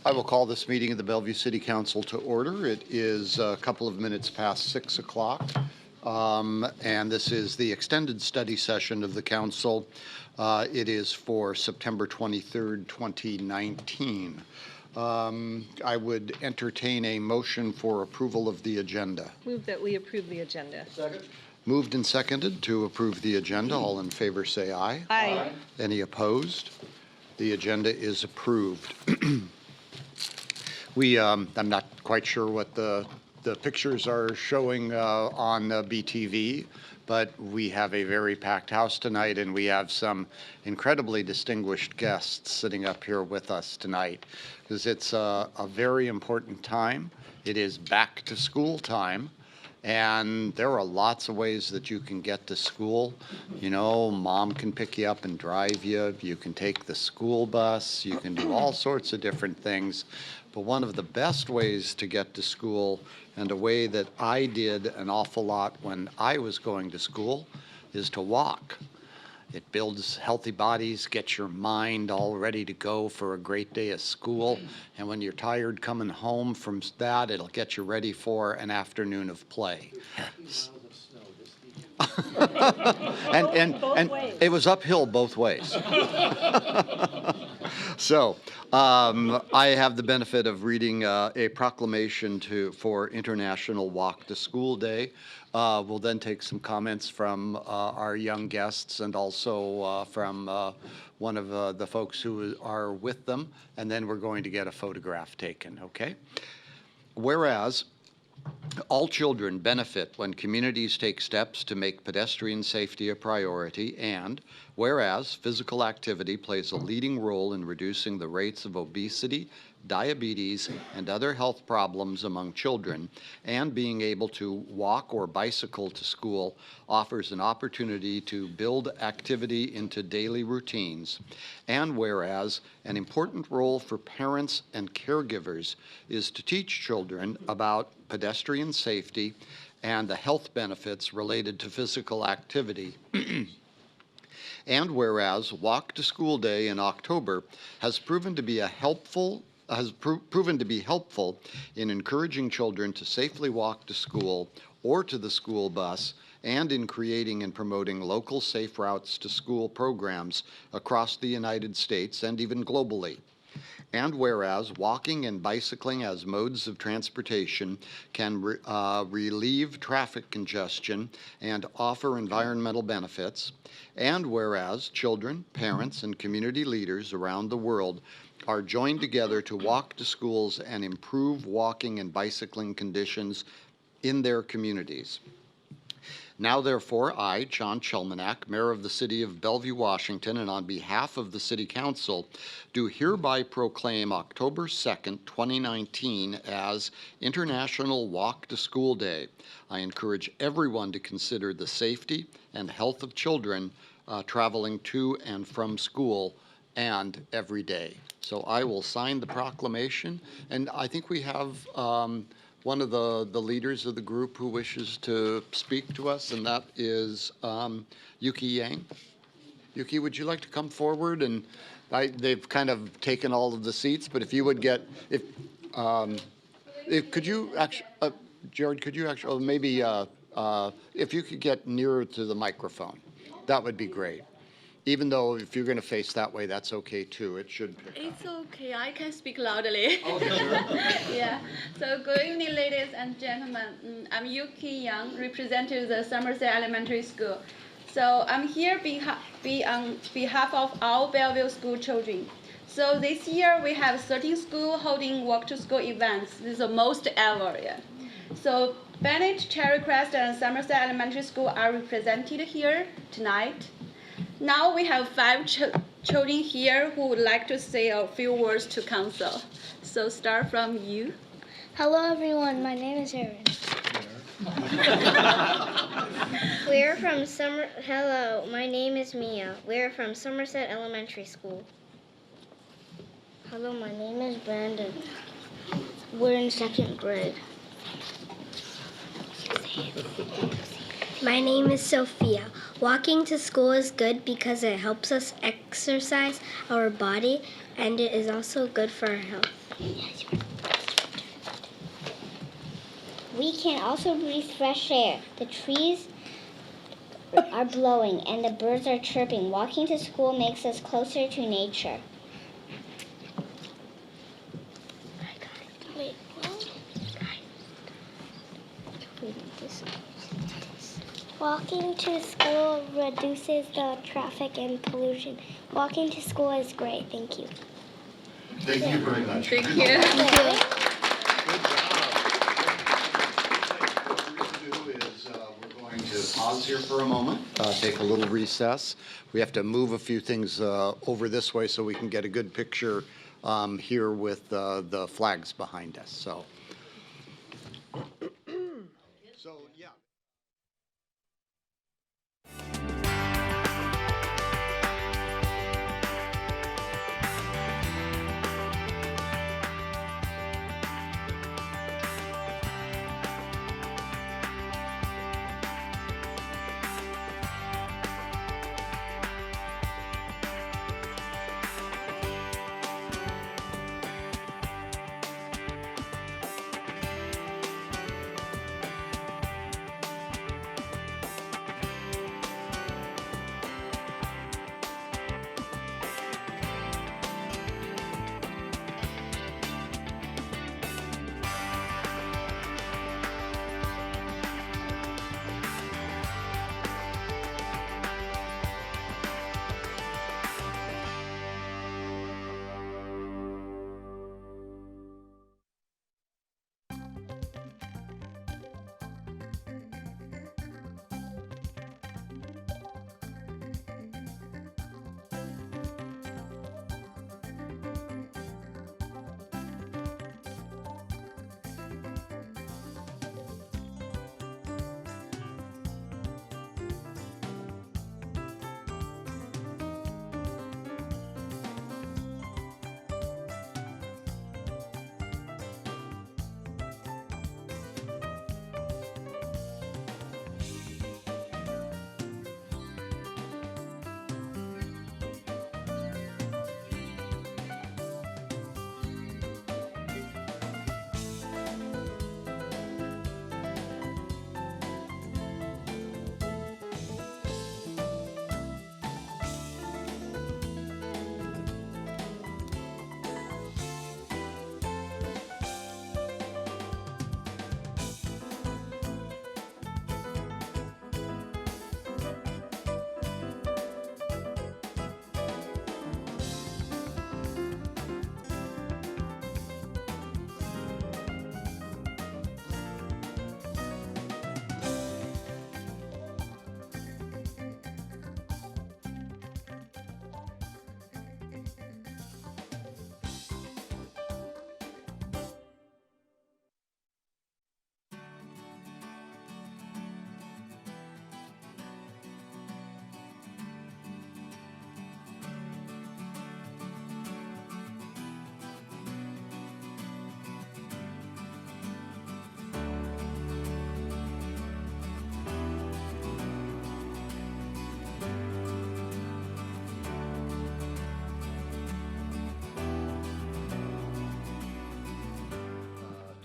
I will call this meeting of the Bellevue City Council to order. It is a couple of minutes past 6 o'clock, and this is the extended study session of the council. It is for September 23rd, 2019. I would entertain a motion for approval of the agenda. Move that we approve the agenda. Second. Moved and seconded to approve the agenda. All in favor say aye. Aye. Any opposed? The agenda is approved. I'm not quite sure what the pictures are showing on BTV, but we have a very packed house tonight, and we have some incredibly distinguished guests sitting up here with us tonight, because it's a very important time. It is back to school time. And there are lots of ways that you can get to school. You know, mom can pick you up and drive you. You can take the school bus. You can do all sorts of different things. But one of the best ways to get to school, and a way that I did an awful lot when I was going to school, is to walk. It builds healthy bodies, gets your mind all ready to go for a great day of school. And when you're tired coming home from that, it'll get you ready for an afternoon of play. and it was uphill both ways. So I have the benefit of reading a proclamation for International Walk to School Day. We'll then take some comments from our young guests, and also from one of the folks who are with them, and then we're going to get a photograph taken, okay? Whereas all children benefit when communities take steps to make pedestrian safety a priority, and whereas physical activity plays a leading role in reducing the rates of obesity, diabetes, and other health problems among children, and being able to walk or bicycle to school offers an opportunity to build activity into daily routines, and whereas an important role for parents and caregivers is to teach children about pedestrian safety and the health benefits related to physical activity. And whereas Walk to School Day in October has proven to be helpful in encouraging children to safely walk to school or to the school bus, and in creating and promoting local safe routes to school programs across the United States and even globally. And whereas walking and bicycling as modes of transportation can relieve traffic congestion and offer environmental benefits, and whereas children, parents, and community leaders around the world are joined together to walk to schools and improve walking and bicycling conditions in their communities. Now, therefore, I, John Chelmanack, Mayor of the City of Bellevue, Washington, and on behalf of the City Council, do hereby proclaim October 2nd, 2019 as International Walk to School Day. I encourage everyone to consider the safety and health of children traveling to and from school and every day. So I will sign the proclamation, and I think we have one of the leaders of the group who wishes to speak to us, and that is Yuki Yang. Yuki, would you like to come forward? And they've kind of taken all of the seats, but if you would get, could you actually, Jared, could you actually, maybe if you could get nearer to the microphone, that would be great. Even though if you're going to face that way, that's okay too. It should pick up. It's okay. I can speak loudly. Oh, sure. Yeah. So good evening, ladies and gentlemen. I'm Yuki Yang, representing the Somerset Elementary School. So I'm here on behalf of all Bellevue school children. So this year we have 13 schools holding walk to school events. This is the most ever. Yeah. So Bennett, Cherry Crest, and Somerset Elementary School are represented here tonight. Now we have 5 children here who would like to say a few words to council. So start from you. Hello everyone, my name is Aaron. We're from Hello, my name is Mia. We're from Somerset Elementary School. Hello, my name is Brandon. We're in 2nd grade. My name is Sophia. Walking to school is good because it helps us exercise our body, and it is also good for our health. We can also breathe fresh air. The trees are blowing and the birds are chirping. Walking to school makes us closer to nature. Wait, what? Walking to school reduces the traffic and pollution. Walking to school is great. Thank you. Thank you very much. Thank you. Good job. What we're going to do is we're going to pause here for a moment, take a little recess. We have to move a few things over this way so we can get a good picture here with the flags behind us. So yeah.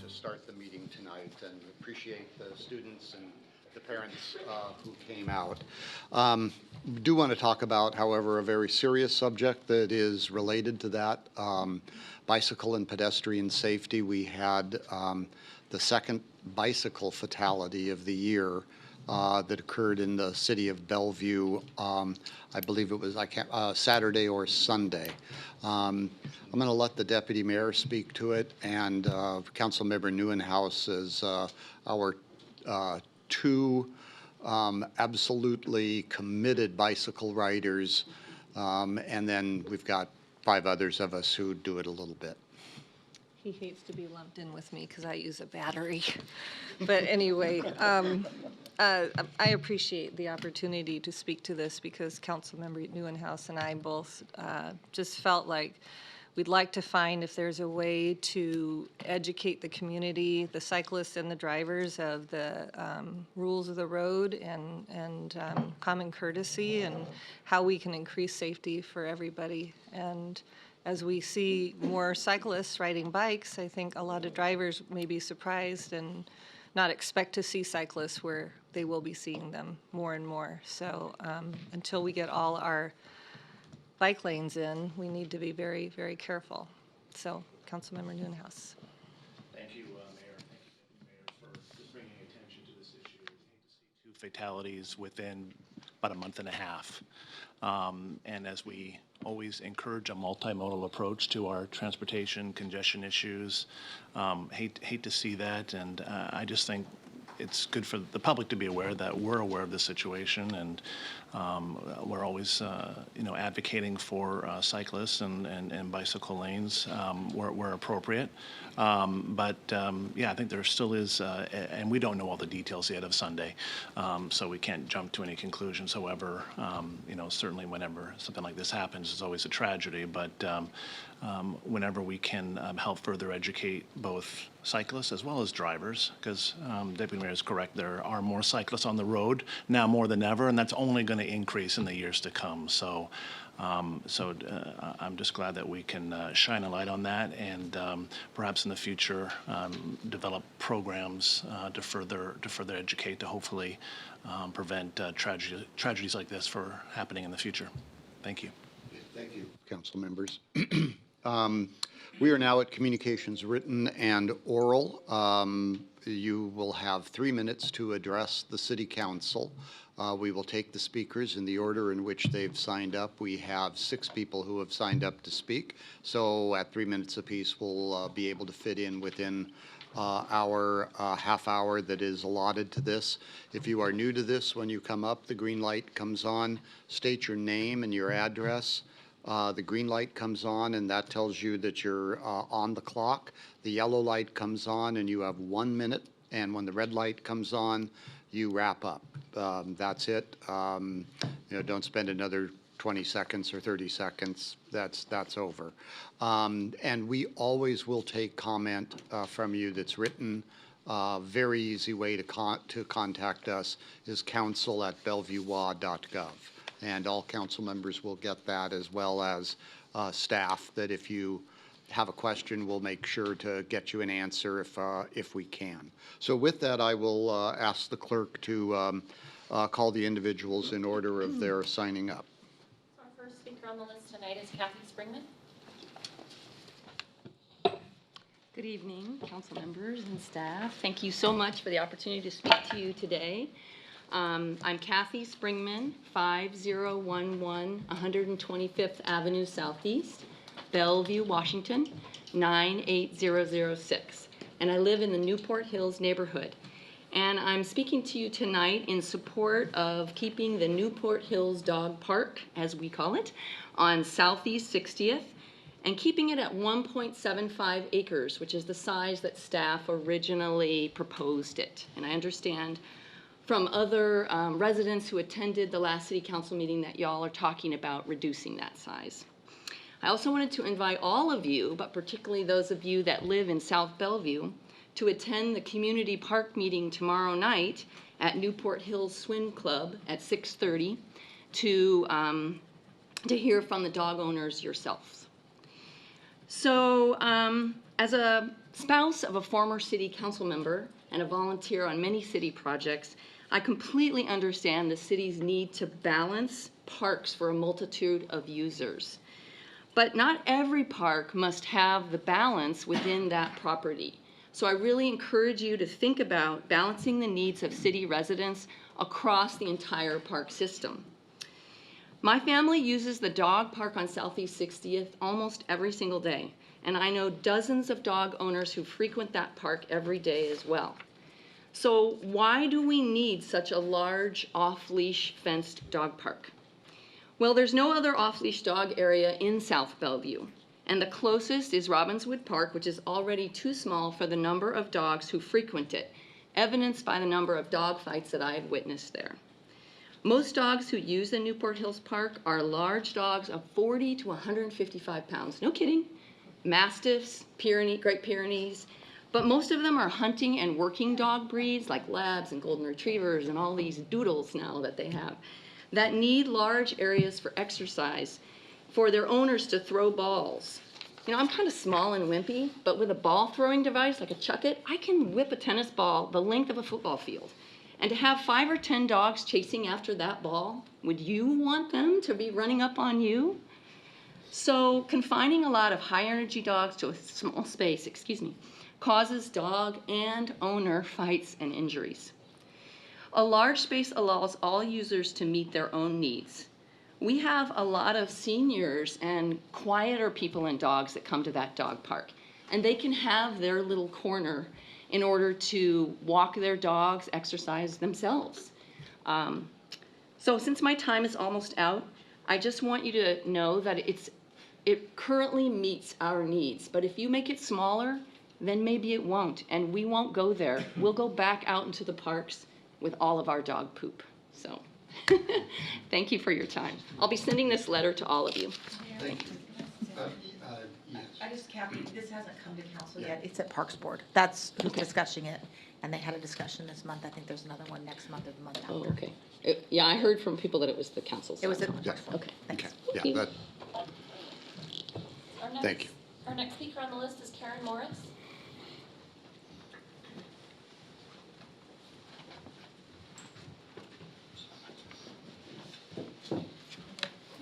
Start the meeting tonight and appreciate the students and the parents who came out. Do want to talk about, however, a very serious subject that is related to that, bicycle and pedestrian safety. We had the second bicycle fatality of the year that occurred in the city of Bellevue. I believe it was Saturday or Sunday. I'm going to let the deputy mayor speak to it, and Councilmember Neuenhuis is our two absolutely committed bicycle riders, and then we've got 5 others of us who do it a little bit. He hates to be lumped in with me because I use a battery. But anyway, I appreciate the opportunity to speak to this because Councilmember Neuenhuis and I both just felt like We'd like to find if there's a way to educate the community, the cyclists and the drivers, of the rules of the road and common courtesy, and how we can increase safety for everybody. And as we see more cyclists riding bikes, I think a lot of drivers may be surprised and not expect to see cyclists where they will be seeing them more and more. So until we get all our bike lanes in, we need to be very, very careful. So, Councilmember Newhouse. Thank you, Mayor. Thank you, Deputy Mayor, for just bringing attention to this issue. We hate to see 2 fatalities within about a month and a half. And as we always encourage a multimodal approach to our transportation congestion issues, hate to see that. And I just think it's good for the public to be aware that we're aware of the situation, and we're always, advocating for cyclists and bicycle lanes where appropriate. But I think there still is, and we don't know all the details yet of Sunday, so we can't jump to any conclusions. However, certainly whenever something like this happens, it's always a tragedy. But whenever we can help further educate both cyclists as well as drivers, because Deputy Mayor is correct, there are more cyclists on the road now more than ever, and that's only going to increase in the years to come. So I'm just glad that we can shine a light on that, and perhaps in the future develop programs to further educate, to hopefully prevent tragedies like this from happening in the future. Thank you. Thank you, council members. We are now at communications written and oral. You will have 3 minutes to address the city council. We will take the speakers in the order in which they've signed up. We have 6 people who have signed up to speak. So at 3 minutes apiece, we'll be able to fit in within our half hour that is allotted to this. If you are new to this, when you come up, the green light comes on. State your name and your address. The green light comes on, and that tells you that you're on the clock. The yellow light comes on, and you have 1 minute. And when the red light comes on, you wrap up. That's it. Don't spend another 20 seconds or 30 seconds. That's over. And we always will take comment from you that's written. Very easy way to contact us is council@bellevuewa.gov. And all council members will get that, as well as staff, that if you have a question, we'll make sure to get you an answer if we can. So with that, I will ask the clerk to call the individuals in order of their signing up. Our first speaker on the list tonight is Kathy Springman. Good evening, council members and staff. Thank you so much for the opportunity to speak to you today. I'm Kathy Springman, 5011 125th Avenue Southeast, Bellevue, Washington, 98006. And I live in the Newport Hills neighborhood. And I'm speaking to you tonight in support of keeping the Newport Hills Dog Park, as we call it, on Southeast 60th, and keeping it at 1.75 acres, which is the size that staff originally proposed it. And I understand from other residents who attended the last city council meeting that y'all are talking about reducing that size. I also wanted to invite all of you, but particularly those of you that live in South Bellevue, to attend the community park meeting tomorrow night at Newport Hills Swim Club at 6:30 to hear from the dog owners yourselves. So as a spouse of a former city council member and a volunteer on many city projects, I completely understand the city's need to balance parks for a multitude of users. But not every park must have the balance within that property. So I really encourage you to think about balancing the needs of city residents across the entire park system. My family uses the dog park on Southeast 60th almost every single day, and I know dozens of dog owners who frequent that park every day as well. So why do we need such a large off-leash fenced dog park? Well, there's no other off-leash dog area in South Bellevue, and the closest is Robbinswood Park, which is already too small for the number of dogs who frequent it, evidenced by the number of dog fights that I have witnessed there. Most dogs who use the Newport Hills Park are large dogs of 40 to 155 pounds. No kidding. Mastiffs, Great Pyrenees, but most of them are hunting and working dog breeds like labs and golden retrievers and all these doodles now that they have that need large areas for exercise for their owners to throw balls. You know, I'm kind of small and wimpy, but with a ball throwing device like a Chuck-It, I can whip a tennis ball the length of a football field. And to have 5 or 10 dogs chasing after that ball, would you want them to be running up on you? So confining a lot of high-energy dogs to a small space, causes dog and owner fights and injuries. A large space allows all users to meet their own needs. We have a lot of seniors and quieter people and dogs that come to that dog park, and they can have their little corner in order to walk their dogs, exercise themselves. So since my time is almost out, I just want you to know that it currently meets our needs, but if you make it smaller, then maybe it won't, and we won't go there. We'll go back out into the parks with all of our dog poop. So thank you for your time. I'll be sending this letter to all of you. Thank you. Yes. I just, Kathy, this hasn't come to council yet. It's at Parks Board. That's who's discussing it. And they had a discussion this month. I think there's another one next month or the month after. Oh, okay. Yeah, I heard from people that it was the council's. It was at Yeah. Parks Board. Okay. Okay, Thank yeah, you. that, thank you. Our next speaker on the list is Karen Morris.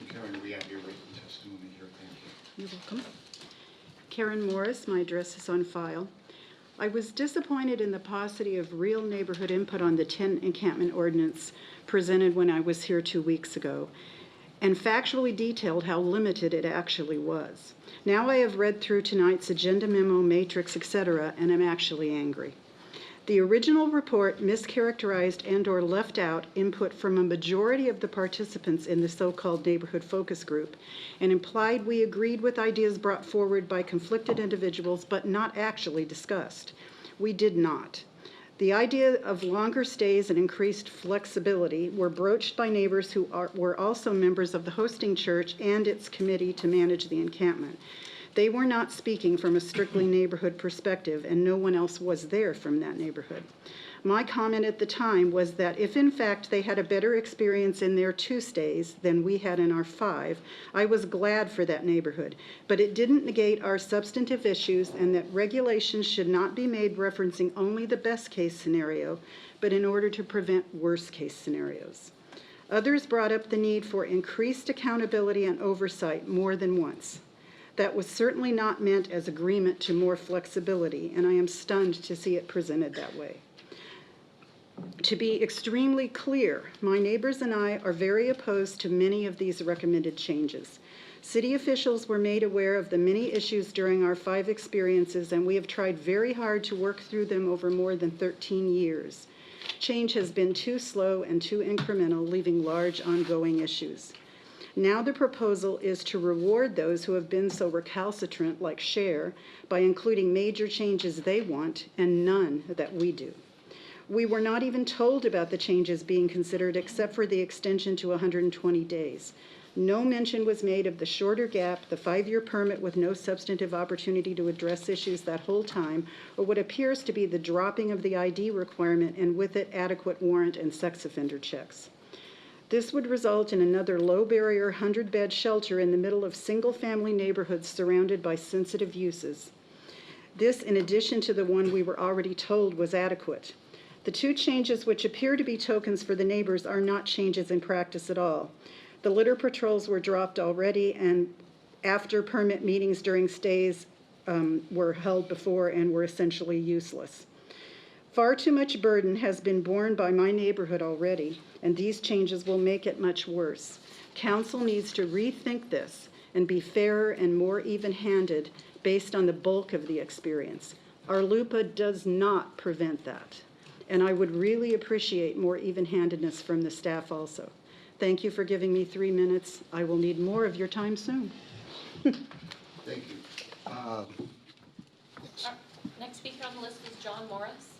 Karen, we have your written testimony here, thank you. You're welcome. Karen Morris, my address is on file. I was disappointed in the paucity of real neighborhood input on the tent encampment ordinance presented when I was here 2 weeks ago, and factually detailed how limited it actually was. Now I have read through tonight's agenda memo, matrix, etc., and I'm actually angry. The original report mischaracterized and/or left out input from a majority of the participants in the so-called neighborhood focus group and implied we agreed with ideas brought forward by conflicted individuals but not actually discussed. We did not. The idea of longer stays and increased flexibility were broached by neighbors who were also members of the hosting church and its committee to manage the encampment. They were not speaking from a strictly neighborhood perspective, and no one else was there from that neighborhood. My comment at the time was that if in fact they had a better experience in their 2 stays than we had in our 5, I was glad for that neighborhood, but it didn't negate our substantive issues and that regulations should not be made referencing only the best case scenario, but in order to prevent worst case scenarios. Others brought up the need for increased accountability and oversight more than once. That was certainly not meant as agreement to more flexibility, and I am stunned to see it presented that way. To be extremely clear, my neighbors and I are very opposed to many of these recommended changes. City officials were made aware of the many issues during our 5 experiences, and we have tried very hard to work through them over more than 13 years. Change has been too slow and too incremental, leaving large ongoing issues. Now the proposal is to reward those who have been so recalcitrant, like Cher, by including major changes they want and none that we do. We were not even told about the changes being considered except for the extension to 120 days. No mention was made of the shorter gap, the 5-year permit with no substantive opportunity to address issues that whole time, or what appears to be the dropping of the ID requirement and with it adequate warrant and sex offender checks. This would result in another low-barrier 100-bed shelter in the middle of single-family neighborhoods surrounded by sensitive uses. This in addition to the one we were already told was adequate. The 2 changes which appear to be tokens for the neighbors are not changes in practice at all. The litter patrols were dropped already, and after permit meetings during stays were held before and were essentially useless. Far too much burden has been borne by my neighborhood already, and these changes will make it much worse. Council needs to rethink this and be fairer and more even-handed based on the bulk of the experience. Our LUPA does not prevent that, and I would really appreciate more even-handedness from the staff also. Thank you for giving me 3 minutes. I will need more of your time soon. Thank you. Our next speaker on the list is John Morris.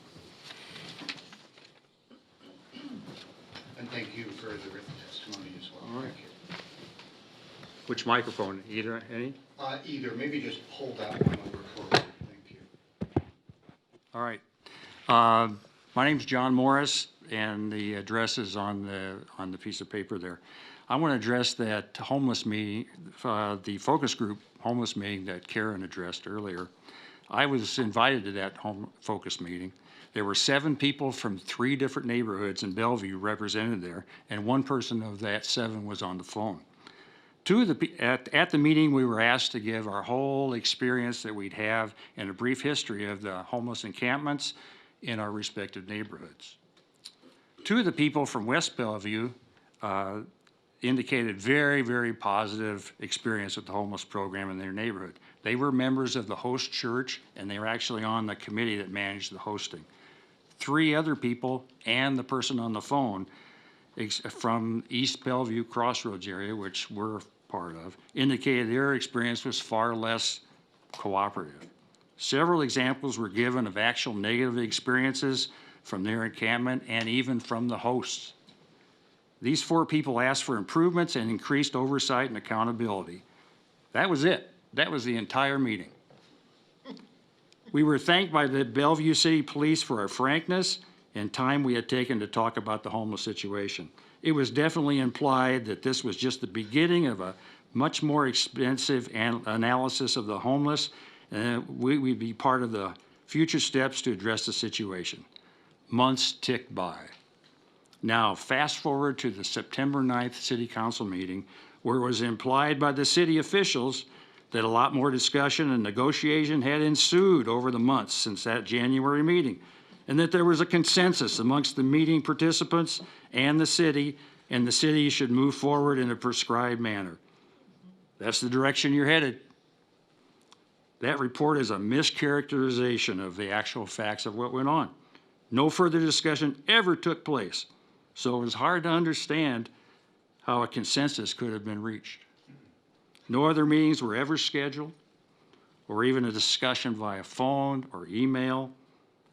And thank you for the written testimony as well. All right. Thank you. Which microphone? Either, any? Either, maybe just hold that one over forward. Thank you. All right. My name's John Morris, and the address is on the piece of paper there. I want to address that homeless meeting, the focus group homeless meeting that Karen addressed earlier. I was invited to that focus meeting. There were 7 people from 3 different neighborhoods in Bellevue represented there, and 1 person of that 7 was on the phone. At the meeting, we were asked to give our whole experience that we'd have and a brief history of the homeless encampments in our respective neighborhoods. 2 of the people from West Bellevue indicated very, very positive experience with the homeless program in their neighborhood. They were members of the host church, and they were actually on the committee that managed the hosting. 3 other people and the person on the phone from East Bellevue Crossroads area, which we're part of, indicated their experience was far less cooperative. Several examples were given of actual negative experiences from their encampment and even from the hosts. These 4 people asked for improvements and increased oversight and accountability. That was it. That was the entire meeting. We were thanked by the Bellevue City Police for our frankness and time we had taken to talk about the homeless situation. It was definitely implied that this was just the beginning of a much more expensive analysis of the homeless, and we'd be part of the future steps to address the situation. Months ticked by. Now, fast forward to the September 9th City Council meeting, where it was implied by the city officials that a lot more discussion and negotiation had ensued over the months since that January meeting, and that there was a consensus amongst the meeting participants and the city should move forward in a prescribed manner. That's the direction you're headed. That report is a mischaracterization of the actual facts of what went on. No further discussion ever took place, so it was hard to understand how a consensus could have been reached. No other meetings were ever scheduled, or even a discussion via phone or email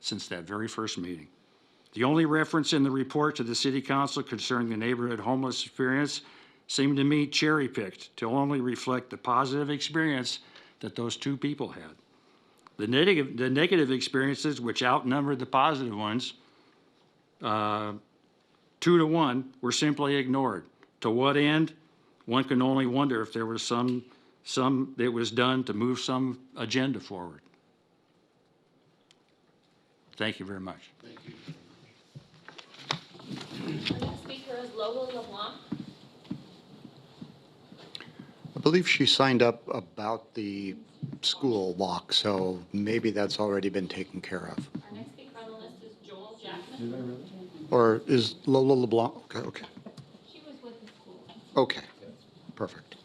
since that very first meeting. The only reference in the report to the City Council concerning the neighborhood homeless experience seemed to me cherry-picked to only reflect the positive experience that those 2 people had. The negative experiences, which outnumbered the positive ones, 2 to 1, were simply ignored. To what end? One can only wonder if there was some that was done to move some agenda forward. Thank you very much. Thank you. The next speaker is Lola LeBlanc. I believe she signed up about the school walk, so maybe that's already been taken care of. Our next speaker on the list is Joel Jackman. Or is Lola LeBlanc? Okay. She was with the school. Okay. Perfect.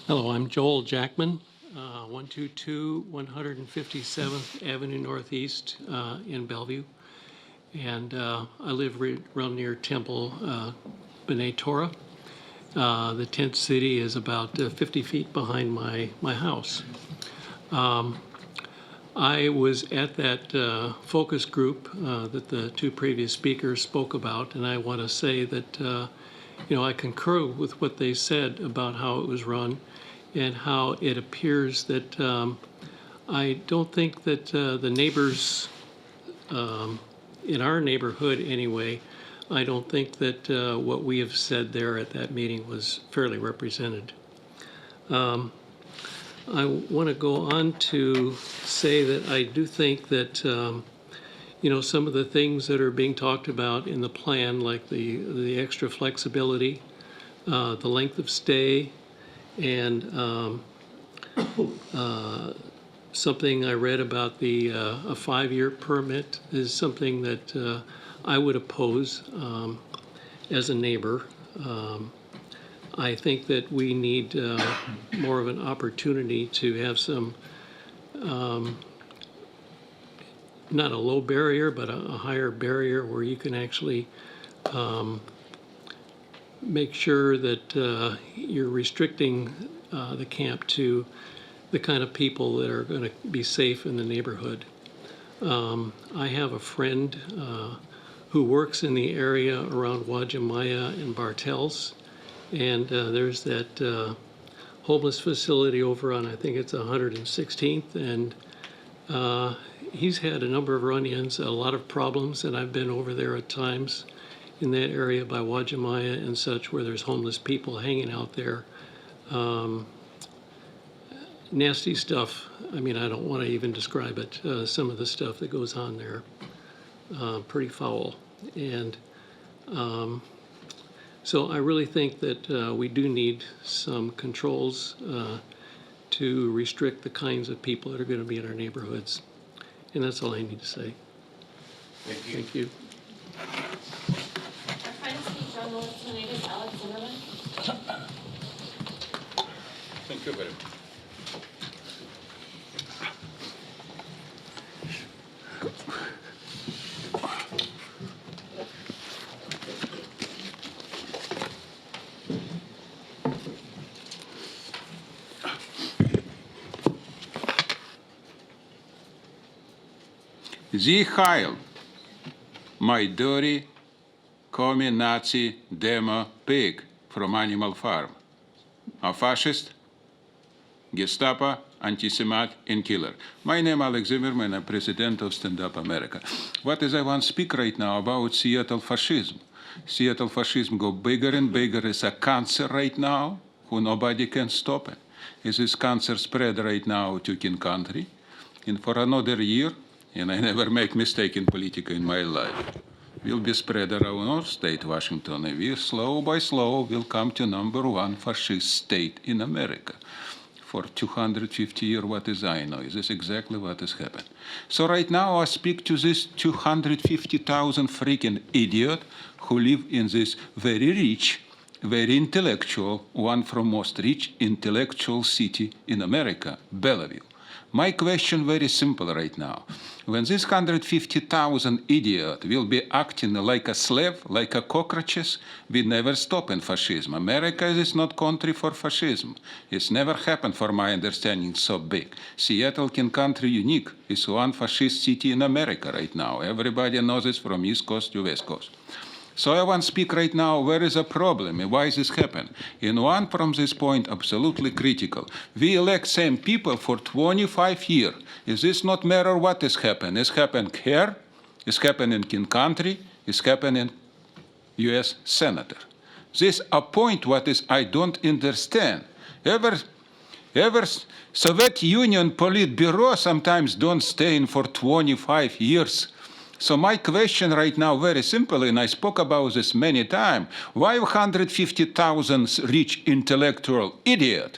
Hello, I'm Joel Jackman, 122 157th Avenue Northeast in Bellevue. And I live real near Temple, B'nai Torah. The tent city is about 50 feet behind my house. I was at that focus group that the 2 previous speakers spoke about, and I want to say that I concur with what they said about how it was run and how it appears that I don't think that the neighbors in our neighborhood anyway, I don't think that what we have said there at that meeting was fairly represented. I want to go on to say that I do think that some of the things that are being talked about in the plan, like the extra flexibility, the length of stay, and something I read about a 5-year permit is something that I would oppose as a neighbor. I think that we need more of an opportunity to have some, not a low barrier, but a higher barrier where you can actually make sure that you're restricting the camp to the kind of people that are going to be safe in the neighborhood. I have a friend who works in the area around Wajimaya and Bartels, and there's that homeless facility over on, I think it's 116th, and he's had a number of run-ins, a lot of problems, and I've been over there at times in that area by Wajimaya and such, where there's homeless people hanging out there. Nasty stuff. I mean, I don't want to even describe it. Some of the stuff that goes on there, pretty foul. And so I really think that we do need some controls to restrict the kinds of people that are going to be in our neighborhoods. And that's all I need to say. Thank you. Thank you. Our final speaker on the list tonight is Alex Zimmerman. Thank you very much. Sie heil, my dirty, commie Nazi demo pig from Animal Farm. A fascist, Gestapo, anti-Semite, and killer. My name is Alex Zimmerman, I'm president of Stand Up America. What is I want to speak right now about Seattle fascism. Seattle fascism go bigger and bigger. It's a cancer right now, who nobody can stop it. Is this cancer spread right now to King Country? And for another year, and I never make mistake in politics in my life, will be spread around our state, Washington, and we slow by slow will come to #1 fascist state in America. For 250 years, what is I know? Is this exactly what has happened? So right now I speak to this 250,000 freaking idiot who live in this very rich, very intellectual, one from most rich intellectual city in America, Bellevue. My question very simple right now. When this 150,000 idiot will be acting like a slave, like a cockroaches, we never stop in fascism. America is not country for fascism. It's never happened, for my understanding, so big. Seattle, King Country, unique. It's one fascist city in America right now. Everybody knows this from East Coast to West Coast. So I want to speak right now, where is the problem and why is this happen? And one from this point, absolutely critical. We elect same people for 25 years. Is this not matter what is happening? It's happened here, it's happening in King Country, it's happening U.S. Senator. This a point what is I don't understand. Ever Soviet Union Politburo sometimes don't stay in for 25 years. So my question right now, very simple, and I spoke about this many times, why 150,000 rich intellectual idiot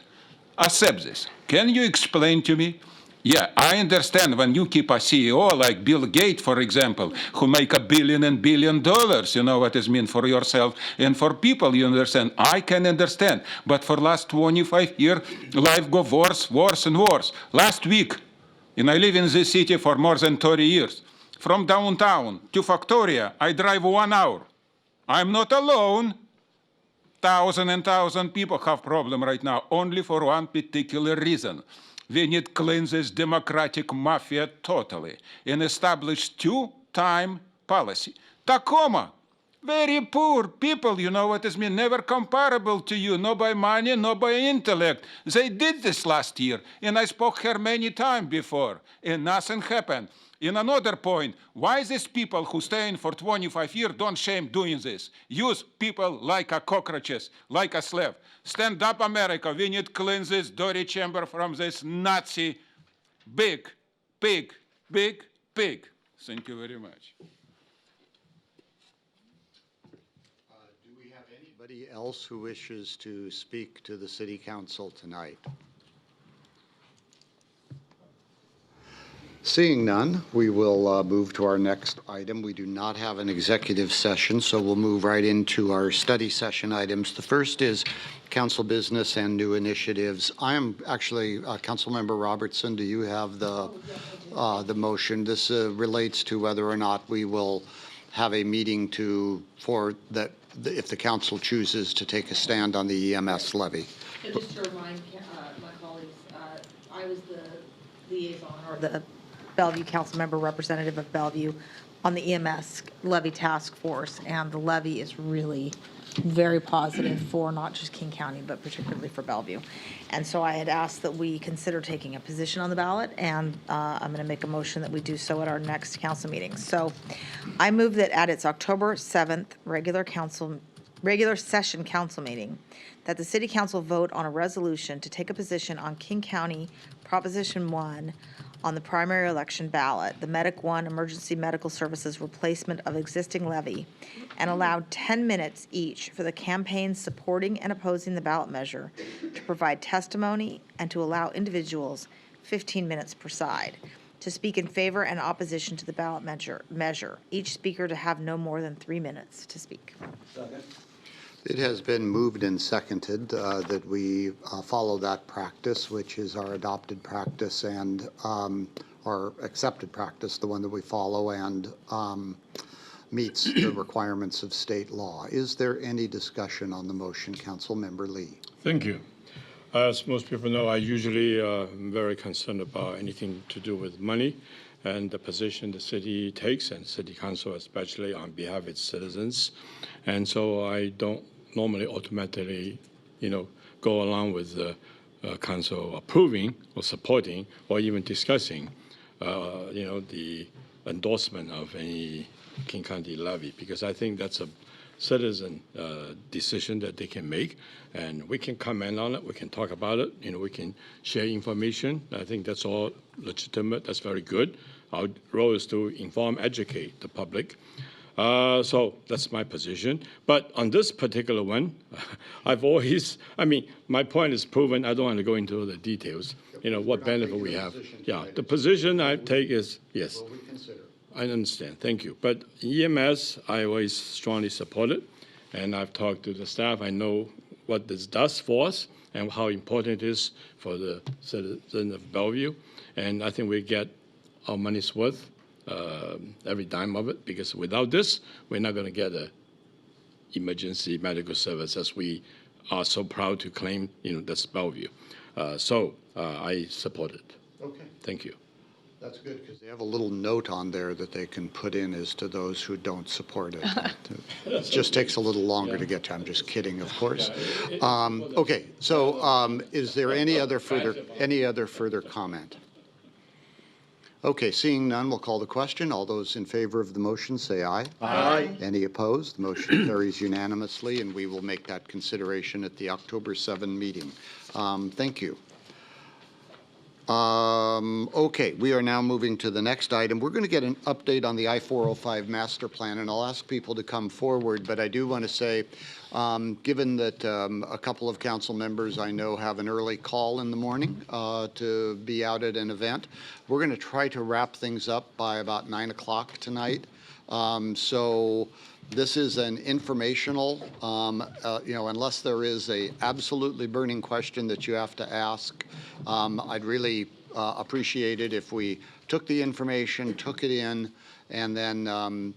accept this? Can you explain to me? Yeah, I understand when you keep a CEO like Bill Gates, for example, who make $1 billion and $1 billion, you know what it means for yourself and for people, you understand. I can understand, but for last 25 years, life go worse, worse and worse. Last week, and I live in this city for more than 30 years, from downtown to Factoria, I drive 1 hour. I'm not alone. Thousand and thousand people have problem right now, only for one particular reason. We need clean this democratic mafia totally and establish two-time policy. Tacoma, very poor people, you know what it means, never comparable to you, no by money, no by intellect. They did this last year, and I spoke here many times before, and nothing happened. In another point, why these people who stay in for 25 years don't shame doing this? Use people like a cockroaches, like a slave. Stand up, America. We need clean this dirty chamber from this Nazi big pig. Thank you very much. Do we have anybody else who wishes to speak to the City Council tonight? Seeing none, we will move to our next item. We do not have an executive session, so we'll move right into our study session items. The first is council business and new initiatives. I am actually, Councilmember Robertson, do you have the motion? This relates to whether or not we will have a meeting if the council chooses to take a stand on the EMS levy. So just to remind my colleagues, I was the liaison or the Bellevue council member representative of Bellevue on the EMS levy task force, and the levy is really very positive for not just King County, but particularly for Bellevue. And so I had asked that we consider taking a position on the ballot, and I'm going to make a motion that we do so at our next council meeting. So I move that at its October 7th regular session council meeting, that the city council vote on a resolution to take a position on King County Proposition 1 on the primary election ballot, the Medic 1 Emergency Medical Services replacement of existing levy, and allowed 10 minutes each for the campaigns supporting and opposing the ballot measure to provide testimony and to allow individuals 15 minutes per side to speak in favor and opposition to the ballot measure. Each speaker to have no more than 3 minutes to speak. It has been moved and seconded that we follow that practice, which is our adopted practice and our accepted practice, the one that we follow and meets the requirements of state law. Is there any discussion on the motion? Councilmember Lee. Thank you. As most people know, I usually am very concerned about anything to do with money and the position the city takes, and city council especially, on behalf of its citizens. And so I don't normally automatically, go along with the council approving or supporting or even discussing, the endorsement of any King County levy, because I think that's a citizen decision that they can make, and we can comment on it, we can talk about it, we can share information. I think that's all legitimate, that's very good. Our role is to inform, educate the public. So that's my position. But on this particular one, my point is proven. I don't want to go into the details, what benefit we have. Yeah, the position I take is, yes. Will we consider? I understand, thank you. But EMS, I always strongly support it, and I've talked to the staff. I know what this does for us and how important it is for the citizens of Bellevue, and I think we get our money's worth, every dime of it, because without this, we're not going to get a emergency medical service as we are so proud to claim, that's Bellevue. So I support it. Okay. Thank you. That's good, because they have a little note on there that they can put in as to those who don't support it. It just takes a little longer to get to. I'm just kidding, of course. Okay, so is there any other further comment? Okay, seeing none, we'll call the question. All those in favor of the motion say aye. Aye. Any opposed? The motion carries unanimously, and we will make that consideration at the October 7 meeting. Thank you. Okay, we are now moving to the next item. We're going to get an update on the I-405 master plan, and I'll ask people to come forward, but I do want to say, given that a couple of council members I know have an early call in the morning to be out at an event, we're going to try to wrap things up by about 9 o'clock tonight. So this is an informational, unless there is a absolutely burning question that you have to ask, I'd really appreciate it if we took the information, took it in, and then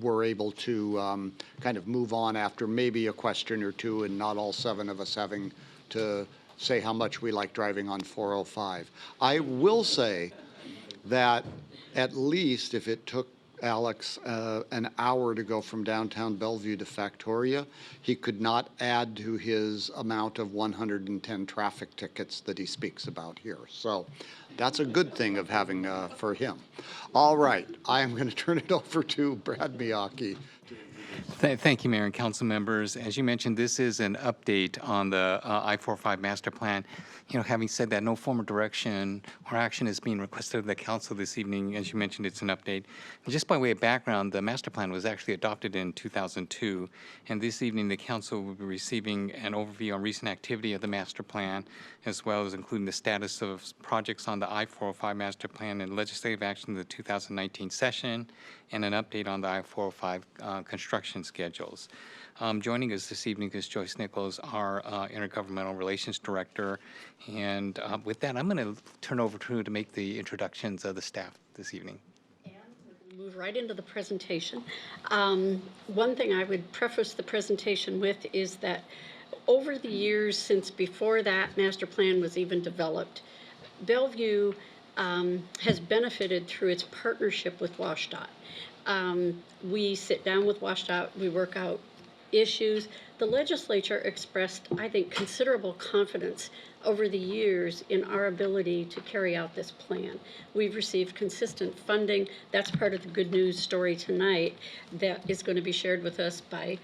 were able to kind of move on after maybe a question or two, and not all 7 of us having to say how much we like driving on 405. I will say that at least if it took Alex an hour to go from downtown Bellevue to Factoria, he could not add to his amount of 110 traffic tickets that he speaks about here. So that's a good thing of having for him. All right, I am going to turn it over to Brad Miyake. Thank you, Mayor and council members. As you mentioned, this is an update on the I-405 master plan. Having said that, no formal direction or action is being requested of the council this evening. As you mentioned, it's an update. And just by way of background, the master plan was actually adopted in 2002, and this evening the council will be receiving an overview on recent activity of the master plan, as well as including the status of projects on the I-405 master plan and legislative action of the 2019 session, and an update on the I-405 construction schedules. Joining us this evening is Joyce Nichols, our Intergovernmental Relations Director. And with that, I'm going to turn over to her to make the introductions of the staff this evening. Move right into the presentation. One thing I would preface the presentation with is that over the years since before that master plan was even developed, Bellevue has benefited through its partnership with WashDOT. We sit down with WashDOT, we work out issues. The legislature expressed, I think, considerable confidence over the years in our ability to carry out this plan. We've received consistent funding. That's part of the good news story tonight that is going to be shared with us by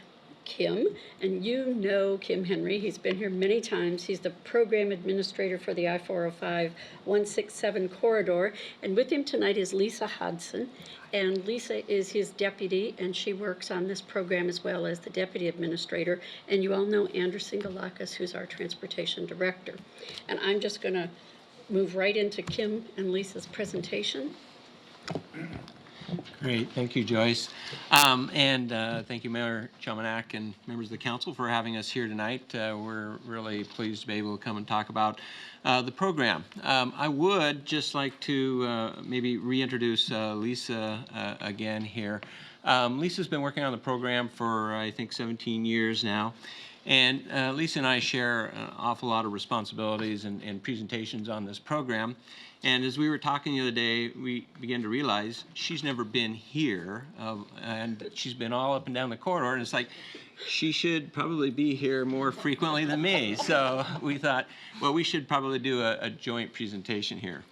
Kim, and you know Kim Henry. He's been here many times. He's the program administrator for the I-405 167 corridor, and with him tonight is Lisa Hodson, and Lisa is his deputy, and she works on this program as well as the deputy administrator, and you all know Andrew Singalakis, who's our transportation director. And I'm just going to move right into Kim and Lisa's presentation. Great, thank you, Joyce. Thank you, Mayor Chominak and members of the council for having us here tonight. We're really pleased to be able to come and talk about the program. I would just like to maybe reintroduce Lisa again here. Lisa's been working on the program for, I think, 17 years now. And Lisa and I share an awful lot of responsibilities and presentations on this program. And as we were talking the other day, we began to realize she's never been here, and she's been all up and down the corridor, and it's like she should probably be here more frequently than me. So we thought, well, we should probably do a joint presentation here.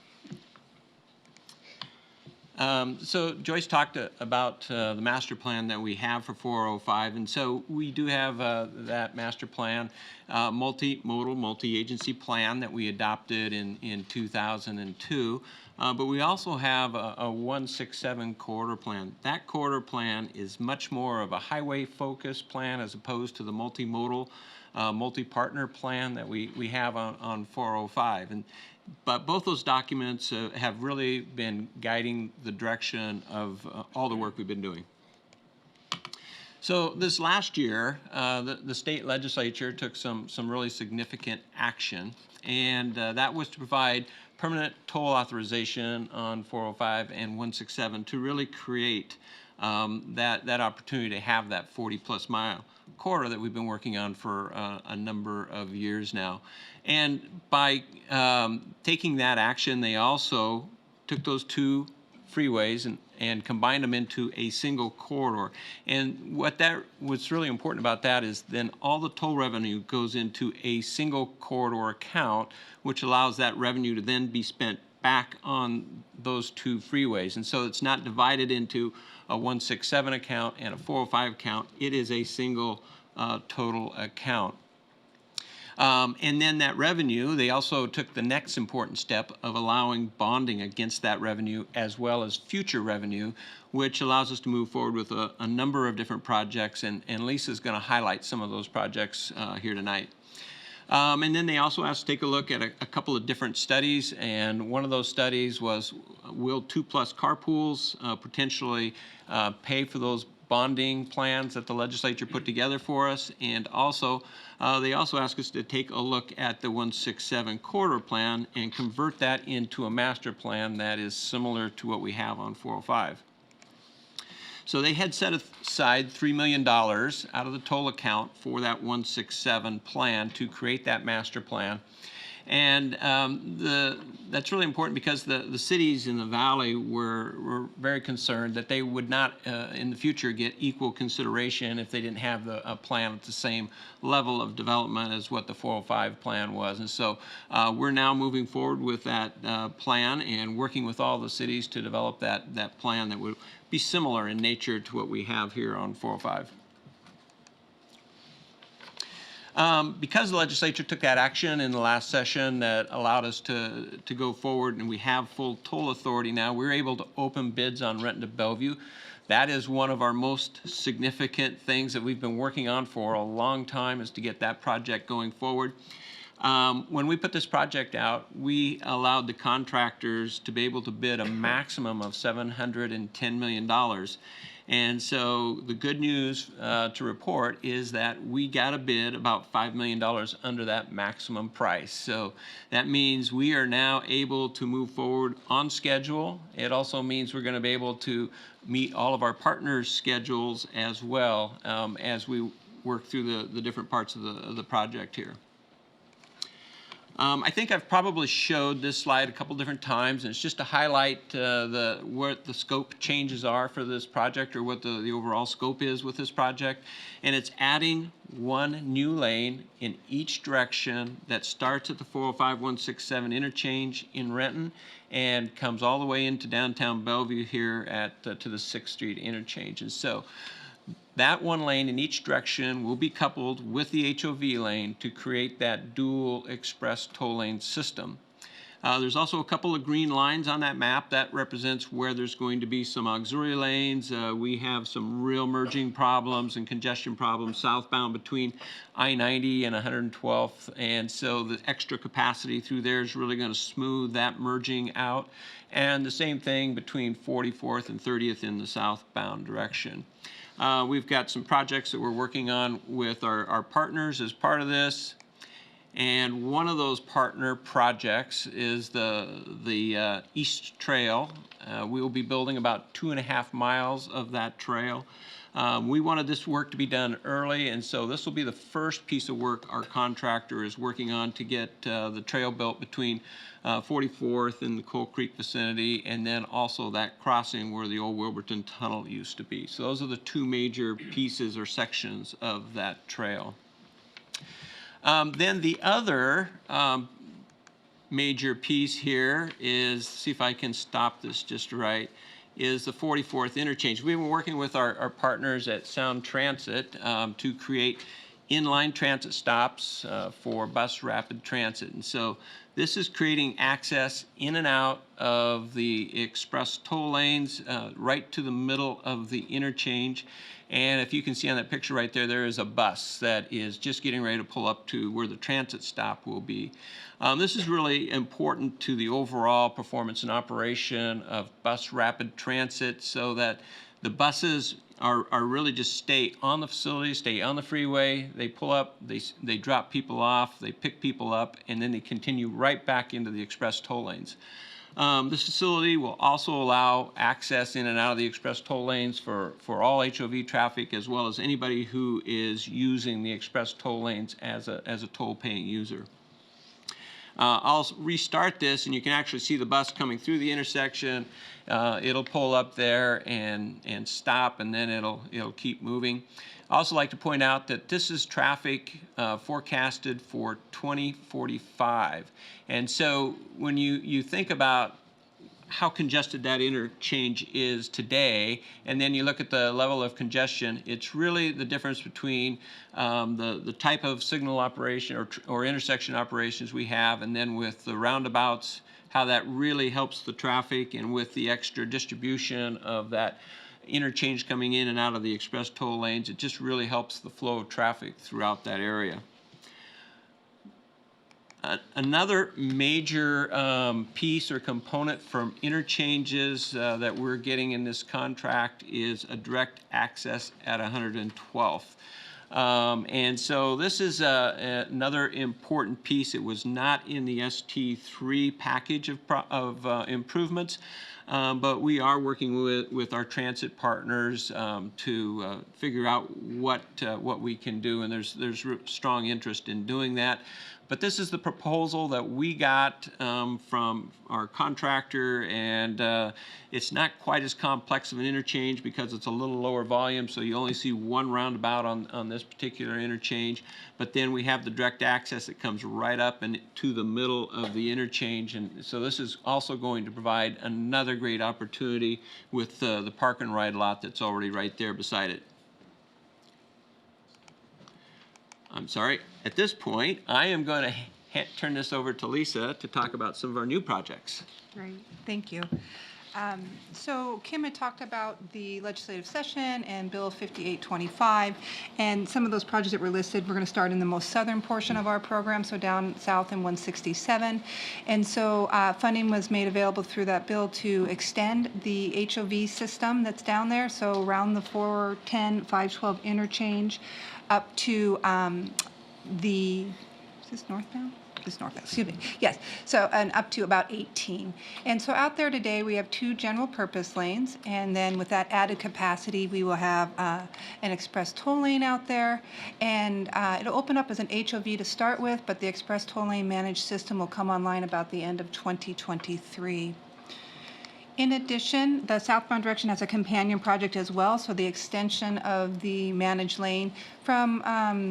So Joyce talked about the master plan that we have for 405, and so we do have that master plan, multimodal, multi-agency plan that we adopted in 2002, but we also have a 167 corridor plan. That corridor plan is much more of a highway-focused plan as opposed to the multimodal, multi-partner plan that we have on 405. But both those documents have really been guiding the direction of all the work we've been doing. So this last year, the state legislature took some really significant action, and that was to provide permanent toll authorization on 405 and 167 to really create that opportunity to have that 40-plus mile corridor that we've been working on for a number of years now. And by taking that action, they also took those two freeways and combined them into a single corridor. And what's really important about that is then all the toll revenue goes into a single corridor account, which allows that revenue to then be spent back on those two freeways. And so it's not divided into a 167 account and a 405 account. It is a single total account. And then that revenue, they also took the next important step of allowing bonding against that revenue as well as future revenue, which allows us to move forward with a number of different projects, and Lisa's going to highlight some of those projects here tonight. And then they also asked to take a look at a couple of different studies, and one of those studies was, will 2+ carpools potentially pay for those bonding plans that the legislature put together for us? And also, they also asked us to take a look at the 167 corridor plan and convert that into a master plan that is similar to what we have on 405. So they had set aside $3 million out of the toll account for that 167 plan to create that master plan. And that's really important because the cities in the valley were very concerned that they would not in the future get equal consideration if they didn't have a plan at the same level of development as what the 405 plan was. And so we're now moving forward with that plan and working with all the cities to develop that plan that would be similar in nature to what we have here on 405. Because the legislature took that action in the last session that allowed us to go forward, and we have full toll authority now, we're able to open bids on Renton to Bellevue. That is one of our most significant things that we've been working on for a long time, is to get that project going forward. When we put this project out, we allowed the contractors to be able to bid a maximum of $710 million. And so the good news to report is that we got a bid about $5 million under that maximum price. So that means we are now able to move forward on schedule. It also means we're going to be able to meet all of our partners' schedules as well as we work through the different parts of the project here. I think I've probably showed this slide a couple different times, and it's just to highlight what the scope changes are for this project, or what the overall scope is with this project. And it's adding one new lane in each direction that starts at the 405-167 interchange in Renton and comes all the way into downtown Bellevue here to the 6th Street interchange. And so that one lane in each direction will be coupled with the HOV lane to create that dual express toll lane system. There's also a couple of green lines on that map. That represents where there's going to be some auxiliary lanes. We have some real merging problems and congestion problems southbound between I-90 and 112th, and so the extra capacity through there is really going to smooth that merging out. And the same thing between 44th and 30th in the southbound direction. We've got some projects that we're working on with our partners as part of this. And one of those partner projects is the East Trail. We will be building about 2.5 miles of that trail. We wanted this work to be done early, and so this will be the first piece of work our contractor is working on to get the trail built between 44th and the Coal Creek vicinity, and then also that crossing where the old Wilburton Tunnel used to be. So those are the two major pieces or sections of that trail. Then the other major piece here is, see if I can stop this just right, is the 44th interchange. We've been working with our partners at Sound Transit to create inline transit stops for bus rapid transit. And so this is creating access in and out of the express toll lanes right to the middle of the interchange. And if you can see on that picture right there, there is a bus that is just getting ready to pull up to where the transit stop will be. This is really important to the overall performance and operation of bus rapid transit, so that the buses are really just stay on the facility, stay on the freeway, they pull up, they drop people off, they pick people up, and then they continue right back into the express toll lanes. This facility will also allow access in and out of the express toll lanes for all HOV traffic, as well as anybody who is using the express toll lanes as a toll-paying user. I'll restart this, and you can actually see the bus coming through the intersection. It'll pull up there and stop, and then it'll keep moving. I also like to point out that this is traffic forecasted for 2045. And so when you think about how congested that interchange is today, and then you look at the level of congestion, it's really the difference between the type of signal operation or intersection operations we have, and then with the roundabouts, how that really helps the traffic, and with the extra distribution of that interchange coming in and out of the express toll lanes, it just really helps the flow of traffic throughout that area. Another major piece or component from interchanges that we're getting in this contract is a direct access at 112th. And so this is another important piece. It was not in the ST3 package of improvements, but we are working with our transit partners to figure out what we can do, and there's strong interest in doing that. But this is the proposal that we got from our contractor, and it's not quite as complex of an interchange because it's a little lower volume, so you only see one roundabout on this particular interchange. But then we have the direct access that comes right up and to the middle of the interchange, and so this is also going to provide another great opportunity with the park and ride lot that's already right there beside it. I'm sorry, at this point, I am going to turn this over to Lisa to talk about some of our new projects. Great, thank you. So Kim had talked about the legislative session and Bill 5825, and some of those projects that were listed, we're going to start in the most southern portion of our program, so down south in 167. And so funding was made available through that bill to extend the HOV system that's down there, so around the 410, 512 interchange up to is this northbound? this north, excuse me, yes. So, and up to about 18. And so out there today, we have 2 general purpose lanes, and then with that added capacity, we will have an express toll lane out there, and it'll open up as an HOV to start with, but the express toll lane managed system will come online about the end of 2023. In addition, the southbound direction has a companion project as well, so the extension of the managed lane from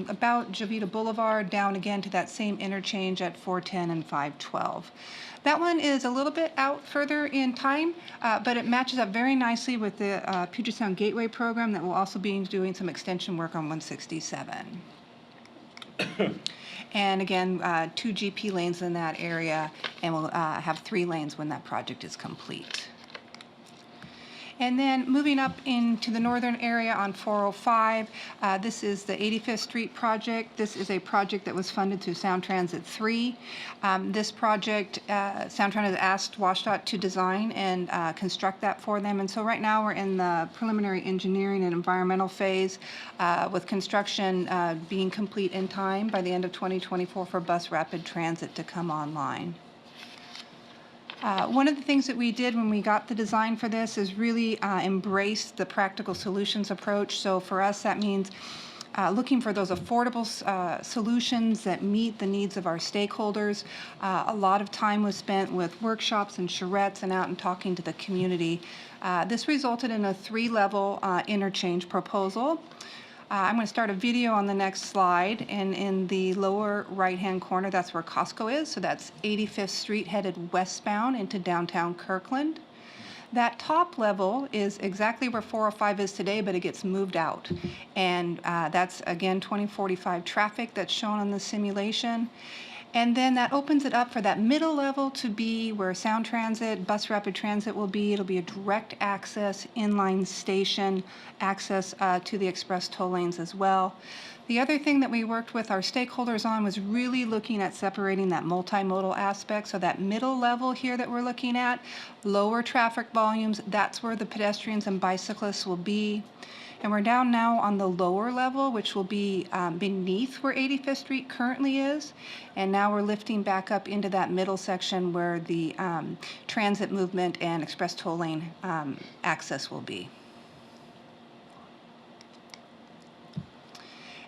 about Jovita Boulevard down again to that same interchange at 410 and 512. That one is a little bit out further in time, but it matches up very nicely with the Puget Sound Gateway program that will also be doing some extension work on 167. And again, 2 GP lanes in that area, and we'll have 3 lanes when that project is complete. And then moving up into the northern area on 405, this is the 85th Street project. This is a project that was funded through Sound Transit 3. This project, Sound Transit asked WashDOT to design and construct that for them. And so right now we're in the preliminary engineering and environmental phase with construction being complete in time by the end of 2024 for bus rapid transit to come online. One of the things that we did when we got the design for this is really embrace the practical solutions approach. So for us, that means looking for those affordable solutions that meet the needs of our stakeholders. A lot of time was spent with workshops and charrettes and out and talking to the community. This resulted in a 3-level interchange proposal. I'm going to start a video on the next slide, and in the lower right-hand corner, that's where Costco is. So that's 85th Street headed westbound into downtown Kirkland. That top level is exactly where 405 is today, but it gets moved out. And that's, again, 2045 traffic that's shown on the simulation. And then that opens it up for that middle level to be where Sound Transit, Bus Rapid Transit will be. It'll be a direct access inline station access to the express toll lanes as well. The other thing that we worked with our stakeholders on was really looking at separating that multimodal aspect. So that middle level here that we're looking at, lower traffic volumes, that's where the pedestrians and bicyclists will be. And we're down now on the lower level, which will be beneath where 85th Street currently is. And now we're lifting back up into that middle section where the transit movement and express toll lane access will be.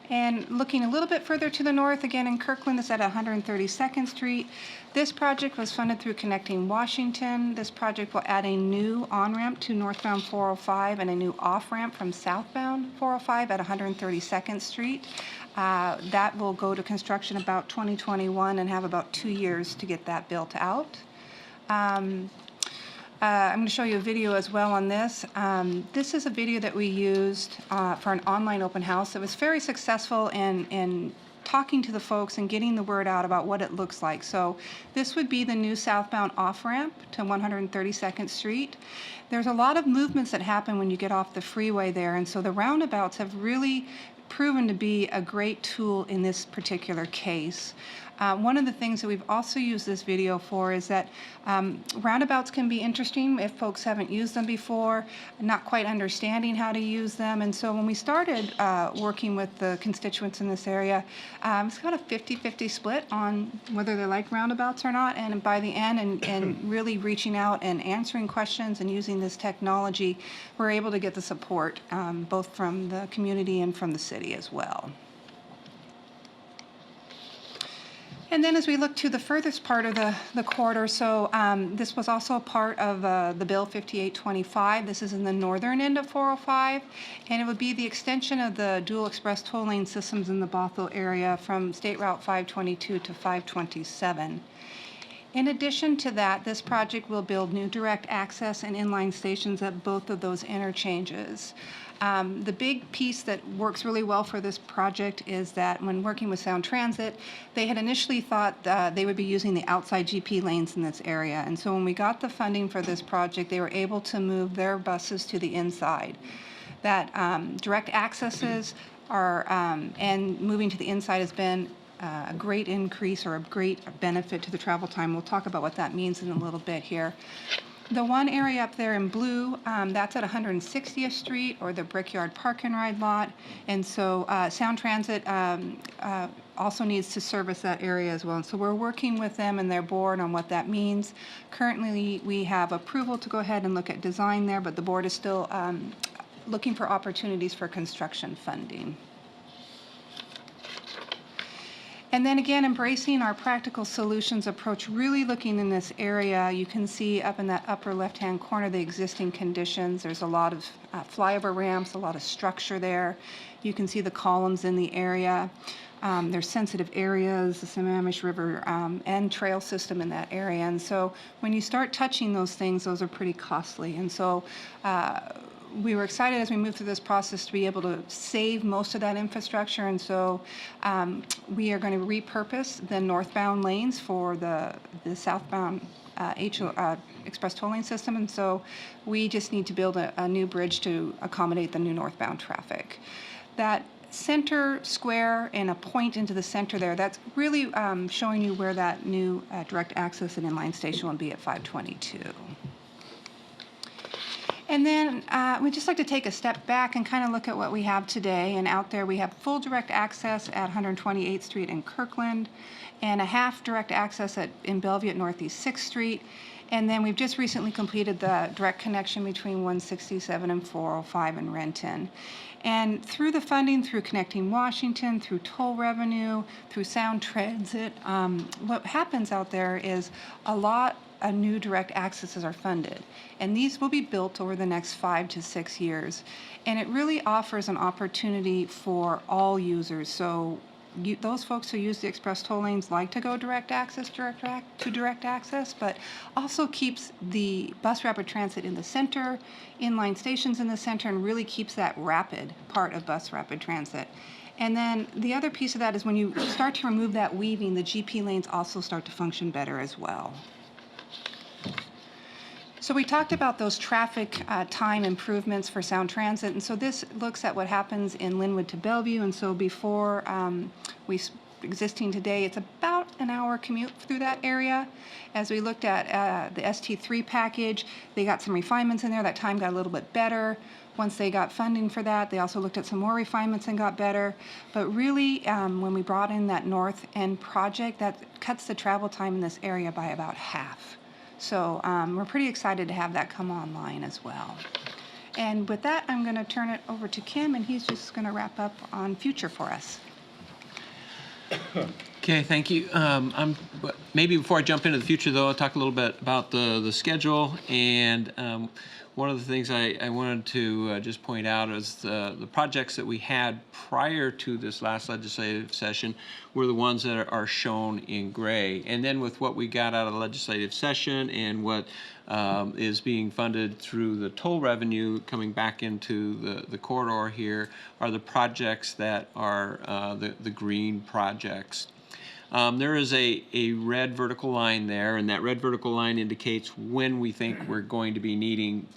And looking a little bit further to the north, again in Kirkland, this is at 132nd Street. This project was funded through Connecting Washington. This project will add a new on-ramp to northbound 405 and a new off-ramp from southbound 405 at 132nd Street. That will go to construction about 2021 and have about 2 years to get that built out. I'm going to show you a video as well on this. This is a video that we used for an online open house. It was very successful in talking to the folks and getting the word out about what it looks like. So this would be the new southbound off-ramp to 132nd Street. There's a lot of movements that happen when you get off the freeway there, and so the roundabouts have really proven to be a great tool in this particular case. One of the things that we've also used this video for is that roundabouts can be interesting if folks haven't used them before, not quite understanding how to use them. And so when we started working with the constituents in this area, it's got a 50-50 split on whether they like roundabouts or not. And by the end, and really reaching out and answering questions and using this technology, we're able to get the support both from the community and from the city as well. And then as we look to the furthest part of the corridor, so this was also a part of the Bill 5825. This is in the northern end of 405, and it would be the extension of the dual express toll lane systems in the Bothell area from State Route 522 to 527. In addition to that, this project will build new direct access and inline stations at both of those interchanges. The big piece that works really well for this project is that when working with Sound Transit, they had initially thought they would be using the outside GP lanes in this area. And so when we got the funding for this project, they were able to move their buses to the inside. That direct accesses are, and moving to the inside has been a great increase or a great benefit to the travel time. We'll talk about what that means in a little bit here. The one area up there in blue, that's at 160th Street or the Brickyard Park and Ride lot. And so Sound Transit also needs to service that area as well. And so we're working with them and their board on what that means. Currently, we have approval to go ahead and look at design there, but the board is still looking for opportunities for construction funding. And then again, embracing our practical solutions approach, really looking in this area. You can see up in that upper left-hand corner the existing conditions. There's a lot of flyover ramps, a lot of structure there. You can see the columns in the area. There's sensitive areas, the Sammamish River and trail system in that area. And so when you start touching those things, those are pretty costly. And so we were excited as we moved through this process to be able to save most of that infrastructure, and so we are going to repurpose the northbound lanes for the southbound express tolling system, and so we just need to build a new bridge to accommodate the new northbound traffic. That center square and a point into the center there, that's really showing you where that new direct access and inline station will be at 522. And then we'd just like to take a step back and kind of look at what we have today. And out there we have full direct access at 128th Street in Kirkland and a half direct access in Bellevue at Northeast 6th Street. And then we've just recently completed the direct connection between 167 and 405 in Renton. And through the funding, through Connecting Washington, through toll revenue, through Sound Transit, what happens out there is a lot of new direct accesses are funded. And these will be built over the next 5 to 6 years. And it really offers an opportunity for all users. So those folks who use the express toll lanes like to go direct access, but also keeps the bus rapid transit in the center, inline stations in the center, and really keeps that rapid part of bus rapid transit. And then the other piece of that is when you start to remove that weaving, the GP lanes also start to function better as well. So we talked about those traffic time improvements for Sound Transit, and so this looks at what happens in Linwood to Bellevue, and so before existing today, it's about an hour commute through that area. As we looked at the ST3 package, they got some refinements in there. That time got a little bit better. Once they got funding for that, they also looked at some more refinements and got better. But really, when we brought in that North End project, that cuts the travel time in this area by about half. So we're pretty excited to have that come online as well. And with that, I'm going to turn it over to Kim, and he's just going to wrap up on future for us. Okay, thank you. Maybe before I jump into the future, though, I'll talk a little bit about the schedule. And one of the things I wanted to just point out is the projects that we had prior to this last legislative session were the ones that are shown in gray. And then with what we got out of the legislative session and what is being funded through the toll revenue coming back into the corridor here are the projects that are the green projects. There is a red vertical line there, and that red vertical line indicates when we think we're going to be needing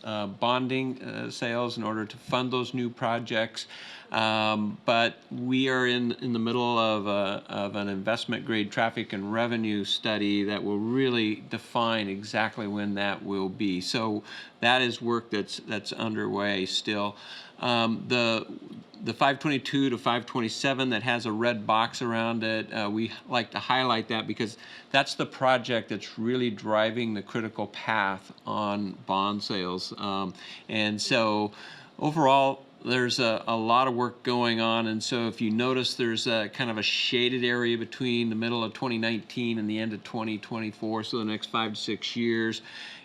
bonding sales in order to fund those new projects. But we are in the middle of an investment grade traffic and revenue study that will really define exactly when that will be. So that is work that's underway still. The 522 to 527 that has a red box around it, we like to highlight that because that's the project that's really driving the critical path on bond sales. And so overall, there's a lot of work going on, and so if you notice there's a kind of a shaded area between the middle of 2019 and the end of 2024, so the next 5 to 6 years.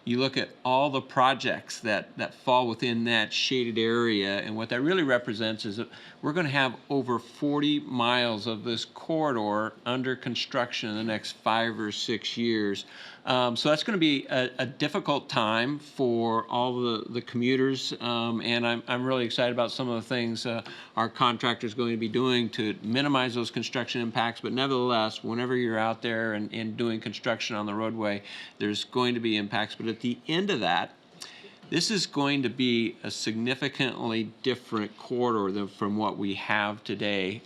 You look at all the projects that fall within that shaded area, and what that really represents is that we're going to have over 40 miles of this corridor under construction in the next 5 or 6 years. So that's going to be a difficult time for all the commuters, and I'm really excited about some of the things our contractor is going to be doing to minimize those construction impacts. But nevertheless, whenever you're out there and doing construction on the roadway, there's going to be impacts. But at the end of that, this is going to be a significantly different corridor than from what we have today.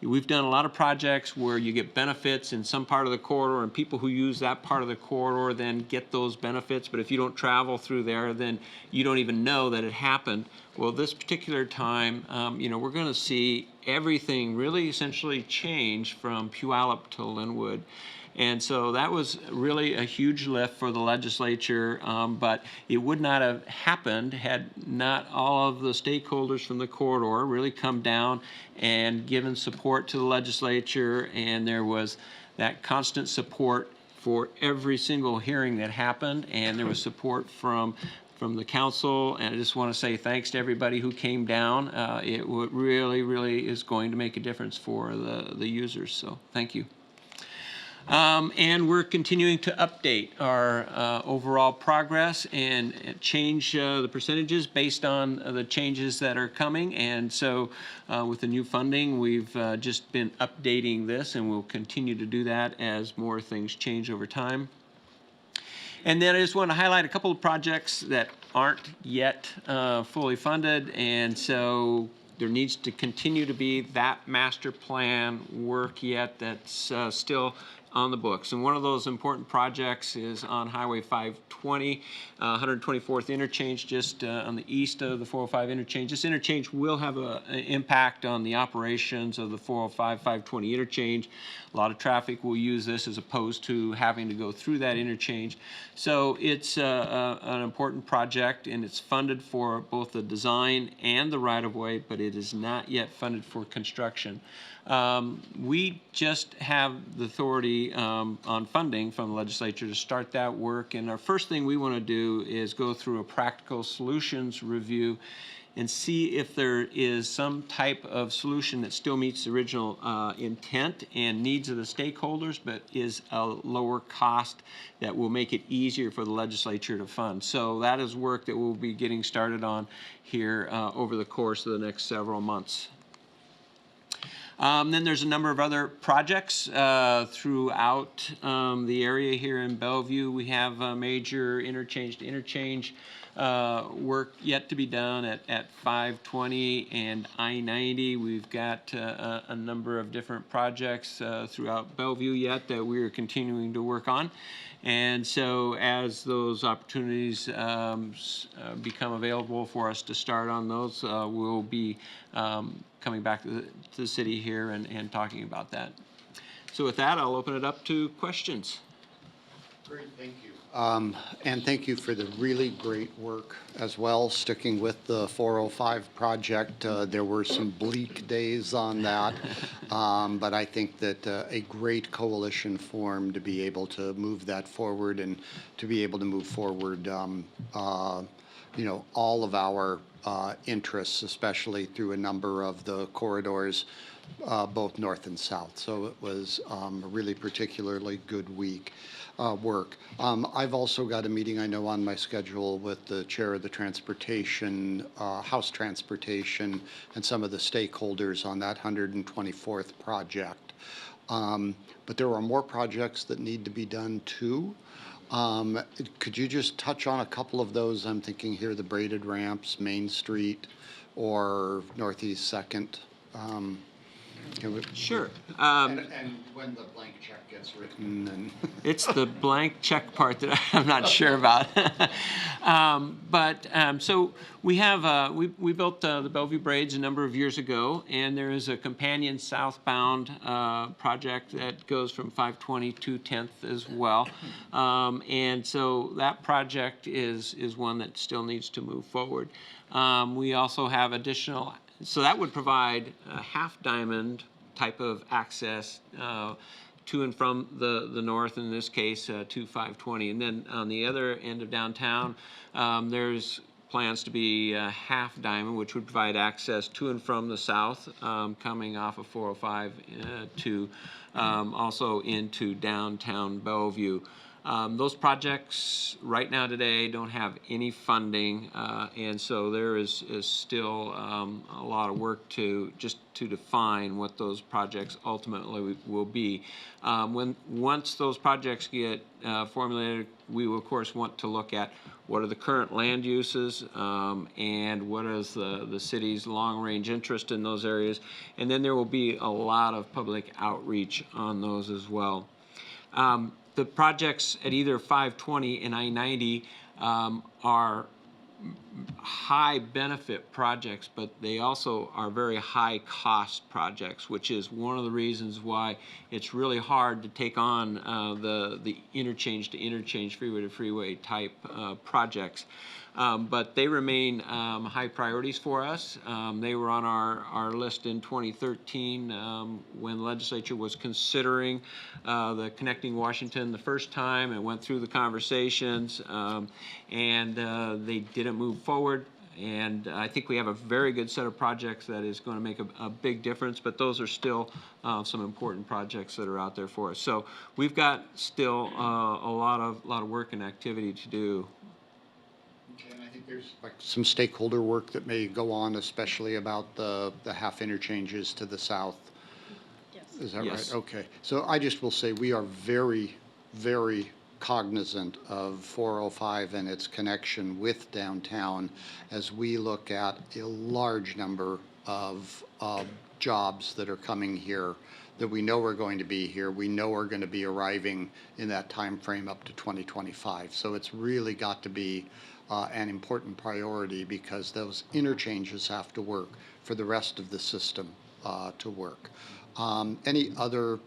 We've done a lot of projects where you get benefits in some part of the corridor, and people who use that part of the corridor then get those benefits, but if you don't travel through there, then you don't even know that it happened. Well, this particular time, we're going to see everything really essentially change from Puyallup to Linwood. And so that was really a huge lift for the legislature, but it would not have happened had not all of the stakeholders from the corridor really come down and given support to the legislature, and there was that constant support for every single hearing that happened, and there was support from the council, and I just want to say thanks to everybody who came down. It really, really is going to make a difference for the users, so thank you. And we're continuing to update our overall progress and change the percentages based on the changes that are coming. And so with the new funding, we've just been updating this, and we'll continue to do that as more things change over time. And then I just want to highlight a couple of projects that aren't yet fully funded, and so there needs to continue to be that master plan work yet that's still on the books. And one of those important projects is on Highway 520, 124th interchange, just on the east of the 405 interchange. This interchange will have an impact on the operations of the 405-520 interchange. A lot of traffic will use this as opposed to having to go through that interchange. So it's an important project, and it's funded for both the design and the right-of-way, but it is not yet funded for construction. We just have the authority on funding from the legislature to start that work, and our first thing we want to do is go through a practical solutions review and see if there is some type of solution that still meets the original intent and needs of the stakeholders, but is a lower cost that will make it easier for the legislature to fund. So that is work that we'll be getting started on here over the course of the next several months. Then there's a number of other projects throughout the area here in Bellevue. We have major interchange-to-interchange work yet to be done at 520 and I-90. We've got a number of different projects throughout Bellevue yet that we're continuing to work on. And so as those opportunities become available for us to start on those, we'll be coming back to the city here and talking about that. So with that, I'll open it up to questions. Great, thank you. And thank you for the really great work as well, sticking with the 405 project. There were some bleak days on that, but I think that a great coalition formed to be able to move that forward and to be able to move forward, all of our interests, especially through a number of the corridors, both north and south. So it was a really particularly good week. Work. I've also got a meeting I know on my schedule with the chair of the transportation, House Transportation, and some of the stakeholders on that 124th project. But there are more projects that need to be done too. Could you just touch on a couple of those? I'm thinking here the braided ramps, Main Street, or Northeast 2nd. Sure. And when the blank check gets written. And it's the blank check part that I'm not sure about. So we have, we built the Bellevue Braids a number of years ago, and there is a companion southbound project that goes from 520 to 10th as well. And so that project is one that still needs to move forward. We also have additional, so that would provide a half diamond type of access to and from the north, in this case, to 520. And then on the other end of downtown, there's plans to be half diamond, which would provide access to and from the south, coming off of 405 to also into downtown Bellevue. Those projects right now today don't have any funding, and so there is still a lot of work to define what those projects ultimately will be. Once those projects get formulated, we will of course want to look at what are the current land uses, and what is the city's long-range interest in those areas. And then there will be a lot of public outreach on those as well. The projects at either 520 and I-90 are high benefit projects, but they also are very high cost projects, which is one of the reasons why it's really hard to take on the interchange to interchange, freeway to freeway type projects. But they remain high priorities for us. They were on our list in 2013 when the legislature was considering the Connecting Washington the first time and went through the conversations, and they didn't move forward. And I think we have a very good set of projects that is going to make a big difference, but those are still some important projects that are out there for us. So we've got still a lot of work and activity to do. And I think there's like some stakeholder work that may go on, especially about the half interchanges to the south. Yes. Is that Yes. right? Okay. So I just will say we are very, very cognizant of 405 and its connection with downtown as we look at a large number of jobs that are coming here that we know are going to be here, we know are going to be arriving in that time frame up to 2025. So it's really got to be an important priority because those interchanges have to work for the rest of the system to work. Any other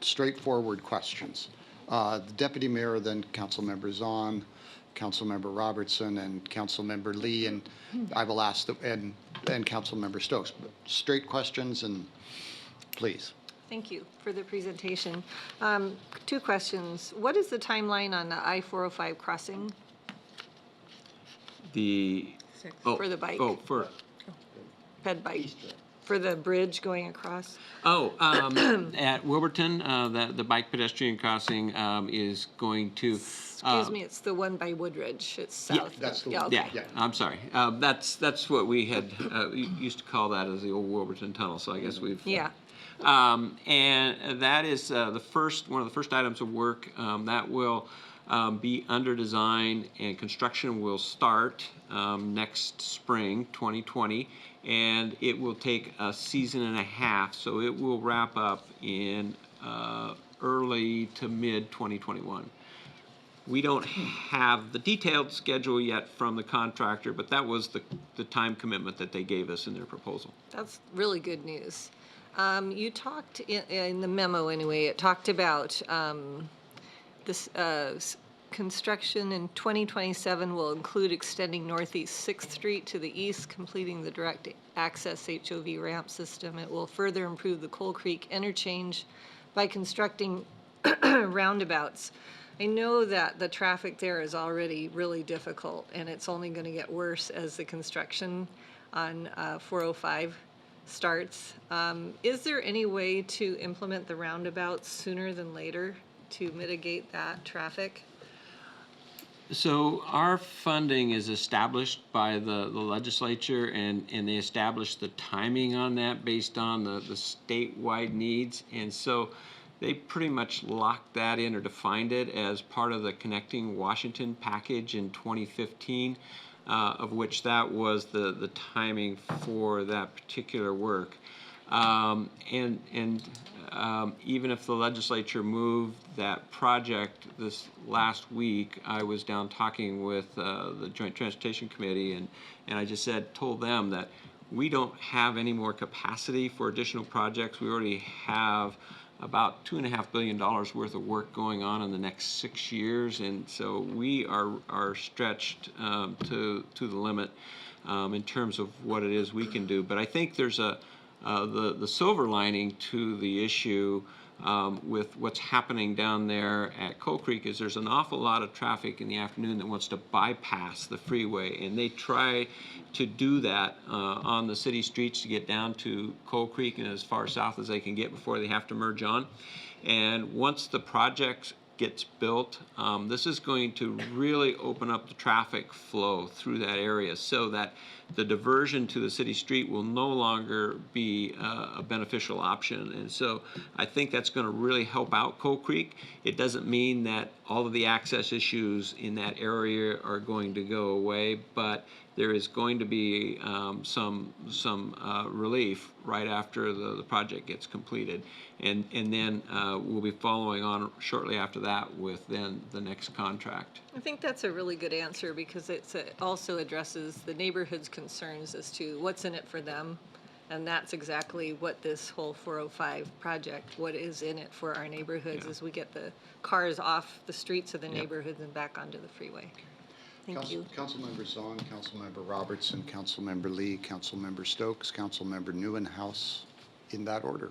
straightforward questions? The Deputy Mayor, then Councilmember Zahn, Councilmember Robertson, and Councilmember Lee, and I will ask and Councilmember Stokes. Straight questions, and please. Thank you for the presentation. 2 questions. What is the timeline on the I-405 crossing for the bike? Oh, for Ped bike, for the bridge going across? At Wilburton, the bike pedestrian crossing is going to. Excuse me, it's the one by Woodridge. It's south. That's the Yeah, one. okay. Yeah, I'm sorry. That's what we had used to call that as the old Wilburton Tunnel. So I guess we've. Yeah. And that is one of the first items of work that will be under design, and construction will start next spring, 2020, and it will take a season and a half. So it will wrap up in early to mid 2021. We don't have the detailed schedule yet from the contractor, but that was the time commitment that they gave us in their proposal. That's really good news. You talked in the memo anyway, it talked about this construction in 2027 will include extending Northeast 6th Street to the east, completing the direct access HOV ramp system. It will further improve the Coal Creek interchange by constructing roundabouts. I know that the traffic there is already really difficult, and it's only going to get worse as the construction on 405 starts. Is there any way to implement the roundabouts sooner than later to mitigate that traffic? So our funding is established by the legislature, and they establish the timing on that based on the statewide needs. And so they pretty much locked that in or defined it as part of the Connecting Washington package in 2015. Of which that was the timing for that particular work. Even if the legislature moved that project this last week, I was down talking with the Joint Transportation Committee, and I just told them that we don't have any more capacity for additional projects. We already have about $2.5 billion worth of work going on in the next 6 years, and so we are stretched to the limit in terms of what it is we can do. But I think there's the silver lining to the issue with what's happening down there at Coal Creek is there's an awful lot of traffic in the afternoon that wants to bypass the freeway, and they try to do that on the city streets to get down to Coal Creek and as far south as they can get before they have to merge on. And once the project gets built, this is going to really open up the traffic flow through that area so that the diversion to the city street will no longer be a beneficial option. And so I think that's going to really help out Coal Creek. It doesn't mean that all of the access issues in that area are going to go away, but there is going to be some relief right after the project gets completed. And then we'll be following on shortly after that with then the next contract. I think that's a really good answer because it also addresses the neighborhood's concerns as to what's in it for them. And that's exactly what this whole 405 project, what is in it for our neighborhoods as we get the cars off the streets of the neighborhoods and back onto the freeway. Thank you. Councilmember Zong, Councilmember Robertson, Councilmember Lee, Councilmember Stokes, Councilmember Nieuwenhuis, in that order.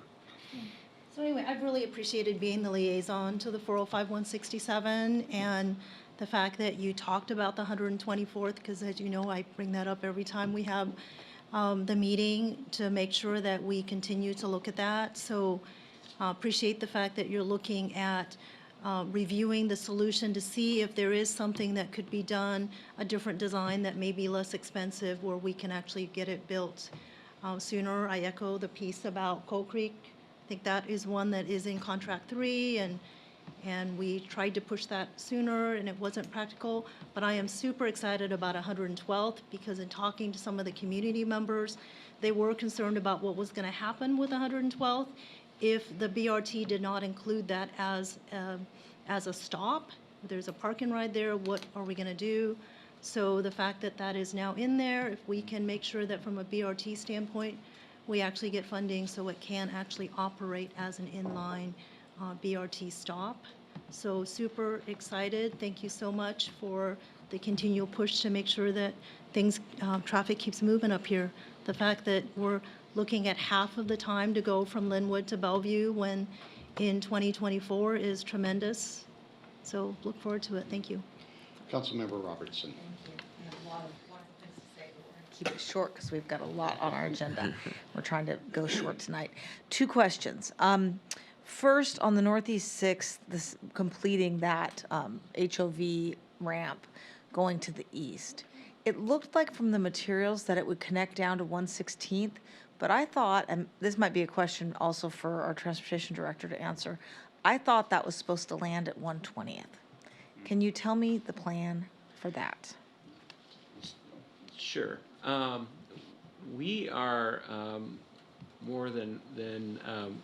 So anyway, I've really appreciated being the liaison to the 405-167 and the fact that you talked about the 124th, because as you know, I bring that up every time we have the meeting to make sure that we continue to look at that. So appreciate the fact that you're looking at reviewing the solution to see if there is something that could be done, a different design that may be less expensive where we can actually get it built sooner. I echo the piece about Coal Creek. I think that is one that is in contract 3 and we tried to push that sooner and it wasn't practical. But I am super excited about 112th because in talking to some of the community members, they were concerned about what was going to happen with 112th if the BRT did not include that as a stop. There's a park and ride there. What are we going to do? So the fact that that is now in there, if we can make sure that from a BRT standpoint, we actually get funding so it can actually operate as an inline BRT stop. So super excited. Thank you so much for the continual push to make sure that things, traffic keeps moving up here. The fact that we're looking at half of the time to go from Linwood to Bellevue when in 2024 is tremendous. So look forward to it. Thank you. Councilmember Robertson. Keep it short because we've got a lot on our agenda. We're trying to go short tonight. 2 questions. First, on the Northeast 6th, completing that HOV ramp going to the east. It looked like from the materials that it would connect down to 116th, but I thought, and this might be a question also for our transportation director to answer, I thought that was supposed to land at 120th. Can you tell me the plan for that? Sure. We are more than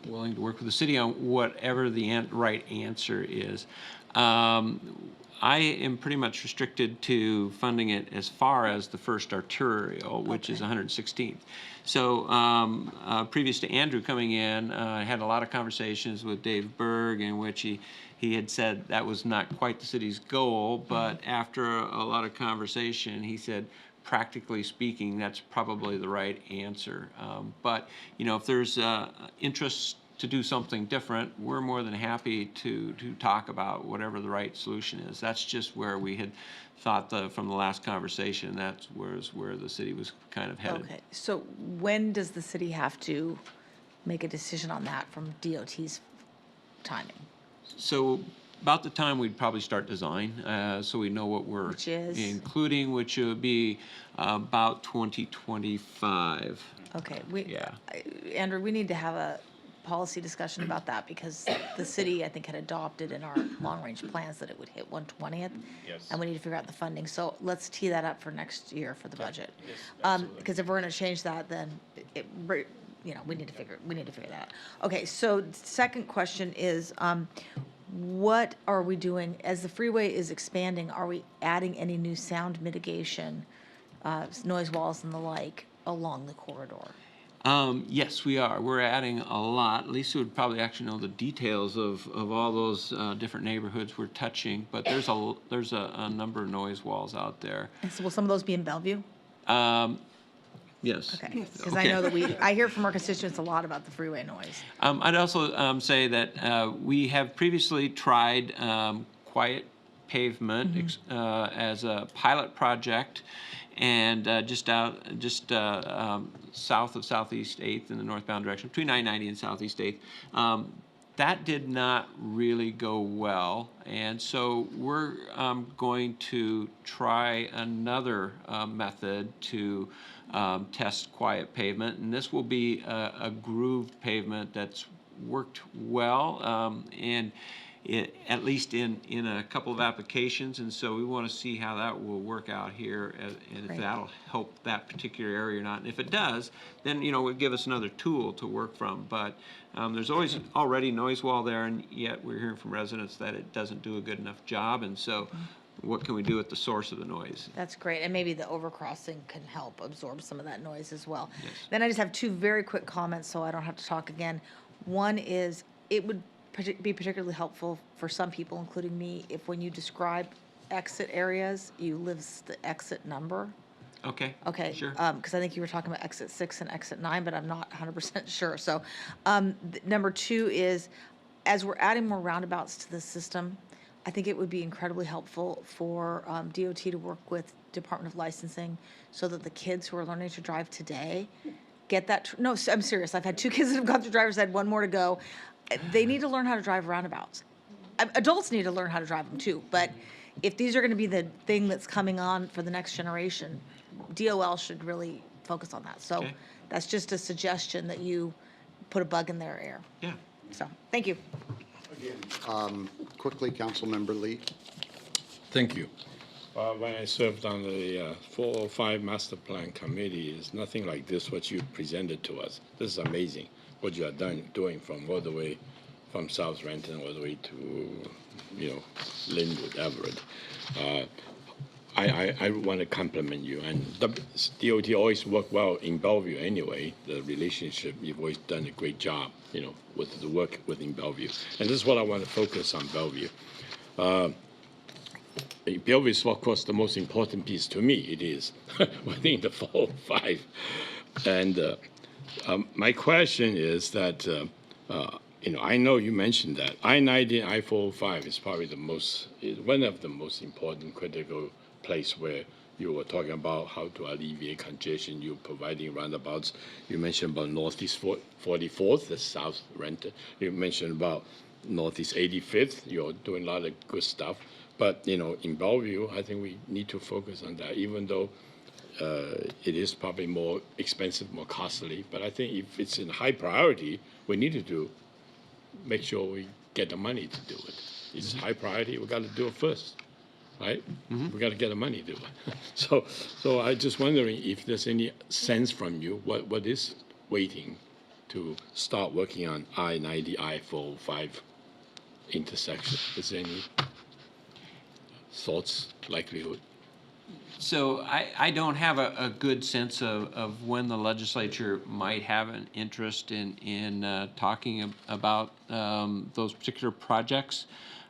willing to work with the city on whatever the right answer is. I am pretty much restricted to funding it as far as the first arterial, which is 116th. So previous to Andrew coming in, I had a lot of conversations with Dave Berg in which he had said that was not quite the city's goal, but after a lot of conversation, he said, practically speaking, that's probably the right answer. But, you know, if there's interest to do something different, we're more than happy to talk about whatever the right solution is. That's just where we had thought from the last conversation, that's where the city was kind of headed. Okay, so when does the city have to make a decision on that from DOT's timing? So about the time we'd probably start design, so we know what we're including, which would be about 2025. Okay, Andrew, we need to have a policy discussion about that because the city, I think, had adopted in our long-range plans that it would hit 120th. Yes. And we need to figure out the funding. So let's tee that up for next year for the budget. Yes, Because if we're going to change that, then we need to figure that out. Okay, so second question is, what are we doing as the freeway is expanding? Are we adding any new sound mitigation, noise walls and the like along the corridor? Yes, we are. We're adding a lot. Lisa would probably actually know the details of all those different neighborhoods we're touching, but there's a number of noise walls out there. And so will some of those be in Bellevue? Yes. Okay, because I know that I hear from our constituents a lot about the freeway noise. I'd also say that we have previously tried quiet pavement as a pilot project, and just south of Southeast 8th in the northbound direction, between 990 and Southeast 8th. that did not really go well. And so we're going to try another method to test quiet pavement. And this will be a grooved pavement that's worked well, and at least in a couple of applications. And so we want to see how that will work out here, and if that'll help that particular area or not. And if it does, then, it would give us another tool to work from. But there's always already noise wall there, and yet we're hearing from residents that it doesn't do a good enough job. And so what can we do at the source of the noise? That's great, and maybe the overcrossing can help absorb some of that noise as well. Yes. Then I just have two very quick comments, so I don't have to talk again. One is, it would be particularly helpful for some people, including me, if when you describe exit areas, you list the exit number. Okay. Okay. Sure. Because I think you were talking about exit 6 and exit 9, but I'm not 100% sure. So, number two is, as we're adding more roundabouts to the system, I think it would be incredibly helpful for DOT to work with Department of Licensing so that the kids who are learning to drive today get that. No, I'm serious. I've had 2 kids that have gone through driver's ed, 1 more to go. They need to learn how to drive roundabouts. Adults need to learn how to drive them too, but if these are going to be the thing that's coming on for the next generation, DOL should really focus on that. So Okay. that's just a suggestion that you put a bug in their ear. Yeah. So, thank you. Quickly, Councilmember Lee. Thank you. When I served on the 405 Master Plan Committee, it's nothing like this, what you presented to us. This is amazing, what you are doing from all the way from South Renton all the way to, Linwood, Everett. I want to compliment you. And DOT always work well in Bellevue anyway. The relationship, you've always done a great job, with the work within Bellevue. And this is what I want to focus on Bellevue. Bellevue is, of course, the most important piece to me. It is within the 405. And my question is that, I know you mentioned that I-90 and I-405 is probably one of the most important critical place where you were talking about how to alleviate congestion. You're providing roundabouts. You mentioned about Northeast 44th, the South Renton. You mentioned about Northeast 85th. You're doing a lot of good stuff. But, in Bellevue, I think we need to focus on that, even though it is probably more expensive, more costly. But I think if it's in high priority, we need to make sure we get the money to do it. It's high priority. We got to do it first, right? We got to get the money to do it. So I just wondering if there's any sense from you what is waiting to start working on I-90, I-405 intersection. Is there any thoughts, likelihood? So I don't have a good sense of when the legislature might have an interest in talking about those particular projects.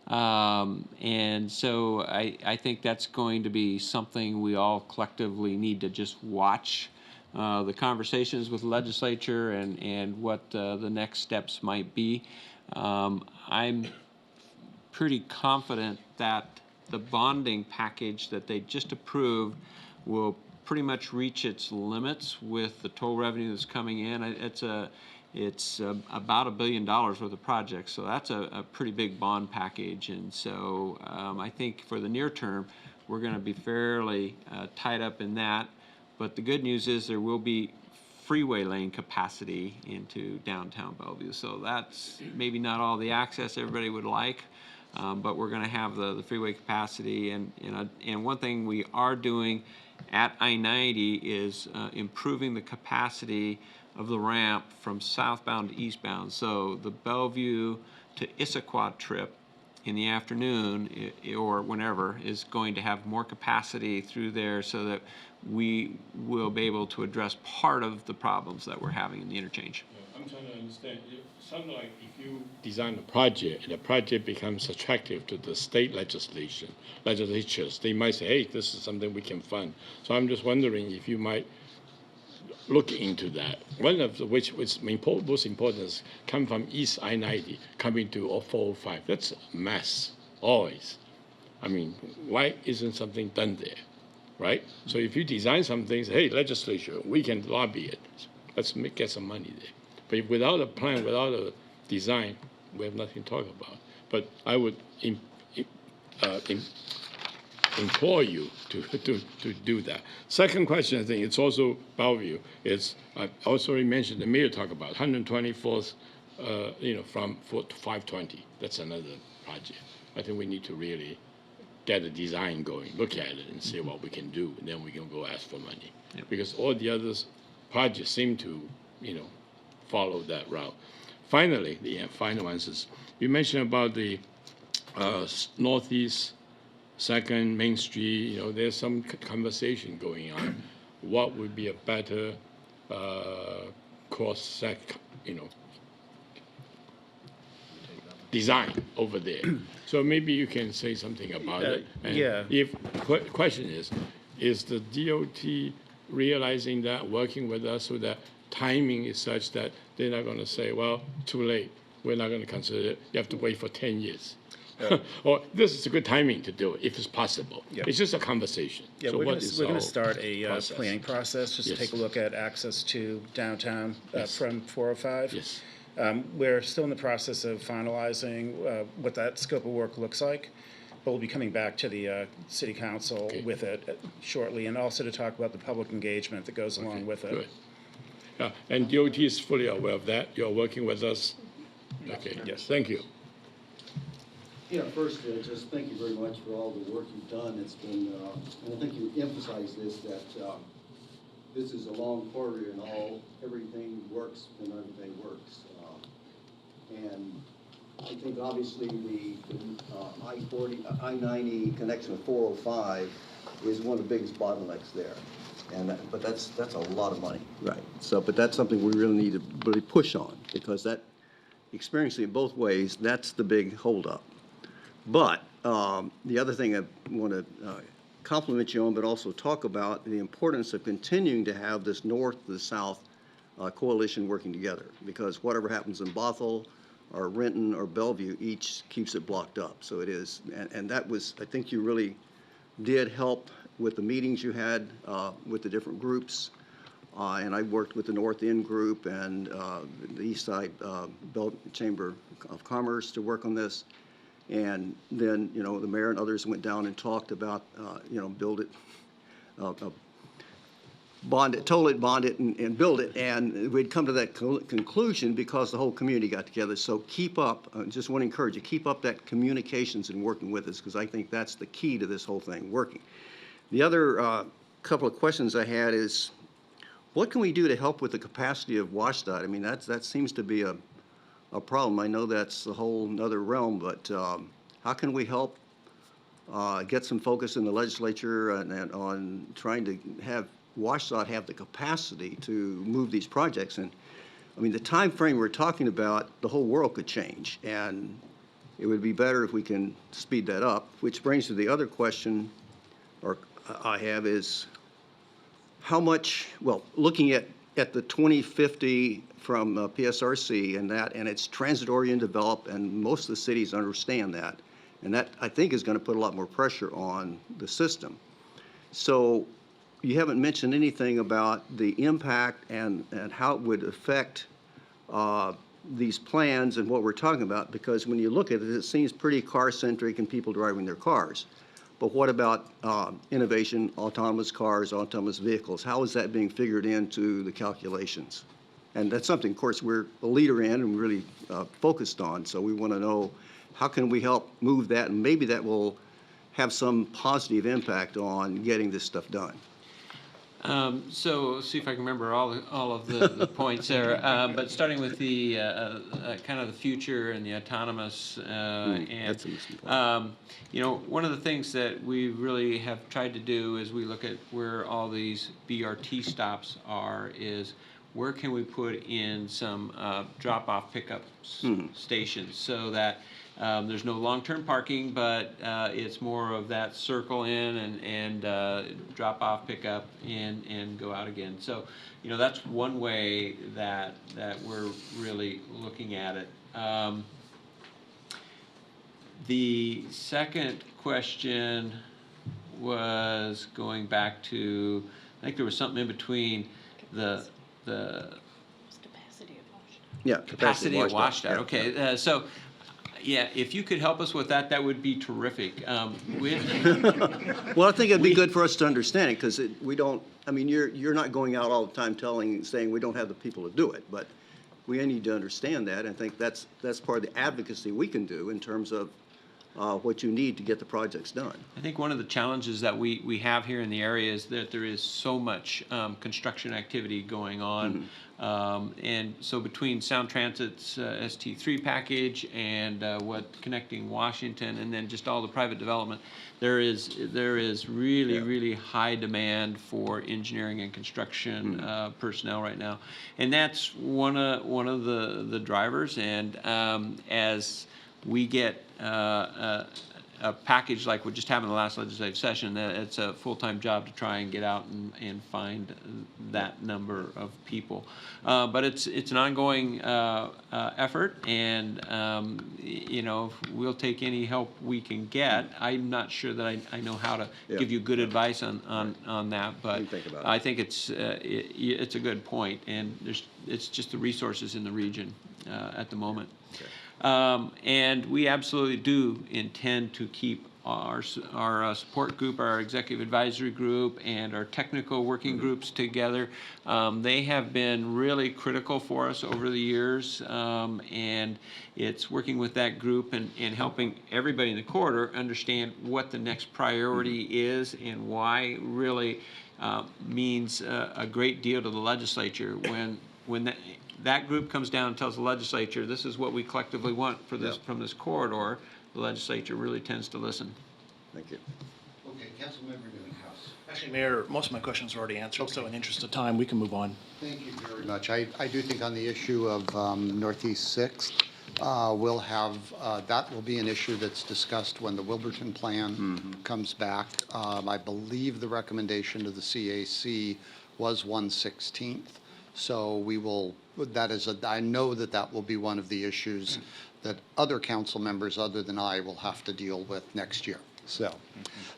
And so I think that's going to be something we all collectively need to just watch, the conversations with the legislature and what the next steps might be. I'm pretty confident that the bonding package that they just approved will pretty much reach its limits with the toll revenue that's coming in. It's about $1 billion worth of projects, so that's a pretty big bond package. And so I think for the near term, we're going to be fairly tied up in that. But the good news is there will be freeway lane capacity into downtown Bellevue. So that's maybe not all the access everybody would like. But we're going to have the freeway capacity, and one thing we are doing at I-90 is improving the capacity of the ramp from southbound to eastbound. So the Bellevue to Issaquah trip in the afternoon or whenever is going to have more capacity through there, so that we will be able to address part of the problems that we're having in the interchange. I'm trying to understand. Something like if you design a project and the project becomes attractive to the state legislatures, they might say, hey, this is something we can fund. So I'm just wondering if you might look into that. One of which was most important is come from East I-90, coming to 405. That's a mess, always. I mean, why isn't something done there, right? So if you design some things, hey, legislature, we can lobby it. Let's get some money there. But without a plan, without a design, we have nothing to talk about. But I would implore you to do that. Second question, I think it's also Bellevue. It's I also already mentioned the mayor talked about 124th, from 4 to 520. That's another project. I think we need to really get a design going, look at it, and see what we can do, and then we can go ask for money. Yep. Because all the others projects seem to, follow that route. Finally, the final ones is you mentioned about the Northeast 2nd Main Street. There's some conversation going on. What would be a better design over there? So maybe you can say something about it. And yeah. If question is the DOT realizing that, working with us so that timing is such that they're not going to say, well, too late, we're not going to consider it, you have to wait for 10 years. Or this is a good timing to do it, if it's possible. Yeah. It's just a conversation. Yeah, So we're what going is to our start a process? planning process, just Yes. to take a look at access to downtown Yes. from 405. Yes. We're still in the process of finalizing what that scope of work looks like, but we'll be coming back to the city council with it shortly, and also to talk about the public engagement that goes along with it. Good. And DOT is fully aware of that. You're working with us. Okay. Yes. Thank you. Yeah, first, just thank you very much for all the work you've done. It's been, and I think you emphasized this, that this is a long corridor and everything works when everything works. And I think obviously the I-90 connection with 405 is one of the biggest bottlenecks there. But that's a lot of money. Right. So, but that's something we really need to really push on, because that, experiencing it both ways, that's the big holdup. But the other thing I want to compliment you on, but also talk about the importance of continuing to have this north to the south coalition working together, because whatever happens in Bothell or Renton or Bellevue, each keeps it blocked up. So it is, and that was, I think you really did help with the meetings you had with the different groups. And I worked with the North End group and the East Side Chamber of Commerce to work on this. And then, the mayor and others went down and talked about, build it, bond it, toll it, bond it, and build it. And we'd come to that conclusion because the whole community got together. So keep up, just want to encourage you, keep up that communications and working with us, because I think that's the key to this whole thing, working. The other couple of questions I had is, what can we do to help with the capacity of WashDOT? I mean, that seems to be a problem. I know that's a whole other realm, but how can we help get some focus in the legislature and on trying to have WashDOT have the capacity to move these projects? And I mean, the time frame we're talking about, the whole world could change, and it would be better if we can speed that up. Which brings to the other question, or I have, is how much, well, looking at the 2050 from PSRC and that, and it's transit-oriented developed, and most of the cities understand that. And that, I think, is going to put a lot more pressure on the system. So you haven't mentioned anything about the impact and how it would affect these plans and what we're talking about, because when you look at it, it seems pretty car-centric and people driving their cars. But what about innovation, autonomous cars, autonomous vehicles? How is that being figured into the calculations? And that's something, of course, we're a leader in and really focused on. So we want to know, how can we help move that? And maybe that will have some positive impact on getting this stuff done. So see if I can remember all of the points there. But starting with the kind of the future and the autonomous, That's a missing point. one of the things that we really have tried to do as we look at where all these BRT stops are is where can we put in some drop-off pickup stations so that there's no long-term parking, but it's more of that circle in and drop off, pick up, and go out again. So, that's one way that we're really looking at it. The second question was going back to, I think there was something in between the Yeah, capacity at washed out. WashDOT. Okay, so, yeah, if you could help us with that, that would be terrific. Well, I think it'd be good for us to understand it, because we don't, I mean, you're not going out all the time saying we don't have the people to do it, but we need to understand that. I think that's part of the advocacy we can do in terms of what you need to get the projects done. I think one of the challenges that we have here in the area is that there is so much construction activity going on. And so between Sound Transit's ST3 package and what connecting Washington and then just all the private development, there is really, really high demand for engineering and construction personnel right now. And that's one of the drivers. And as we get a package like we just happened in the last legislative session, it's a full-time job to try and get out and find that number of people. But it's an ongoing effort, and you know, we'll take any help we can get. I'm not sure that I know how to give you good advice on that, but I think it's a good point, and it's just the resources in the region at the moment. And we absolutely do intend to keep our support group, our executive advisory group, and our technical working groups together. They have been really critical for us over the years, and it's working with that group and helping everybody in the corridor understand what the next priority is and why really means a great deal to the legislature when that group comes down and tells the legislature, this is what we collectively want for this from this corridor, the legislature really tends to listen. Thank you. Okay, Councilmember Newhouse. Actually, Mayor, most of my questions are already answered, so in the interest of time, we can move on. Thank you very much. I do think on the issue of Northeast 6th, we'll have, that will be an issue that's discussed when the Wilburton plan comes back. I believe the recommendation to the CAC was 1/16th. So we will, I know that will be one of the issues that other council members other than I will have to deal with next year. So,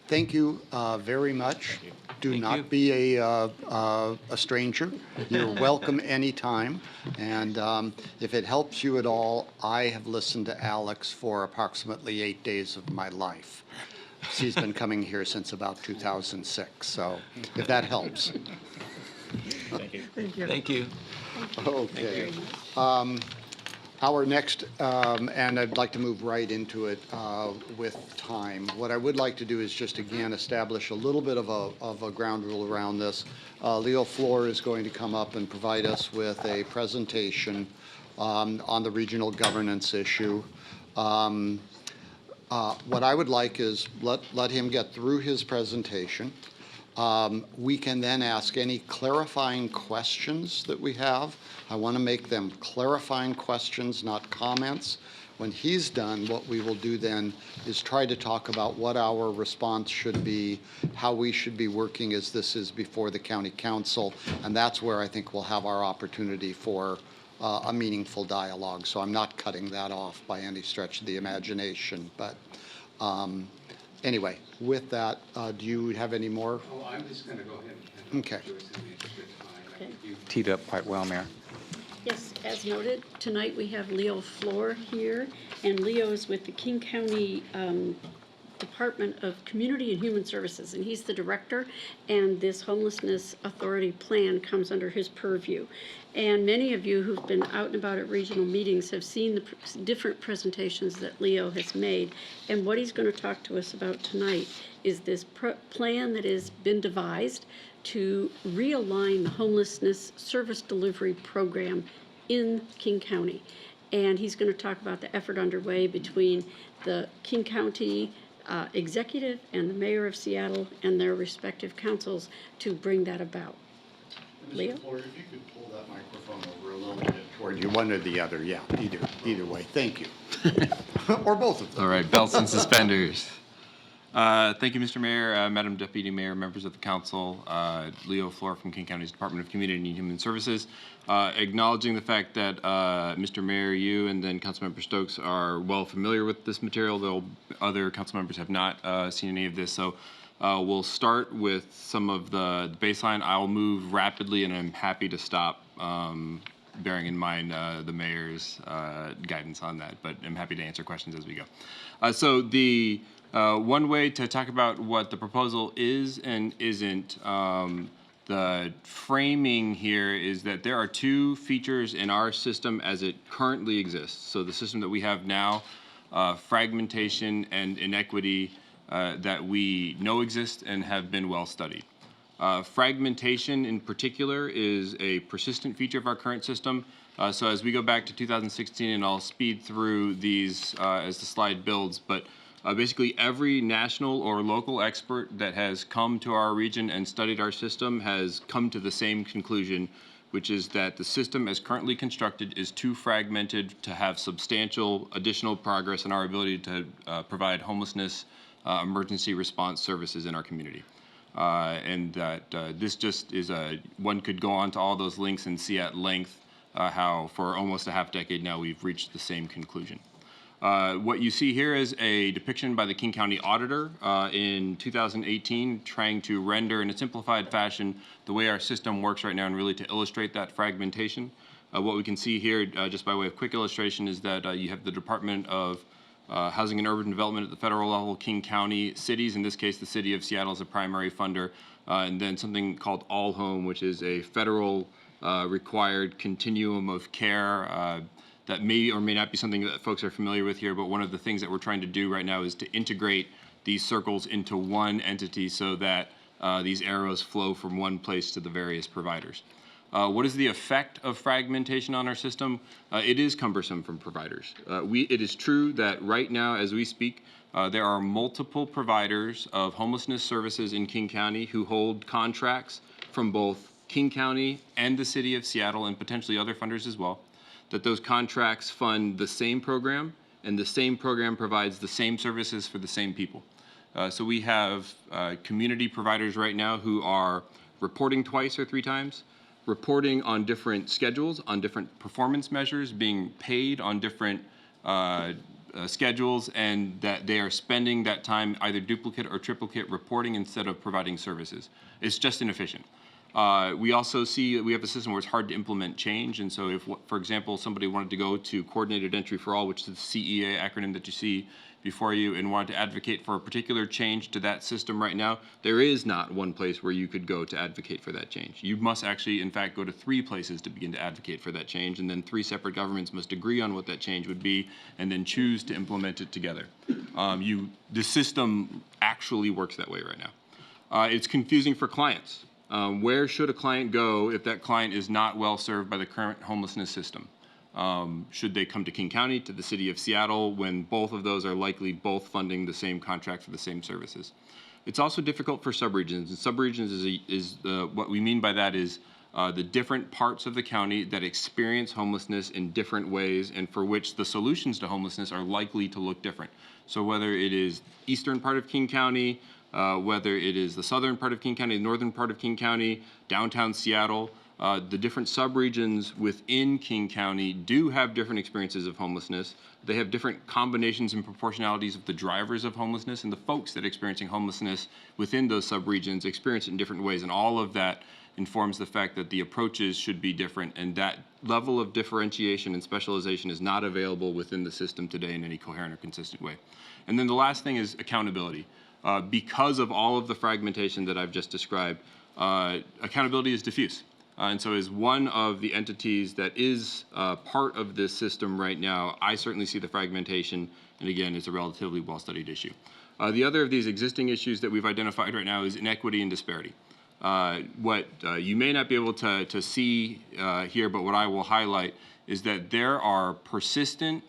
thank you very much. Do not be a stranger. You're welcome anytime. And if it helps you at all, I have listened to Alex for approximately 8 days of my life. She's been coming here since about 2006, so if that helps. Thank you. Thank you. Thank you. Okay. Our next, and I'd like to move right into it with time. What I would like to do is just again establish a little bit of a ground rule around this. Leo Floor is going to come up and provide us with a presentation on the regional governance issue. What I would like is let him get through his presentation. We can then ask any clarifying questions that we have. I want to make them clarifying questions, not comments. When he's done, what we will do then is try to talk about what our response should be, how we should be working as this is before the county council, and that's where I think we'll have our opportunity for a meaningful dialogue. So I'm not cutting that off by any stretch of the imagination, but anyway, with that, do you have any more? Oh, I'm just going to go ahead and okay. You teed up quite well, Mayor. Yes, as noted, tonight we have Leo Floor here, and Leo is with the King County Department of Community and Human Services, and he's the director, and this Homelessness Authority plan comes under his purview. And many of you who've been out and about at regional meetings have seen the different presentations that Leo has made, and what he's going to talk to us about tonight is this plan that has been devised to realign the homelessness service delivery program in King County. And he's going to talk about the effort underway between the King County executive and the mayor of Seattle and their respective councils to bring that about. Leo? Mr. Floor, if you could pull that microphone over a little bit toward you, one or the other, yeah, either way, thank you. Or both of them. All right, belts and suspenders. Thank you, Mr. Mayor, Madam Deputy Mayor, members of the council, Leo Floor from King County's Department of Community and Human Services. Acknowledging the fact that Mr. Mayor, you and then Councilmember Stokes are well familiar with this material, though other council members have not seen any of this. So we'll start with some of the baseline. I'll move rapidly, and I'm happy to stop bearing in mind the mayor's guidance on that, but I'm happy to answer questions as we go. So the one way to talk about what the proposal is and isn't, the framing here is that there are two features in our system as it currently exists. So the system that we have now, fragmentation and inequity that we know exist and have been well studied. Fragmentation in particular is a persistent feature of our current system. So as we go back to 2016, and I'll speed through these as the slide builds, but basically every national or local expert that has come to our region and studied our system has come to the same conclusion, which is that the system as currently constructed is too fragmented to have substantial additional progress in our ability to provide homelessness emergency response services in our community. And that this just is one could go on to all those links and see at length how for almost a half decade now we've reached the same conclusion. What you see here is a depiction by the King County Auditor in 2018 trying to render in a simplified fashion the way our system works right now and really to illustrate that fragmentation. What we can see here, just by way of quick illustration, is that you have the Department of Housing and Urban Development at the federal level, King County, cities, in this case the city of Seattle is a primary funder, and then something called All Home, which is a federal required continuum of care that may or may not be something that folks are familiar with here, but one of the things that we're trying to do right now is to integrate these circles into one entity so that these arrows flow from one place to the various providers. What is the effect of fragmentation on our system? It is cumbersome for providers. It is true that right now, as we speak, there are multiple providers of homelessness services in King County who hold contracts from both King County and the city of Seattle and potentially other funders as well, that those contracts fund the same program and the same program provides the same services for the same people. So we have community providers right now who are reporting twice or three times, reporting on different schedules, on different performance measures, being paid on different schedules, and that they are spending that time either duplicate or triplicate reporting instead of providing services. It's just inefficient. We also see we have a system where it's hard to implement change, and so if, for example, somebody wanted to go to Coordinated Entry for All, which is the CEA acronym that you see before you, and wanted to advocate for a particular change to that system right now, there is not one place where you could go to advocate for that change. You must actually, in fact, go to 3 places to begin to advocate for that change, and then 3 separate governments must agree on what that change would be, and then choose to implement it together. The system actually works that way right now. It's confusing for clients. Where should a client go if that client is not well served by the current homelessness system? Should they come to King County, to the city of Seattle, when both of those are likely both funding the same contract for the same services? It's also difficult for subregions. And subregions is what we mean by that is the different parts of the county that experience homelessness in different ways and for which the solutions to homelessness are likely to look different. So whether it is eastern part of King County, whether it is the southern part of King County, the northern part of King County, downtown Seattle, the different subregions within King County do have different experiences of homelessness. They have different combinations and proportionalities of the drivers of homelessness, and the folks that are experiencing homelessness within those subregions experience it in different ways, and all of that informs the fact that the approaches should be different, and that level of differentiation and specialization is not available within the system today in any coherent or consistent way. And then the last thing is accountability. Because of all of the fragmentation that I've just described, accountability is diffuse. And so as one of the entities that is part of this system right now, I certainly see the fragmentation, and again, it's a relatively well-studied issue. The other of these existing issues that we've identified right now is inequity and disparity. What you may not be able to see here, but what I will highlight is that there are persistent,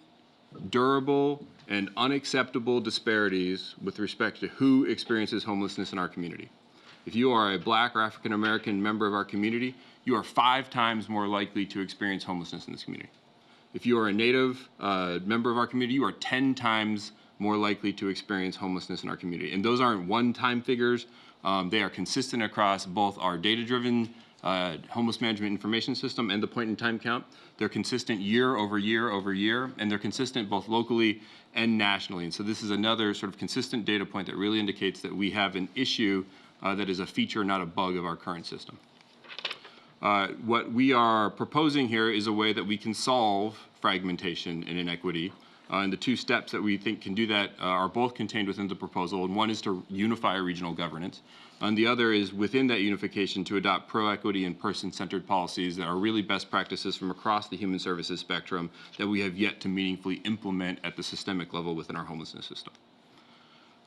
durable, and unacceptable disparities with respect to who experiences homelessness in our community. If you are a Black or African American member of our community, you are 5 times more likely to experience homelessness in this community. If you are a Native member of our community, you are 10 times more likely to experience homelessness in our community. And those aren't one-time figures. They are consistent across both our data-driven homeless management information system and the point-in-time count. They're consistent year over year over year, and they're consistent both locally and nationally. And so this is another sort of consistent data point that really indicates that we have an issue that is a feature, not a bug, of our current system. What we are proposing here is a way that we can solve fragmentation and inequity. And the two steps that we think can do that are both contained within the proposal. And one is to unify regional governance. And the other is within that unification to adopt pro-equity and person-centered policies that are really best practices from across the human services spectrum that we have yet to meaningfully implement at the systemic level within our homelessness system.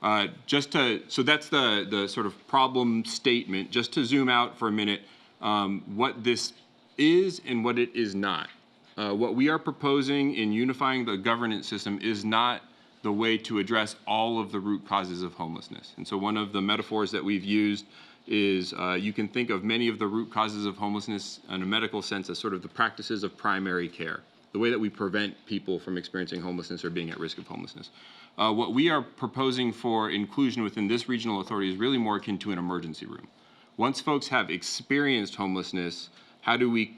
So that's the sort of problem statement. Just to zoom out for a minute, what this is and what it is not. What we are proposing in unifying the governance system is not the way to address all of the root causes of homelessness. And so one of the metaphors that we've used is you can think of many of the root causes of homelessness in a medical sense as sort of the practices of primary care, the way that we prevent people from experiencing homelessness or being at risk of homelessness. What we are proposing for inclusion within this regional authority is really more akin to an emergency room. Once folks have experienced homelessness, how do we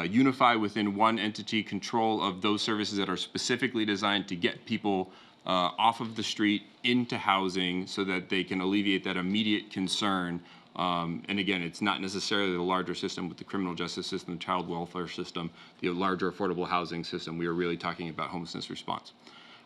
unify within one entity control of those services that are specifically designed to get people off of the street into housing so that they can alleviate that immediate concern. And again, it's not necessarily the larger system with the criminal justice system, the child welfare system, the larger affordable housing system. We are really talking about homelessness response.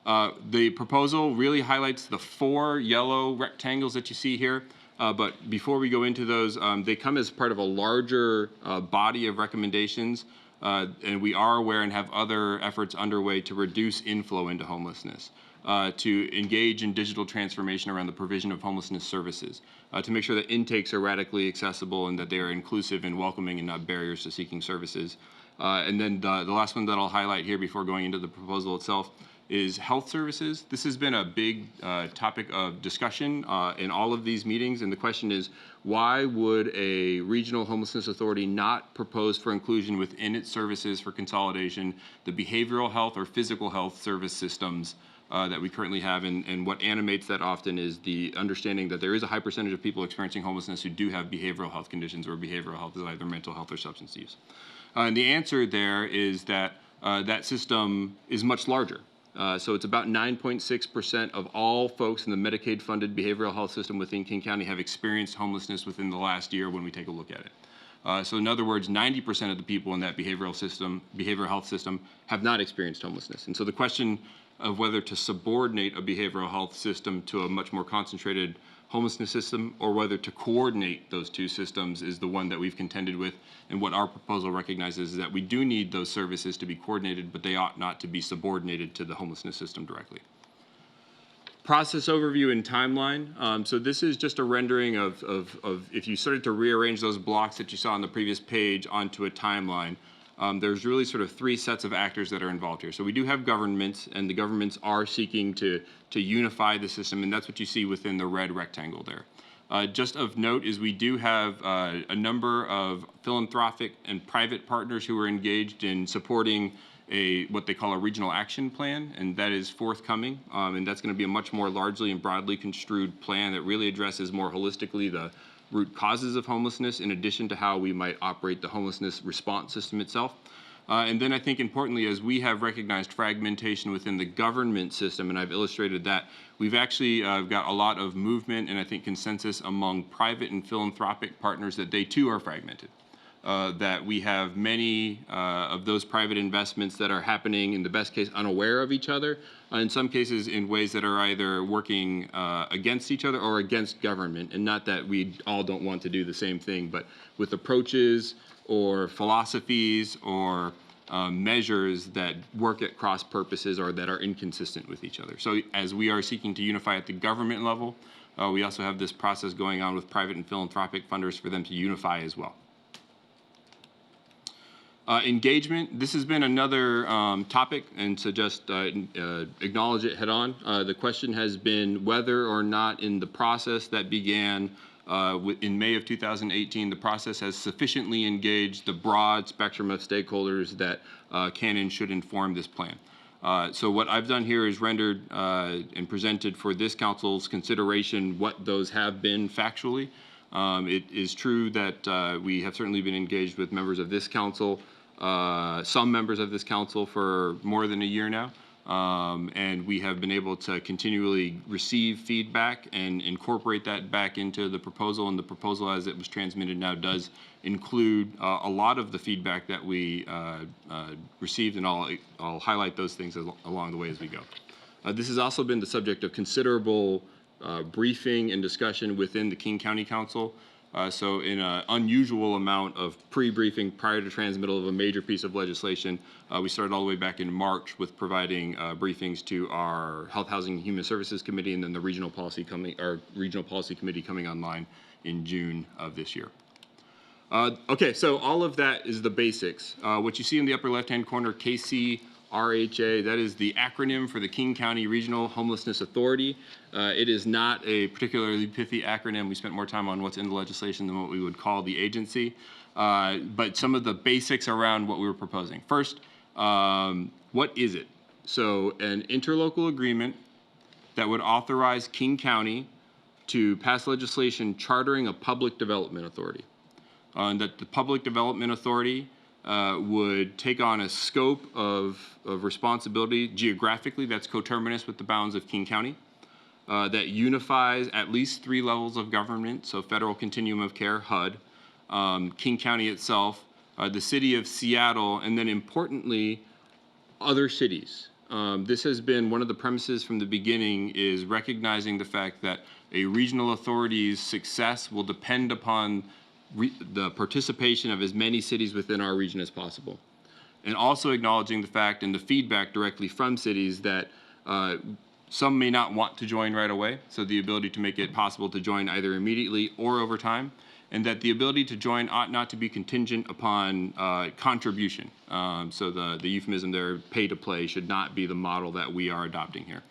The proposal really highlights the 4 yellow rectangles that you see here. But before we go into those, they come as part of a larger body of recommendations, and we are aware and have other efforts underway to reduce inflow into homelessness, to engage in digital transformation around the provision of homelessness services, to make sure that intakes are radically accessible and that they are inclusive and welcoming and not barriers to seeking services. And then the last one that I'll highlight here before going into the proposal itself is health services. This has been a big topic of discussion in all of these meetings, and the question is, why would a regional homelessness authority not propose for inclusion within its services for consolidation the behavioral health or physical health service systems that we currently have? And what animates that often is the understanding that there is a high percentage of people experiencing homelessness who do have behavioral health conditions, or behavioral health is either mental health or substance use. And the answer there is that that system is much larger. So it's about 9.6% of all folks in the Medicaid-funded behavioral health system within King County have experienced homelessness within the last year when we take a look at it. So in other words, 90% of the people in that behavioral health system have not experienced homelessness. And so the question of whether to subordinate a behavioral health system to a much more concentrated homelessness system, or whether to coordinate those two systems, is the one that we've contended with. And what our proposal recognizes is that we do need those services to be coordinated, but they ought not to be subordinated to the homelessness system directly. Process overview and timeline. So this is just a rendering of if you started to rearrange those blocks that you saw on the previous page onto a timeline. There's really sort of 3 sets of actors that are involved here. So we do have governments, and the governments are seeking to unify the system, and that's what you see within the red rectangle there. Just of note is we do have a number of philanthropic and private partners who are engaged in supporting what they call a regional action plan, and that is forthcoming. And that's going to be a much more largely and broadly construed plan that really addresses more holistically the root causes of homelessness, in addition to how we might operate the homelessness response system itself. And then I think importantly, as we have recognized fragmentation within the government system, and I've illustrated that, we've actually got a lot of movement and I think consensus among private and philanthropic partners that they too are fragmented. That we have many of those private investments that are happening, in the best case, unaware of each other, in some cases in ways that are either working against each other or against government, and not that we all don't want to do the same thing, but with approaches or philosophies or measures that work at cross purposes or that are inconsistent with each other. So as we are seeking to unify at the government level, we also have this process going on with private and philanthropic funders for them to unify as well. Engagement, this has been another topic, and to just acknowledge it head on. The question has been whether or not in the process that began in May of 2018, the process has sufficiently engaged the broad spectrum of stakeholders that can and should inform this plan. So what I've done here is rendered and presented for this council's consideration what those have been factually. It is true that we have certainly been engaged with members of this council, some members of this council for more than a year now. And we have been able to continually receive feedback and incorporate that back into the proposal. And the proposal, as it was transmitted now, does include a lot of the feedback that we received, and I'll highlight those things along the way as we go. This has also been the subject of considerable briefing and discussion within the King County Council. So in an unusual amount of pre-briefing prior to transmittal of a major piece of legislation, we started all the way back in March with providing briefings to our Health, Housing, and Human Services Committee, and then the Regional Policy Committee coming online in June of this year. Okay, so all of that is the basics. What you see in the upper left-hand corner, KCRHA, that is the acronym for the King County Regional Homelessness Authority. It is not a particularly pithy acronym. We spent more time on what's in the legislation than what we would call the agency. But some of the basics around what we were proposing. First, what is it? So an interlocal agreement that would authorize King County to pass legislation chartering a public development authority. And that the public development authority would take on a scope of responsibility geographically that's coterminous with the bounds of King County, that unifies at least 3 levels of government, so Federal Continuum of Care, HUD, King County itself, the city of Seattle, and then importantly, other cities. This has been one of the premises from the beginning, is recognizing the fact that a regional authority's success will depend upon the participation of as many cities within our region as possible. And also acknowledging the fact and the feedback directly from cities that some may not want to join right away, so the ability to make it possible to join either immediately or over time, and that the ability to join ought not to be contingent upon contribution. So the euphemism there, pay to play, should not be the model that we are adopting here.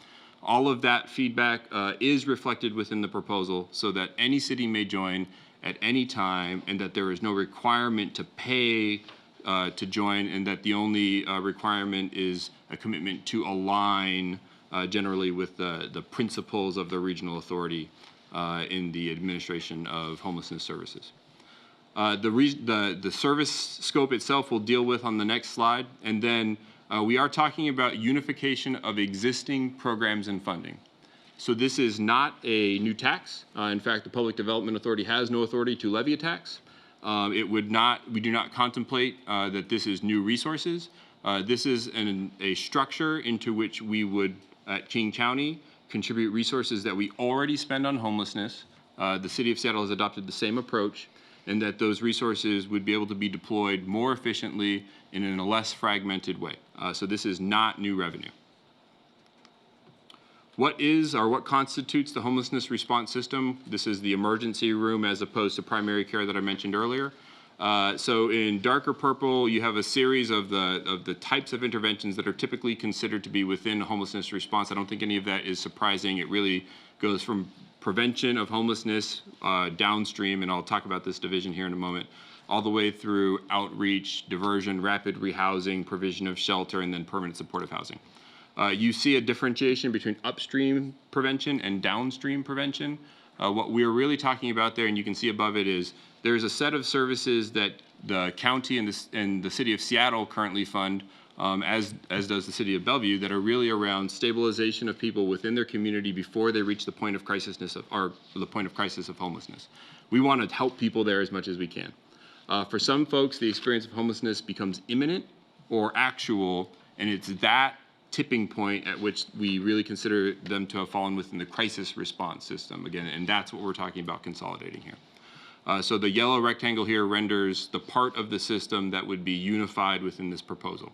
All of that feedback is reflected within the proposal so that any city may join at any time, and that there is no requirement to pay to join, and that the only requirement is a commitment to align generally with the principles of the regional authority in the administration of homelessness services. The service scope itself we'll deal with on the next slide, and then we are talking about unification of existing programs and funding. So this is not a new tax. In fact, the Public Development Authority has no authority to levy a tax. We do not contemplate that this is new resources. This is a structure into which we would, at King County, contribute resources that we already spend on homelessness. The City of Seattle has adopted the same approach, and that those resources would be able to be deployed more efficiently and in a less fragmented way. So this is not new revenue. What is or what constitutes the homelessness response system? This is the emergency room as opposed to primary care that I mentioned earlier. So in darker purple, you have a series of the types of interventions that are typically considered to be within a homelessness response. I don't think any of that is surprising. It really goes from prevention of homelessness downstream, and I'll talk about this division here in a moment, all the way through outreach, diversion, rapid rehousing, provision of shelter, and then permanent supportive housing. You see a differentiation between upstream prevention and downstream prevention. What we're really talking about there, and you can see above it, is there's a set of services that the county and the city of Seattle currently fund, as does the city of Bellevue, that are really around stabilization of people within their community before they reach the point of crisis of homelessness. We want to help people there as much as we can. For some folks, the experience of homelessness becomes imminent or actual, and it's that tipping point at which we really consider them to have fallen within the crisis response system again, and that's what we're talking about consolidating here. So the yellow rectangle here renders the part of the system that would be unified within this proposal.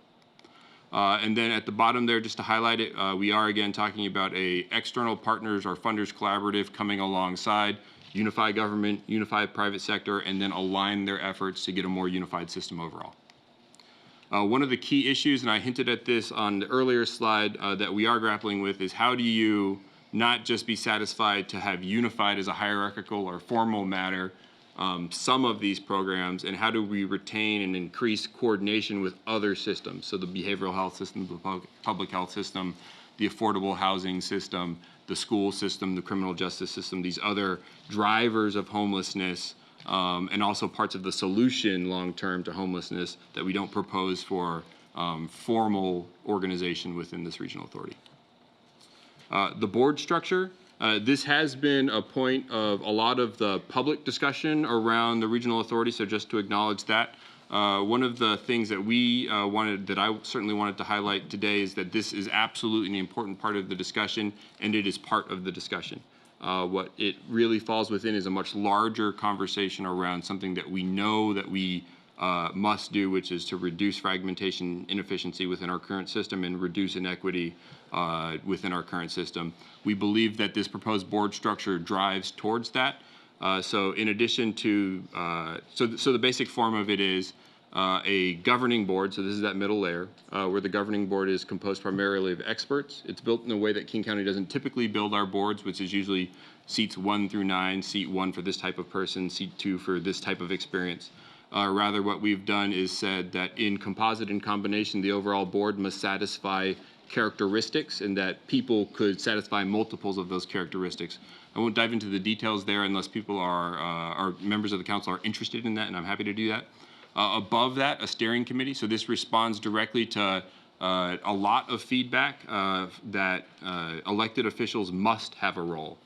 And then at the bottom there, just to highlight it, we are again talking about a external partners or funders collaborative coming alongside, unify government, unify private sector, and then align their efforts to get a more unified system overall. One of the key issues, and I hinted at this on the earlier slide, that we are grappling with is how do you not just be satisfied to have unified as a hierarchical or formal matter some of these programs, and how do we retain and increase coordination with other systems? So the behavioral health system, the public health system, the affordable housing system, the school system, the criminal justice system, these other drivers of homelessness, and also parts of the solution long-term to homelessness that we don't propose for formal organization within this regional authority. The board structure, this has been a point of a lot of the public discussion around the regional authority, so just to acknowledge that. One of the things that I certainly wanted to highlight today is that this is absolutely an important part of the discussion, and it is part of the discussion. What it really falls within is a much larger conversation around something that we know that we must do, which is to reduce fragmentation, inefficiency within our current system and reduce inequity within our current system. We believe that this proposed board structure drives towards that. So in addition to, so the basic form of it is a governing board, so this is that middle layer, where the governing board is composed primarily of experts. It's built in a way that King County doesn't typically build our boards, which is usually seats 1 through 9, seat 1 for this type of person, seat 2 for this type of experience. Rather, what we've done is said that in composite and combination, the overall board must satisfy characteristics and that people could satisfy multiples of those characteristics. I won't dive into the details there unless people are members of the council are interested in that, and I'm happy to do that. Above that, a steering committee. So this responds directly to a lot of feedback that elected officials must have a role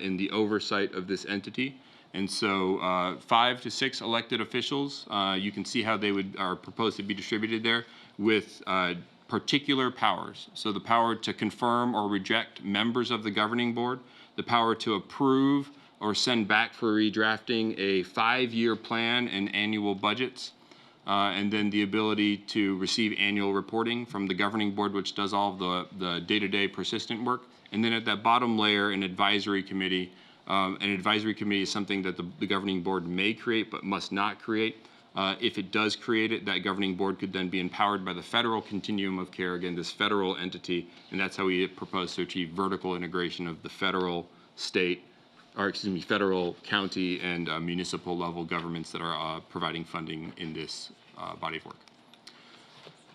in the oversight of this entity. And so 5 to 6 elected officials, you can see how they are proposed to be distributed there with particular powers. So the power to confirm or reject members of the governing board, the power to approve or send back for redrafting a 5-year plan and annual budgets, and then the ability to receive annual reporting from the governing board, which does all of the day-to-day persistent work. And then at that bottom layer, an advisory committee. An advisory committee is something that the governing board may create but must not create. If it does create it, that governing board could then be empowered by the federal continuum of care, again, this federal entity, and that's how we propose to achieve vertical integration of the federal, state, or excuse me, federal, county, and municipal level governments that are providing funding in this body of work.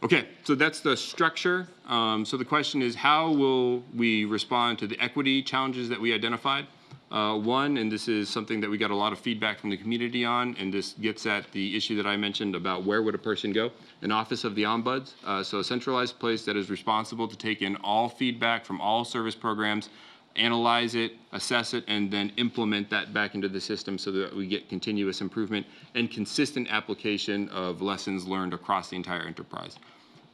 Okay, so that's the structure. So the question is, how will we respond to the equity challenges that we identified? One, and this is something that we got a lot of feedback from the community on, and this gets at the issue that I mentioned about where would a person go? An office of the ombuds, so a centralized place that is responsible to take in all feedback from all service programs, analyze it, assess it, and then implement that back into the system so that we get continuous improvement and consistent application of lessons learned across the entire enterprise.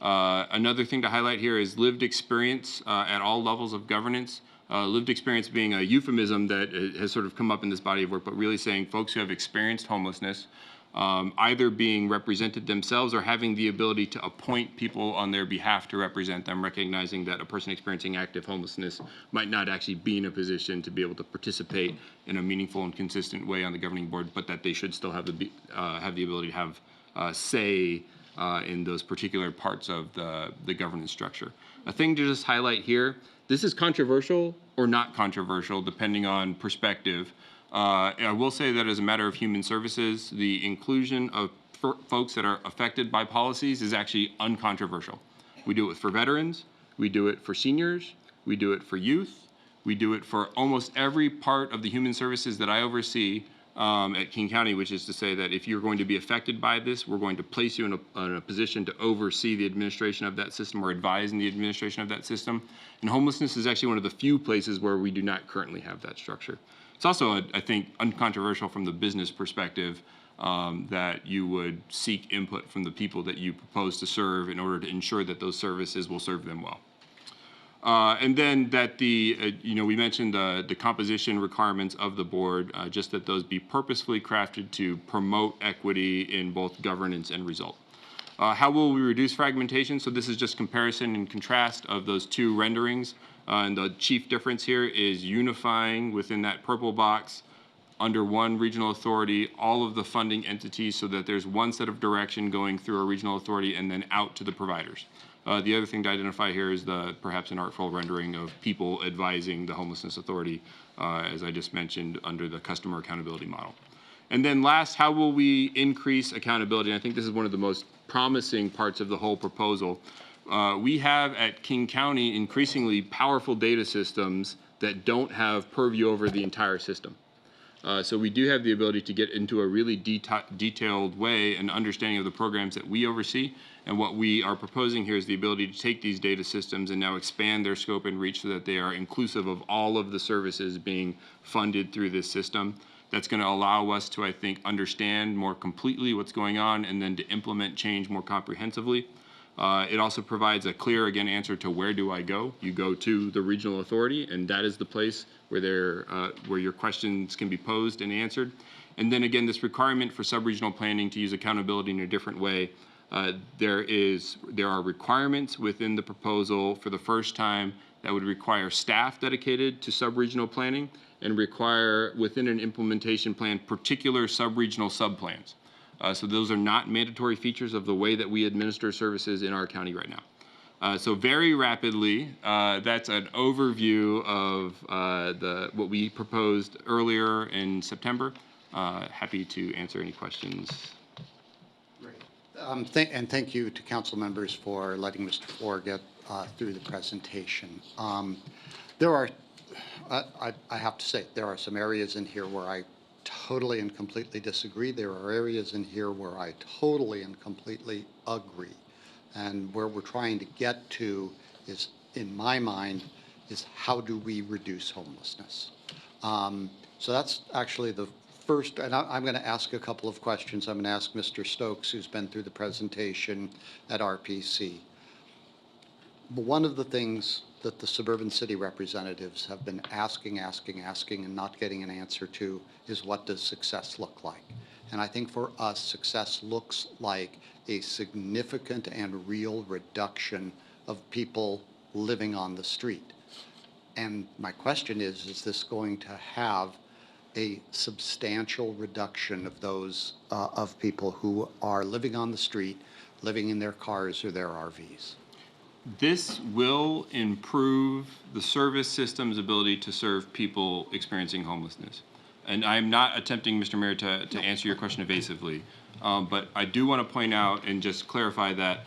Another thing to highlight here is lived experience at all levels of governance. Lived experience being a euphemism that has sort of come up in this body of work, but really saying folks who have experienced homelessness, either being represented themselves or having the ability to appoint people on their behalf to represent them, recognizing that a person experiencing active homelessness might not actually be in a position to be able to participate in a meaningful and consistent way on the governing board, but that they should still have the ability to have say in those particular parts of the governance structure. A thing to just highlight here, this is controversial or not controversial, depending on perspective. I will say that as a matter of human services, the inclusion of folks that are affected by policies is actually uncontroversial. We do it for veterans, we do it for seniors, we do it for youth, we do it for almost every part of the human services that I oversee at King County, which is to say that if you're going to be affected by this, we're going to place you in a position to oversee the administration of that system or advise in the administration of that system. And homelessness is actually one of the few places where we do not currently have that structure. It's also, I think, uncontroversial from the business perspective that you would seek input from the people that you propose to serve in order to ensure that those services will serve them well. And then that we mentioned the composition requirements of the board, just that those be purposefully crafted to promote equity in both governance and result. How will we reduce fragmentation? So this is just comparison and contrast of those two renderings. And the chief difference here is unifying within that purple box under one regional authority all of the funding entities so that there's one set of direction going through a regional authority and then out to the providers. The other thing to identify here is perhaps an artful rendering of people advising the homelessness authority, as I just mentioned, under the customer accountability model. And then last, how will we increase accountability? And I think this is one of the most promising parts of the whole proposal. We have at King County increasingly powerful data systems that don't have purview over the entire system. So we do have the ability to get into a really detailed way and understanding of the programs that we oversee. And what we are proposing here is the ability to take these data systems and now expand their scope and reach so that they are inclusive of all of the services being funded through this system. That's going to allow us to, I think, understand more completely what's going on and then to implement change more comprehensively. It also provides a clear, again, answer to where do I go? You go to the regional authority, and that is the place where where your questions can be posed and answered. And then again, this requirement for sub-regional planning to use accountability in a different way. There are requirements within the proposal for the first time that would require staff dedicated to sub-regional planning and require within an implementation plan particular sub-regional sub-plans. So those are not mandatory features of the way that we administer services in our county right now. So very rapidly, that's an overview of what we proposed earlier in September. Happy to answer any questions. And thank you to council members for letting Mr. Floor get through the presentation. There are, I have to say, there are some areas in here where I totally and completely disagree. There are areas in here where I totally and completely agree. And where we're trying to get to is, in my mind, is how do we reduce homelessness? So that's actually the first, and I'm going to ask a couple of questions. I'm going to ask Mr. Stokes, who's been through the presentation at RPC. But one of the things that the suburban city representatives have been asking, and not getting an answer to is, what does success look like? And I think for us, success looks like a significant and real reduction of people living on the street. And my question is this going to have a substantial reduction of those of people who are living on the street, living in their cars or their RVs? This will improve the service system's ability to serve people experiencing homelessness. And I'm not attempting, Mr. Mayor, to answer your question evasively, but I do want to point out and just clarify that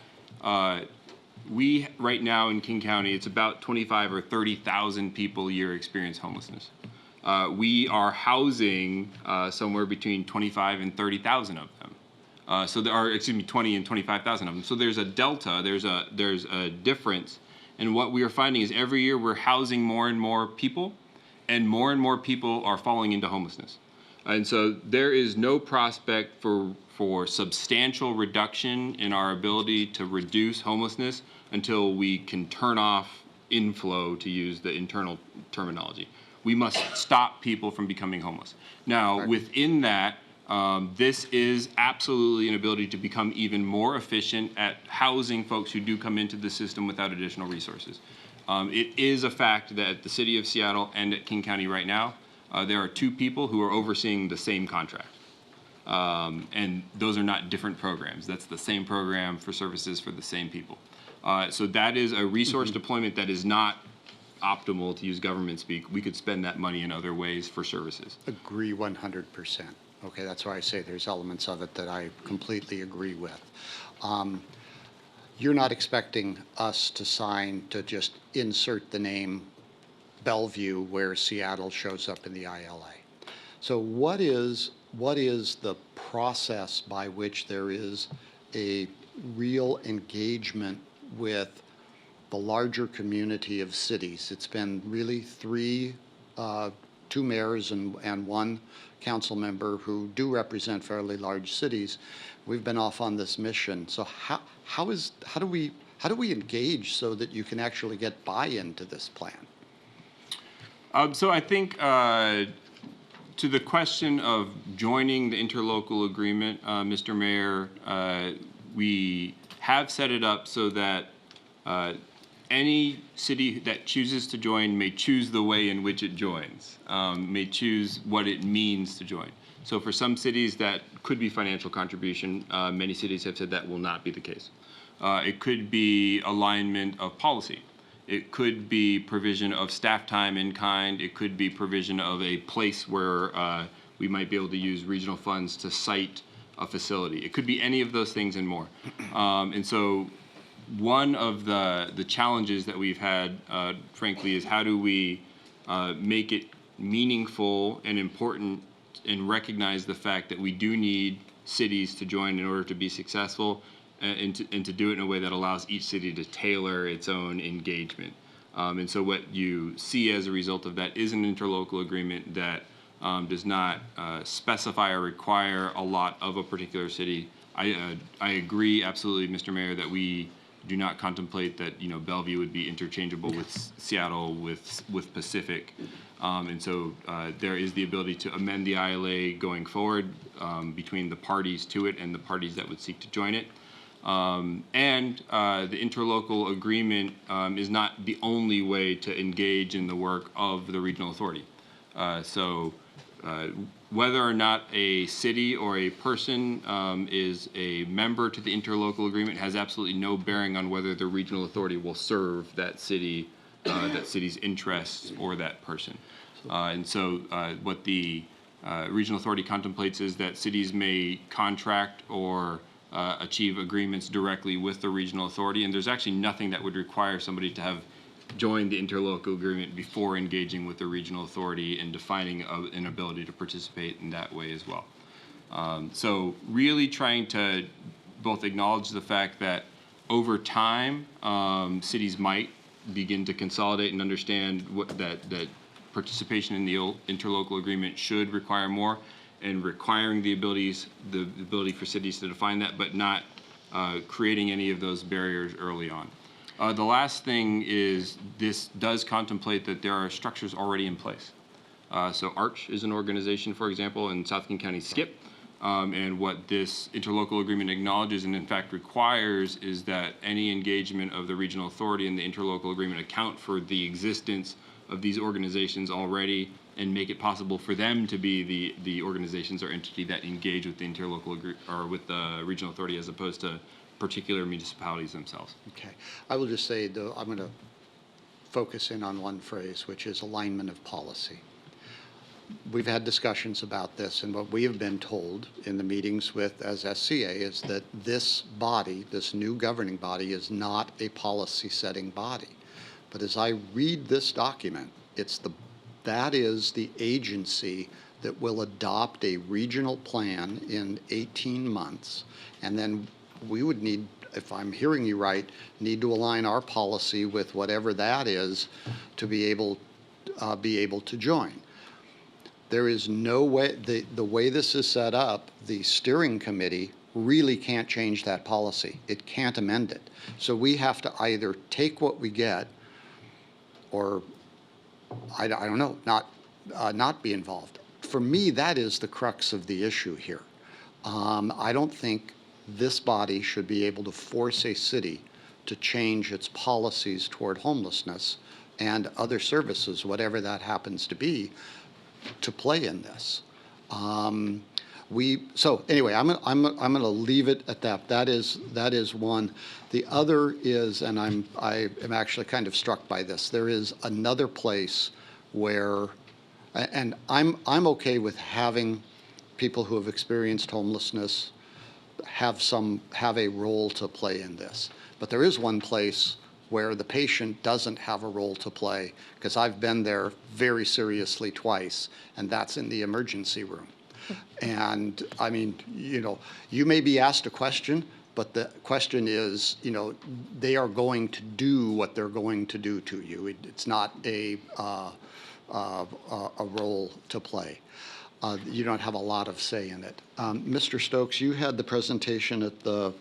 we, right now in King County, it's about 25 or 30,000 people a year experience homelessness. We are housing somewhere between 25 and 30,000 of them. So there are, 20 and 25,000 of them. So there's a delta, there's a difference. And what we are finding is every year we're housing more and more people people are falling into homelessness. And so there is no prospect for substantial reduction in our ability to reduce homelessness until we can turn off inflow, to use the internal terminology. We must stop people from becoming homeless. Now, within that, this is absolutely an ability to become even more efficient at housing folks who do come into the system without additional resources. It is a fact that at the City of Seattle and at King County right now, there are two people who are overseeing the same contract. And those are not different programs. That's the same program for services for the same people. So that is a resource deployment that is not optimal, to use government speak. We could spend that money in other ways for services. Agree 100%. Okay, that's why I say there's elements of it that I completely agree with. You're not expecting us to just insert the name Bellevue where Seattle shows up in the ILA. So what is the process by which there is a real engagement with the larger community of cities? It's been really two mayors and one council member who do represent fairly large cities. We've been off on this mission. So how do we engage so that you can actually get buy-in to this plan? So I think to the question of joining the interlocal agreement, Mr. Mayor, we have set it up so that any city that chooses to join may choose the way in which it joins, may choose what it means to join. So for some cities that could be financial contribution, many cities have said that will not be the case. It could be alignment of policy. It could be provision of staff time in kind. It could be provision of a place where we might be able to use regional funds to site a facility. It could be any of those things and more. And so one of the challenges that we've had, frankly, is how do we make it meaningful and important and recognize the fact that we do need cities to join in order to be successful, and to do it in a way that allows each city to tailor its own engagement. And so what you see as a result of that is an interlocal agreement that does not specify or require a lot of a particular city. I agree absolutely, Mr. Mayor, that we do not contemplate that, you know, Bellevue would be interchangeable with Seattle, with Pacific. And so there is the ability to amend the ILA going forward between the parties to it and the parties that would seek to join it. And the interlocal agreement is not the only way to engage in the work of the regional authority. So whether or not a city or a person is a member to the interlocal agreement has absolutely no bearing on whether the regional authority will serve that city, that city's interests, or that person. And so what the regional authority contemplates is that cities may contract or achieve agreements directly with the regional authority, and there's actually nothing that would require somebody to have joined the interlocal agreement before engaging with the regional authority and defining an ability to participate in that way as well. So really trying to both acknowledge the fact that over time, cities might begin to consolidate and understand that participation in the interlocal agreement should require more, and requiring the ability for cities to define that, but not creating any of those barriers early on. The last thing is this does contemplate that there are structures already in place. So ARCH is an organization, for example, in South King County SCIP, and what this interlocal agreement acknowledges and in fact requires is that any engagement of the regional authority in the interlocal agreement account for the existence of these organizations already and make it possible for them to be the organizations or entity that engage with the interlocal or with the regional authority as opposed to particular municipalities themselves. Okay. I will just say, though, I'm going to focus in on one phrase, which is alignment of policy. We've had discussions about this, and what we have been told in the meetings with as SCA is that this body, this new governing body, is not a policy-setting body. But as I read this document, that is the agency that will adopt a regional plan in 18 months, and then we would need, if I'm hearing you right, need to align our policy with whatever that is to be able to join. There is no way, the way this is set up, the steering committee really can't change that policy. It can't amend it. So we have to either take what we get or, I don't know, not be involved. For me, that is the crux of the issue here. I don't think this body should be able to force a city to change its policies toward homelessness and other services, whatever that happens to be, to play in this. So anyway, I'm going to leave it at that. That is one. The other is, and I am actually kind of struck by this. There is another place where, and I'm okay with having people who have experienced homelessness have a role to play in this. But there is one place where the patient doesn't have a role to play, because I've been there very seriously twice, and that's in the emergency room. And I mean, you know, you may be asked a question, but the question is, you know, they are going to do what they're going to do to you. It's not a role to play. You don't have a lot of say in it. Mr. Stokes, you had the presentation at the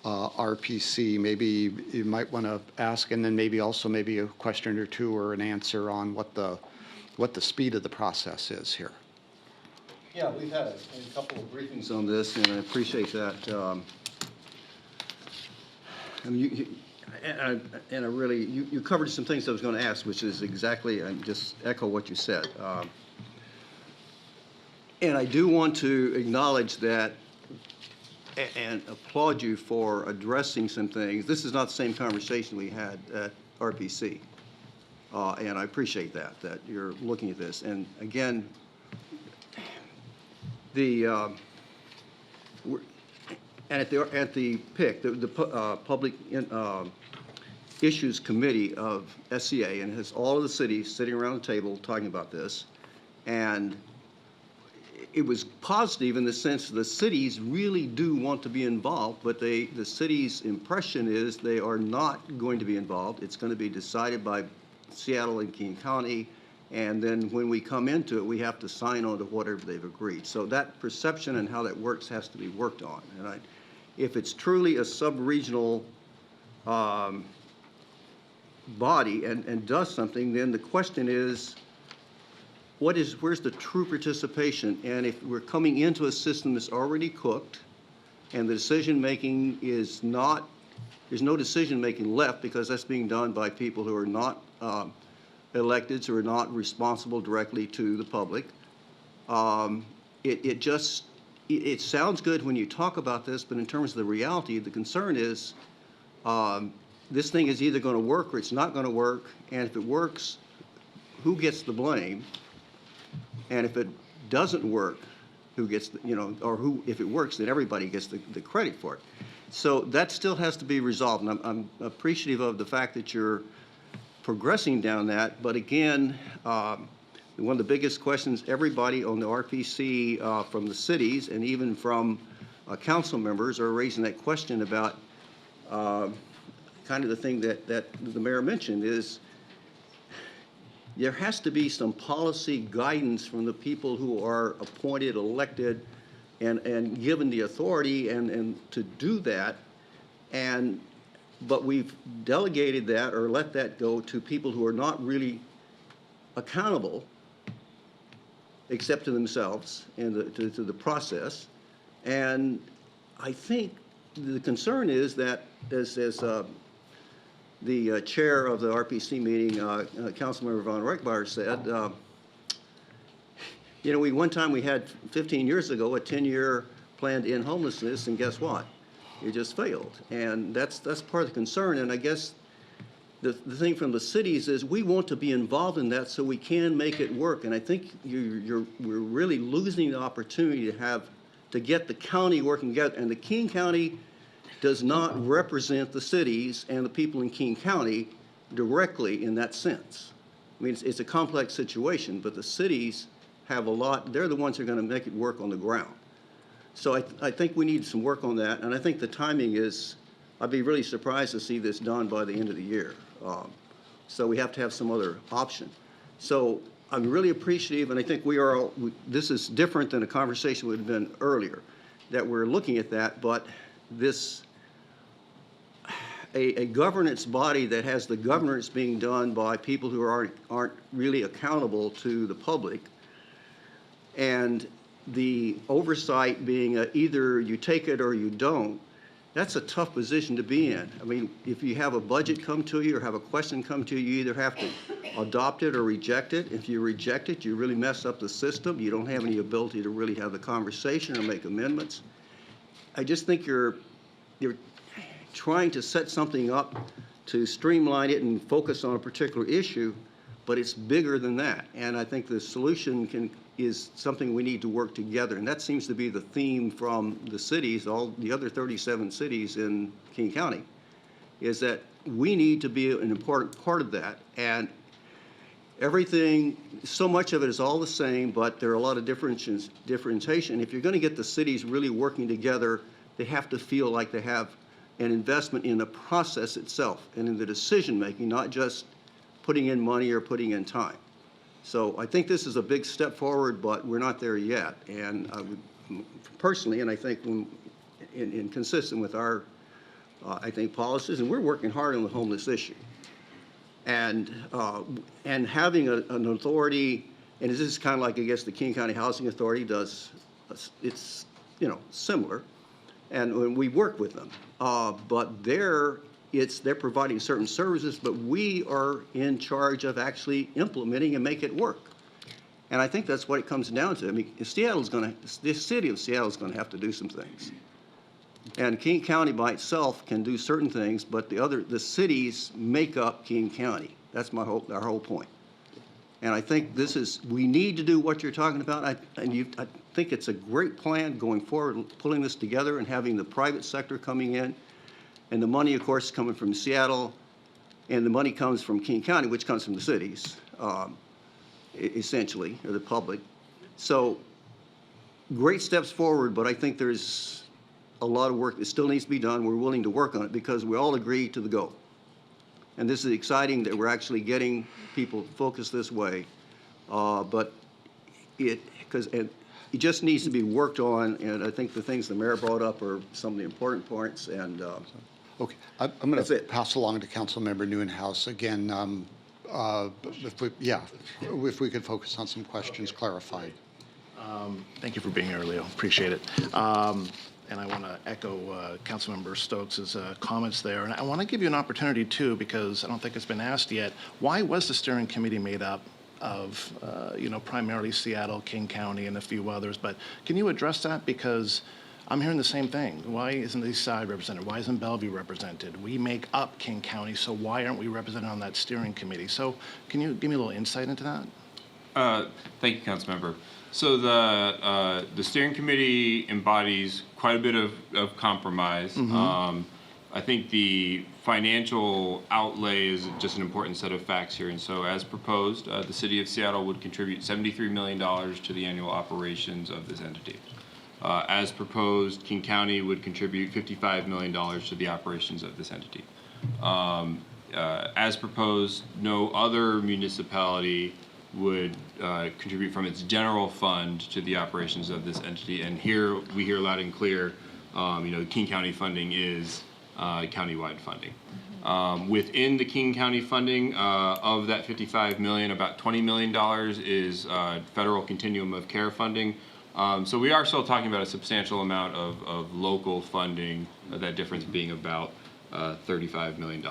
RPC. Maybe you might want to ask, and then maybe a question or two or an answer on what the speed of the process is here. Yeah, we've had a couple of briefings on this, and I appreciate that. I mean, I really, you covered some things I was going to ask, which is exactly, and just echo what you said. And I do want to acknowledge that and applaud you for addressing some things. This is not the same conversation we had at RPC. And I appreciate that you're looking at this. And again, and at the PIC, the Public Issues Committee of SCA, and has all of the cities sitting around the table talking about this. And it was positive in the sense the cities really do want to be involved, but the city's impression is they are not going to be involved. It's going to be decided by Seattle and King County, and then when we come into it, we have to sign on to whatever they've agreed. So that perception and how that works has to be worked on. And if it's truly a sub-regional body and does something, then the question is, where's the true participation? And if we're coming into a system that's already cooked and the decision-making is not, there's no decision-making left because that's being done by people who are not electeds, who are not responsible directly to the public. It sounds good when you talk about this, but in terms of the reality, the concern is this thing is either going to work or it's not going to work. And if it works, who gets the blame? And if it doesn't work, who gets, if it works, then everybody gets the credit for it. So that still has to be resolved. And I'm appreciative of the fact that you're progressing down that. But again, one of the biggest questions everybody on the RPC from the cities and even from council members are raising that question about kind of the thing that the mayor mentioned is there has to be some policy guidance from the people who are appointed, elected, and given the authority and to do that. But we've delegated that or let that go to people who are not really accountable except to themselves and to the process. And I think the concern is that as the chair of the RPC meeting, Councilmember Von Reichbauer said, one time we had 15 years ago a 10-year plan to end homelessness, and guess what? It just failed. And that's part of the concern. And I guess the thing from the cities is we want to be involved in that so we can make it work. And I think we're really losing the opportunity to get the county working together. And the King County does not represent the cities and the people in King County directly in that sense. I mean, it's a complex situation, but the cities have a lot. They're the ones who are going to make it work on the ground. So I think we need some work on that, and I think the timing is, I'd be really surprised to see this done by the end of the year. So we have to have some other option. So I'm really appreciative, and I think this is different than a conversation would have been earlier, that we're looking at that, but a governance body that has the governance being done by people who aren't really accountable to the public, and the oversight being either you take it or you don't, that's a tough position to be in. I mean, if you have a budget come to you or have a question come to you, you either have to adopt it or reject it. If you reject it, you really mess up the system. You don't have any ability to really have the conversation or make amendments. I just think you're trying to set something up to streamline it and focus on a particular issue, but it's bigger than that. And I think the solution is something we need to work together. And that seems to be the theme from the cities, all the other 37 cities in King County, is that we need to be an important part of that. And everything, so much of it is all the same, but there are a lot of differentiation. If you're going to get the cities really working together, they have to feel like they have an investment in the process itself and in the decision-making, not just putting in money or putting in time. So I think this is a big step forward, but we're not there yet. And I would personally, and I think consistent with our, I think, policies, and we're working hard on the homeless issue. And having an authority, and this is kind of like, I guess, the King County Housing Authority does, it's, similar. And when we work with them, but they're providing certain services, but we are in charge of actually implementing and make it work. And I think that's what it comes down to. I mean, the city of Seattle is going to have to do some things. And King County by itself can do certain things, but the cities make up King County. That's our whole point. And I think we need to do what you're talking about. I think it's a great plan going forward, pulling this together and having the private sector coming in. And the money, of course, is coming from Seattle, and the money comes from King County, which comes from the cities, essentially, or the public. So great steps forward, but I think there's a lot of work that still needs to be done. We're willing to work on it because we all agree to the go. And this is exciting that we're actually getting people focused this way. But it just needs to be worked on, and I think the things the mayor brought up are some of the important points, and Okay, I'm going to pass along to Councilmember Newhouse again. If we could focus on some questions clarified. Thank you for being here, Leo. Appreciate it. And I want to echo Councilmember Stokes' comments there. And I want to give you an opportunity, too, because I don't think it's been asked yet. Why was the steering committee made up of, primarily Seattle, King County, and a few others? But can you address that? Because I'm hearing the same thing. Why isn't the East Side represented? Why isn't Bellevue represented? We make up King County, so why aren't we represented on that steering committee? So can you give me a little insight into that? Thank you, Councilmember. So the steering committee embodies quite a bit of compromise. I think the financial outlay is just an important set of facts here. And so as proposed, the city of Seattle would contribute $73 million to the annual operations of this entity. As proposed, King County would contribute $55 million to the operations of this entity. As proposed, no other municipality would contribute from its general fund to the operations of this entity. And here we hear loud and clear, King County funding is countywide funding. Within the King County funding, of that $55 million, about $20 million is federal continuum of care funding. So we are still talking about a substantial amount of local funding, that difference being about $35 million.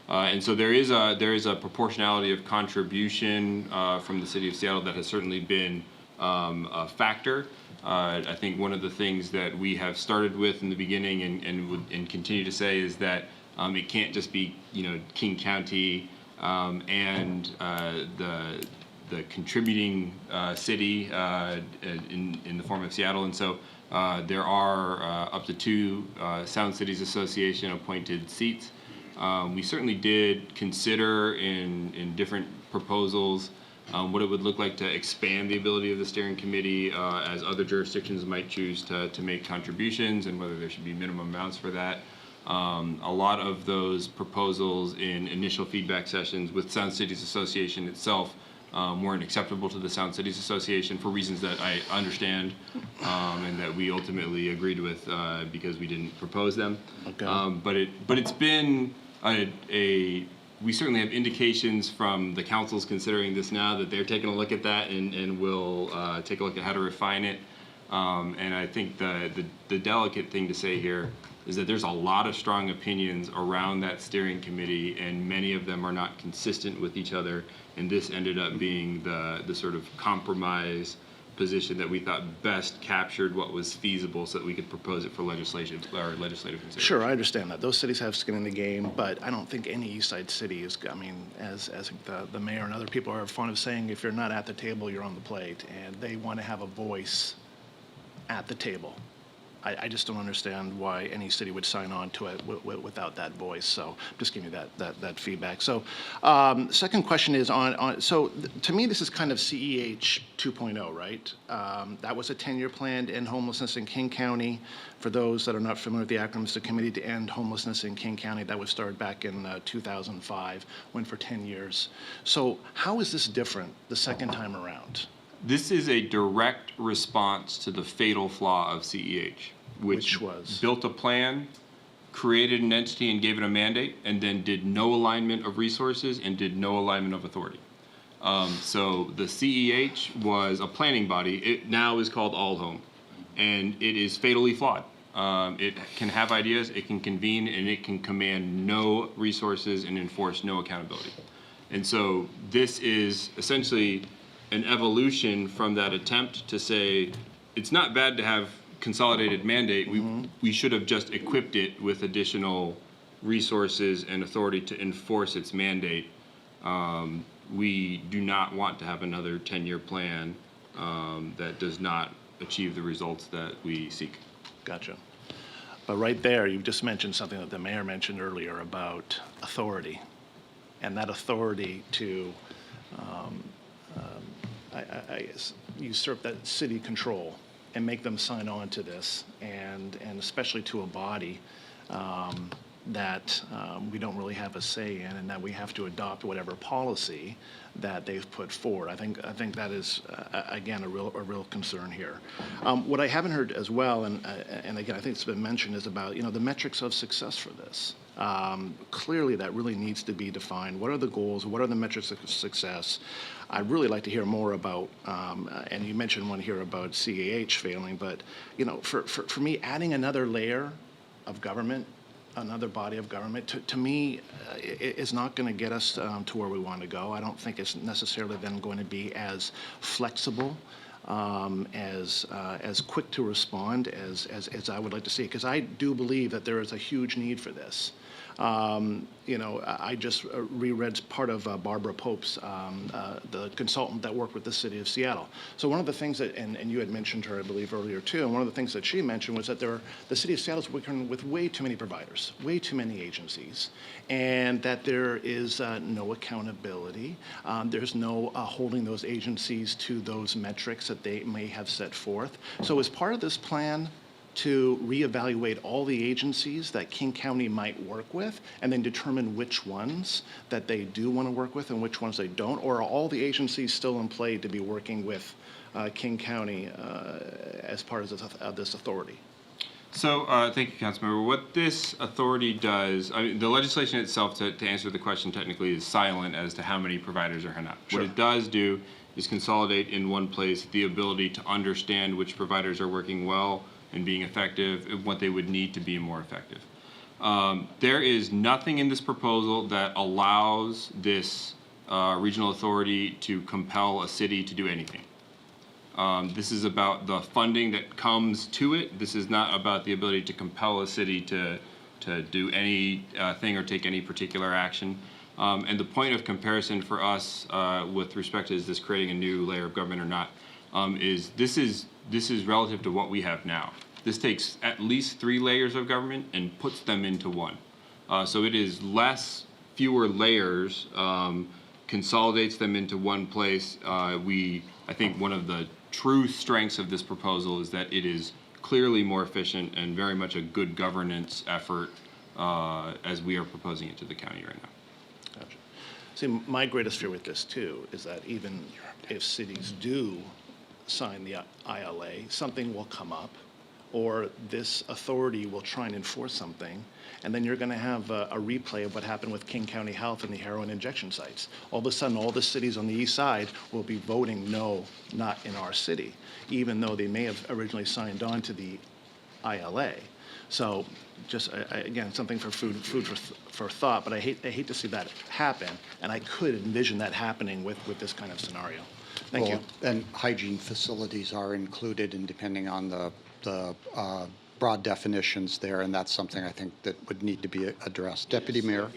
And so there is a proportionality of contribution from the city of Seattle that has certainly been a factor. I think one of the things that we have started with in the beginning and continue to say is that it can't just be King County and the contributing city in the form of Seattle. And so there are up to 2 Sound Cities Association appointed seats. We certainly did consider in different proposals what it would look like to expand the ability of the steering committee as other jurisdictions might choose to make contributions, and whether there should be minimum amounts for that. A lot of those proposals in initial feedback sessions with Sound Cities Association itself weren't acceptable to the Sound Cities Association for reasons that I understand and that we ultimately agreed with because we didn't propose them. Okay. But it's been we certainly have indications from the councils considering this now that they're taking a look at that and will take a look at how to refine it. And I think the delicate thing to say here is that there's a lot of strong opinions around that steering committee, and many of them are not consistent with each other. And this ended up being the sort of compromise position that we thought best captured what was feasible so that we could propose it for legislative consideration. Sure, I understand that. Those cities have skin in the game, but I don't think any East Side city is, as the mayor and other people are fond of saying, if you're not at the table, you're on the plate, and they want to have a voice at the table. I just don't understand why any city would sign on to it without that voice. So just give me that feedback. So second question is to me, this is kind of CEH 2.0, right? That was a 10-year plan to end homelessness in King County. For those that are not familiar with the acronyms, the Committee to End Homelessness in King County, that was started back in 2005, went for 10 years. So how is this different the second time around? This is a direct response to the fatal flaw of CEH, which was built a plan, created an entity and gave it a mandate, and then did no alignment of resources and did no alignment of authority. So the CEH was a planning body. It now is called All Home, and it is fatally flawed. It can have ideas, it can convene, and it can command no resources and enforce no accountability. And so this is essentially an evolution from that attempt to say it's not bad to have consolidated mandate. We should have just equipped it with additional resources and authority to enforce its mandate. We do not want to have another 10-year plan that does not achieve the results that we seek. Gotcha. But right there, you just mentioned something that the mayor mentioned earlier about authority, and that authority to usurp that city control and make them sign on to this, and especially to a body that we don't really have a say in, and that we have to adopt whatever policy that they've put forward. I think that is again a real concern here. What I haven't heard as well, and again I think it's been mentioned, is about the metrics of success for this. Clearly, that really needs to be defined. What are the goals? What are the metrics of success? I'd really like to hear more about, and you mentioned one here about CAH failing, but for me, adding another layer of government, another body of government, to me, is not going to get us to where we want to go. I don't think it's necessarily then going to be as flexible, as quick to respond as I would like to see, because I do believe that there is a huge need for this. I just reread part of Barbara Pope's, the consultant that worked with the city of Seattle. So one of the things that, and you had mentioned her, I believe, earlier too, and one of the things that she mentioned was that the city of Seattle is working with way too many providers, way too many agencies, and that there is no accountability. There's no holding those agencies to those metrics that they may have set forth. So as part of this plan, to reevaluate all the agencies that King County might work with, and then determine which ones that they do want to work with and which ones they don't, or are all the agencies still in play to be working with King County as part of this authority? So, thank you, Councilmember. What this authority does, the legislation itself, to answer the question technically, is silent as to how many providers are not. Sure. What it does do is consolidate in one place the ability to understand which providers are working well and being effective, and what they would need to be more effective. There is nothing in this proposal that allows this regional authority to compel a city to do anything. This is about the funding that comes to it. This is not about the ability to compel a city to do any thing or take any particular action. And the point of comparison for us with respect to is this creating a new layer of government or not, is this is relative to what we have now. This takes at least 3 layers of government and puts them into one. So it is fewer layers, consolidates them into one place. I think one of the true strengths of this proposal is that it is clearly more efficient and very much a good governance effort as we are proposing it to the county right now. Gotcha. See, my greatest fear with this too is that even if cities do sign the ILA, something will come up, or this authority will try and enforce something, and then you're going to have a replay of what happened with King County Health and the heroin injection sites. All of a sudden, all the cities on the east side will be voting no, not in our city, even though they may have originally signed on to the ILA. So just, again, something for food for thought, but I hate to see that happen, and I could envision that happening with this kind of scenario. Thank you. And hygiene facilities are included, and depending on the broad definitions there, and that's something I think that would need to be addressed. Deputy Mayor.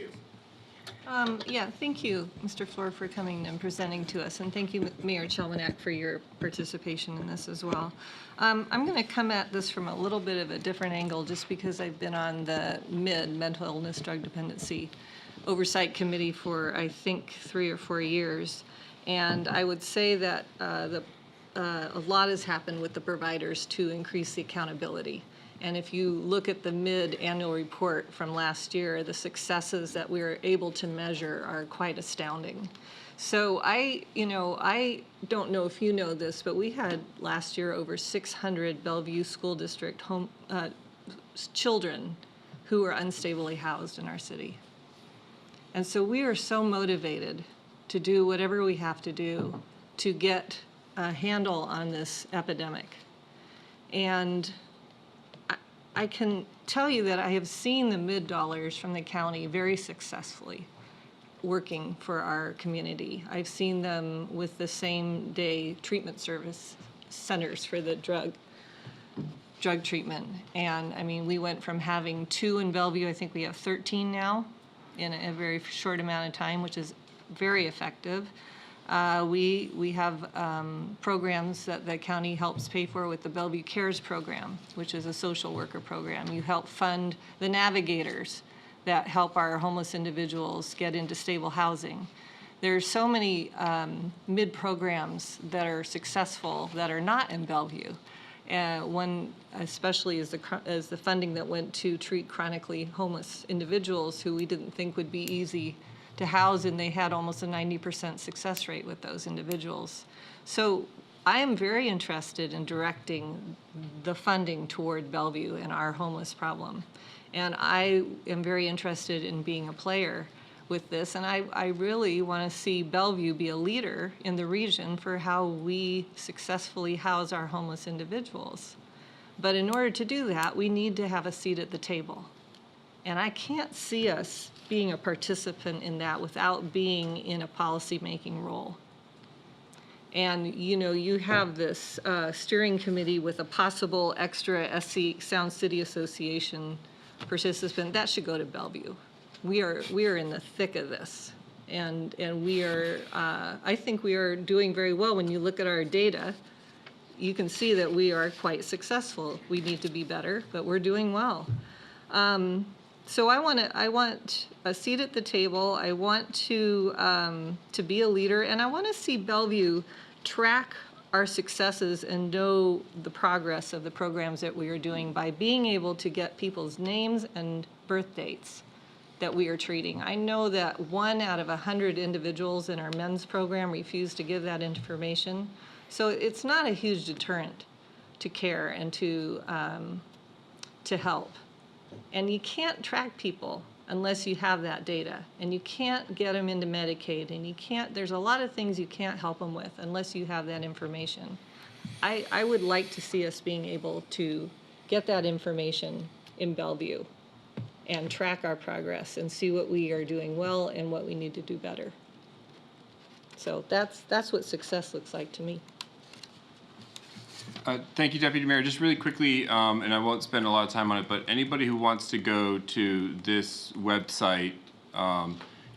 Yeah, thank you, Mr. Floor, for coming and presenting to us, and thank you, Mayor Chelmanak, for your participation in this as well. I'm going to come at this from a little bit of a different angle, just because I've been on the mental illness drug dependency oversight committee for, I think, 3 or 4 years, and I would say that a lot has happened with the providers to increase the accountability. And if you look at the mid-annual report from last year, the successes that we were able to measure are quite astounding. So I don't know if you know this, but we had last year over 600 Bellevue School District children who were unstably housed in our city. And so we are so motivated to do whatever we have to do to get a handle on this epidemic. And I can tell you that I have seen the mid dollars from the county very successfully working for our community. I've seen them with the same day treatment service centers for the drug treatment. And I mean, we went from having 2 in Bellevue, I think we have 13 now in a very short amount of time, which is very effective. We have programs that the county helps pay for with the Bellevue Cares program, which is a social worker program. You help fund the navigators that help our homeless individuals get into stable housing. There are so many mid programs that are successful that are not in Bellevue. One especially is the funding that went to treat chronically homeless individuals who we didn't think would be easy to house, and they had almost a 90% success rate with those individuals. So I am very interested in directing the funding toward Bellevue and our homeless problem. And I am very interested in being a player with this, and I really want to see Bellevue be a leader in the region for how we successfully house our homeless individuals. But in order to do that, we need to have a seat at the table. And I can't see us being a participant in that without being in a policy-making role. And, you know, you have this steering committee with a possible extra Sound City Association participant. That should go to Bellevue. We are in the thick of this. And we are, I think we are doing very well. When you look at our data, you can see that we are quite successful. We need to be better, but we're doing well. So I want a seat at the table. I want to be a leader, and I want to see Bellevue track our successes and know the progress of the programs that we are doing by being able to get people's names and birth dates that we are treating. I know that 1 out of 100 individuals in our men's program refuse to give that information. So it's not a huge deterrent to care and to help. And you can't track people unless you have that data. And you can't get them into Medicaid. And you can't, there's a lot of things you can't help them with unless you have that information. I would like to see us being able to get that information in Bellevue and track our progress and see what we are doing well and what we need to do better. So that's what success looks like to me. Thank you, Deputy Mayor. Just really quickly, and I won't spend a lot of time on it, but anybody who wants to go to this website,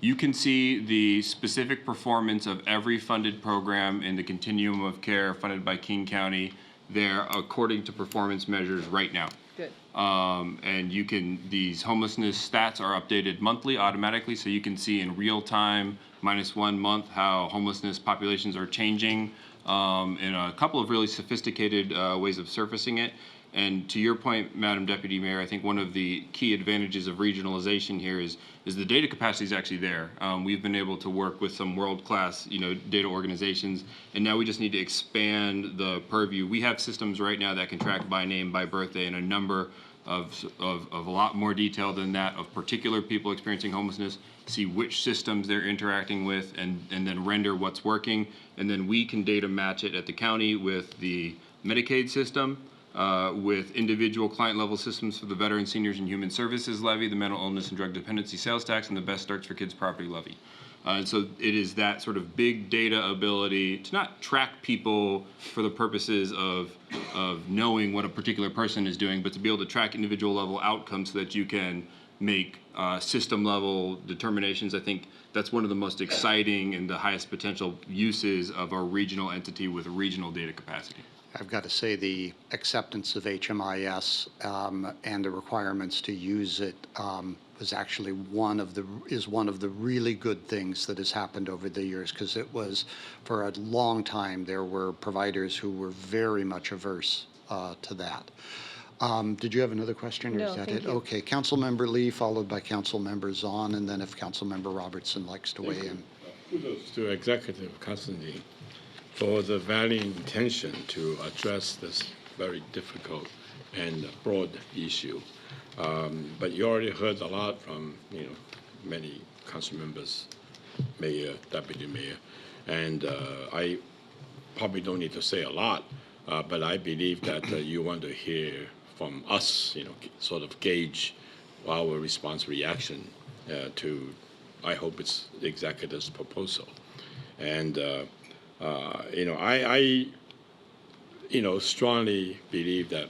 you can see the specific performance of every funded program in the continuum of care funded by King County there according to performance measures right now. Good. And you can, these homelessness stats are updated monthly automatically, so you can see in real time, -1 month, how homelessness populations are changing in a couple of really sophisticated ways of surfacing it. And to your point, Madam Deputy Mayor, I think one of the key advantages of regionalization here is the data capacity is actually there. We've been able to work with some world-class, data organizations, and now we just need to expand the purview. We have systems right now that can track by name, by birthday, and a number of a lot more detail than that of particular people experiencing homelessness, see which systems they're interacting with, and then render what's working. And then we can data match it at the county with the Medicaid system, with individual client level systems for the Veteran, Seniors, and Human Services levy, the Mental Illness and Drug Dependency Sales Tax, and the Best Starts for Kids property levy. And so it is that sort of big data ability to not track people for the purposes of knowing what a particular person is doing, but to be able to track individual level outcomes so that you can make system level determinations. I think that's one of the most exciting and the highest potential uses of our regional entity with regional data capacity. I've got to say the acceptance of HMIS and the requirements to use it was actually one of the really good things that has happened over the years, because it was, for a long time, there were providers who were very much averse to that. Did you have another question, or No, is that thank it? you. Okay, Councilmember Lee, followed by Councilmember Zahn, and then if Councilmember Robertson likes to weigh in. Kudos to Executive Constantine for the valiant intention to address this very difficult and broad issue. But you already heard a lot from many council members, mayor, deputy mayor, and I probably don't need to say a lot, but I believe that you want to hear from us, sort of gauge our response reaction to, I hope it's the executive's proposal. And I strongly believe that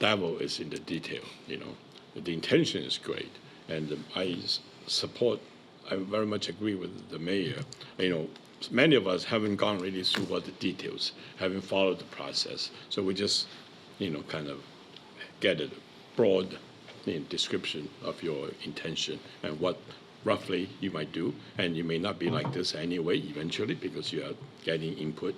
devil is in the detail. The intention is great, and I very much agree with the mayor. Many of us haven't gone really through all the details, haven't followed the process, so we just kind of get a broad description of your intention and what roughly you might do. And you may not be like this anyway eventually, because you are getting input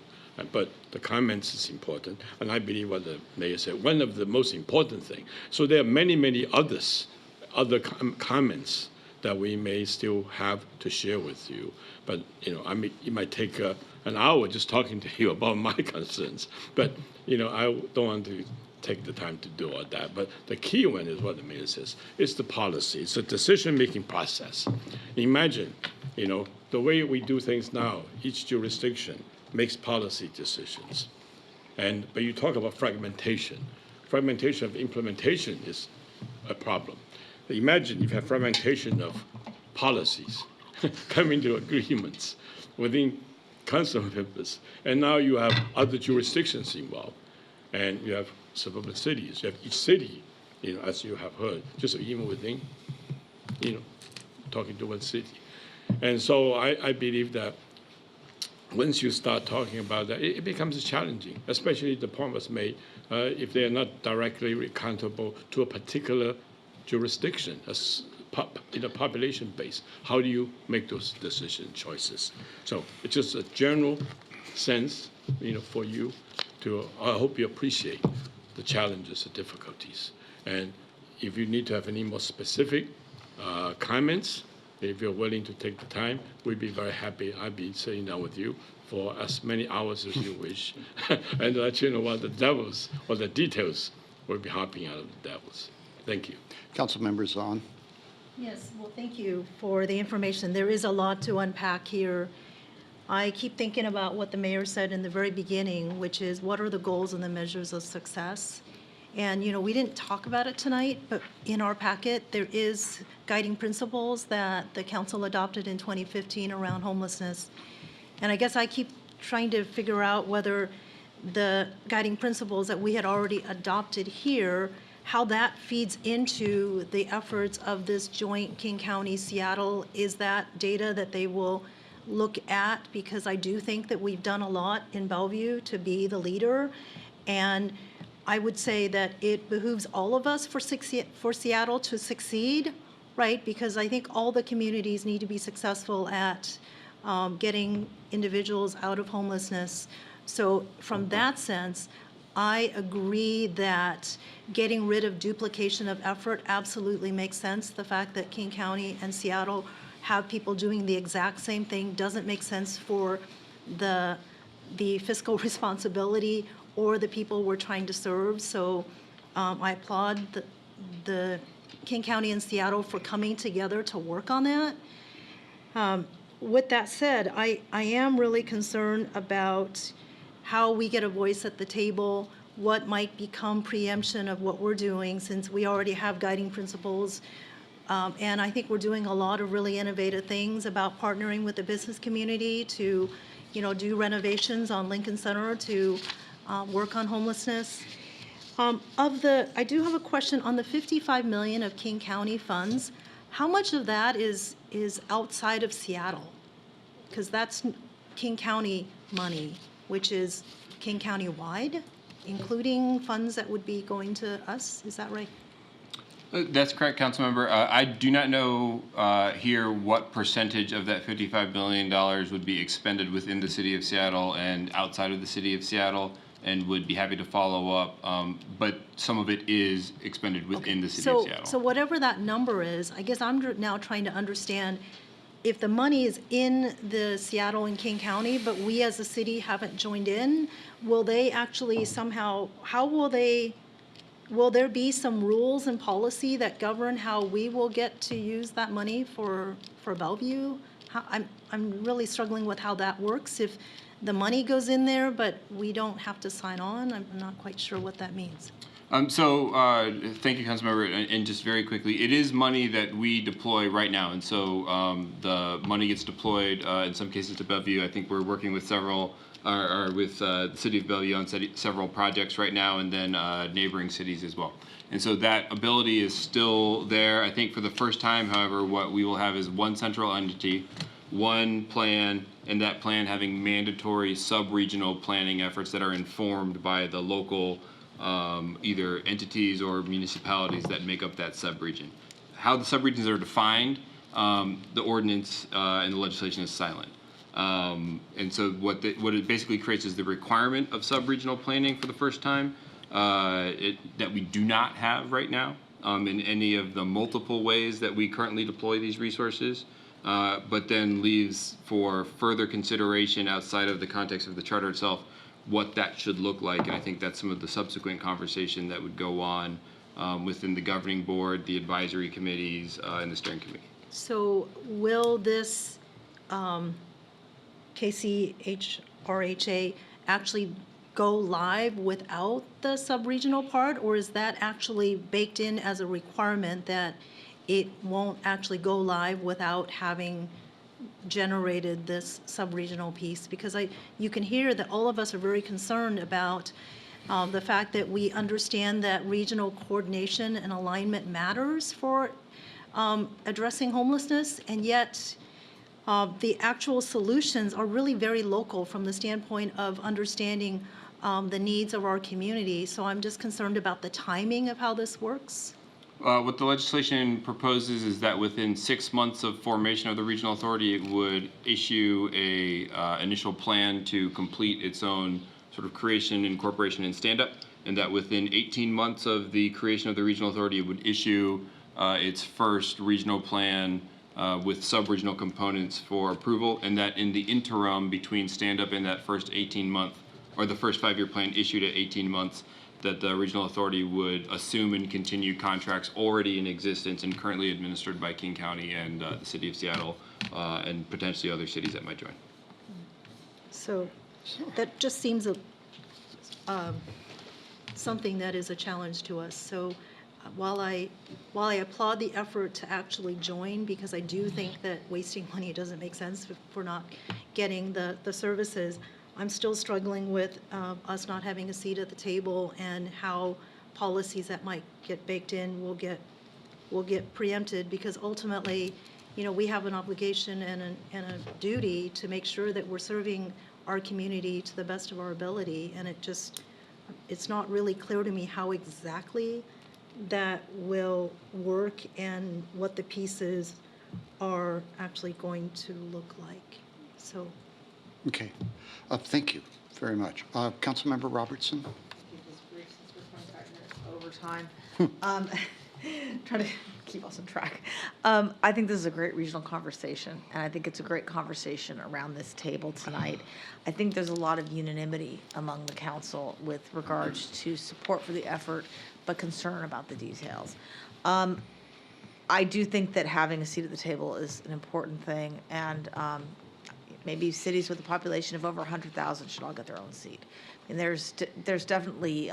But the comments is important, and I believe what the mayor said, one of the most important thing. So there are many, many other comments that we may still have to share with you. But, it might take an hour just talking to you about my concerns. But, I don't want to take the time to do all that. But the key one is what the mayor says. It's the policy. It's a decision-making process. Imagine, the way we do things now, each jurisdiction makes policy decisions. But you talk about fragmentation. Fragmentation of implementation is a problem. Imagine if you have fragmentation of policies coming to agreements within council members, and now you have other jurisdictions involved, and you have suburban cities. You have each city, as you have heard, just even within, talking to one city. And so I believe that once you start talking about that, it becomes challenging, especially the point was made, if they are not directly accountable to a particular jurisdiction, in a population base. How do you make those decision choices? So it's just a general sense, for you to, I hope you appreciate the challenges, the difficulties. And if you need to have any more specific comments, if you're willing to take the time, we'd be very happy. I'd be sitting down with you for as many hours as you wish and let you know what the devils or the details will be hopping out of the devils. Thank you. Councilmember Zahn. Yes, well, thank you for the information. There is a lot to unpack here. I keep thinking about what the mayor said in the very beginning, which is what are the goals and the measures of success? And, we didn't talk about it tonight, but in our packet, there is guiding principles that the council adopted in 2015 around homelessness. And I guess I keep trying to figure out whether the guiding principles that we had already adopted here, how that feeds into the efforts of this joint King County Seattle. Is that data that they will look at? Because I do think that we've done a lot in Bellevue to be the leader. And I would say that it behooves all of us for Seattle to succeed, right? Because I think all the communities need to be successful at getting individuals out of homelessness. So from that sense, I agree that getting rid of duplication of effort absolutely makes sense. The fact that King County and Seattle have people doing the exact same thing doesn't make sense for the fiscal responsibility or the people we're trying to serve. So I applaud the King County and Seattle for coming together to work on that. With that said, I am really concerned about how we get a voice at the table, what might become preemption of what we're doing since we already have guiding principles. And I think we're doing a lot of really innovative things about partnering with the business community to, do renovations on Lincoln Center to work on homelessness. I do have a question on the $55 million of King County funds. How much of that is outside of Seattle? Because that's King County money, which is King County wide, including funds that would be going to us. Is that right? That's correct, Councilmember. I do not know here what percentage of that $55 million would be expended within the city of Seattle and outside of the city of Seattle, and would be happy to follow up. But some of it is expended within the city of Seattle. So whatever that number is, I guess I'm now trying to understand if the money is in the Seattle and King County, but we as a city haven't joined in, will they actually somehow, will there be some rules and policy that govern how we will get to use that money for Bellevue? I'm really struggling with how that works. If the money goes in there, but we don't have to sign on, I'm not quite sure what that means. Thank you, Councilmember, and just very quickly, it is money that we deploy right now, and so the money gets deployed in some cases to Bellevue. I think we're working with the city of Bellevue on several projects right now, and then neighboring cities as well. And so that ability is still there. I think for the first time, however, what we will have is one central entity, one plan, and that plan having mandatory sub-regional planning efforts that are informed by the local either entities or municipalities that make up that sub-region. How the sub-regions are defined, the ordinance and the legislation is silent. And so what it basically creates is the requirement of sub-regional planning for the first time that we do not have right now in any of the multiple ways that we currently deploy these resources, but then leaves for further consideration outside of the context of the charter itself what that should look like. And I think that's some of the subsequent conversation that would go on within the governing board, the advisory committees, and the steering committee. So will this KCHRHA actually go live without the sub-regional part, or is that actually baked in as a requirement that it won't actually go live without having generated this sub-regional piece? Because you can hear that all of us are very concerned about the fact that we understand that regional coordination and alignment matters for addressing homelessness, and yet the actual solutions are really very local from the standpoint of understanding the needs of our community. So I'm just concerned about the timing of how this works. What the legislation proposes is that within 6 months of formation of the regional authority, it would issue a initial plan to complete its own sort of creation, incorporation, and stand-up, and that within 18 months of the creation of the regional authority, it would issue its first regional plan with sub-regional components for approval, and that in the interim between stand-up and that first 18-month, or the first 5-year plan issued at 18 months, that the regional authority would assume and continue contracts already in existence and currently administered by King County and the City of Seattle, and potentially other cities that might join. So that just seems something that is a challenge to us. So while I applaud the effort to actually join, because I do think that wasting money doesn't make sense if we're not getting the services, I'm still struggling with us not having a seat at the table, and how policies that might get baked in will get preempted, because ultimately, we have an obligation and a duty to make sure that we're serving our community to the best of our ability, and it's not really clear to me how exactly that will work and what the pieces are actually going to look like. So. Okay. Thank you very much. Councilmember Robertson? Over time. Trying to keep us on track. I think this is a great regional conversation, and I think it's a great conversation around this table tonight. I think there's a lot of unanimity among the council with regards to support for the effort, but concern about the details. I do think that having a seat at the table is an important thing, and maybe cities with a population of over 100,000 should all get their own seat. And there's definitely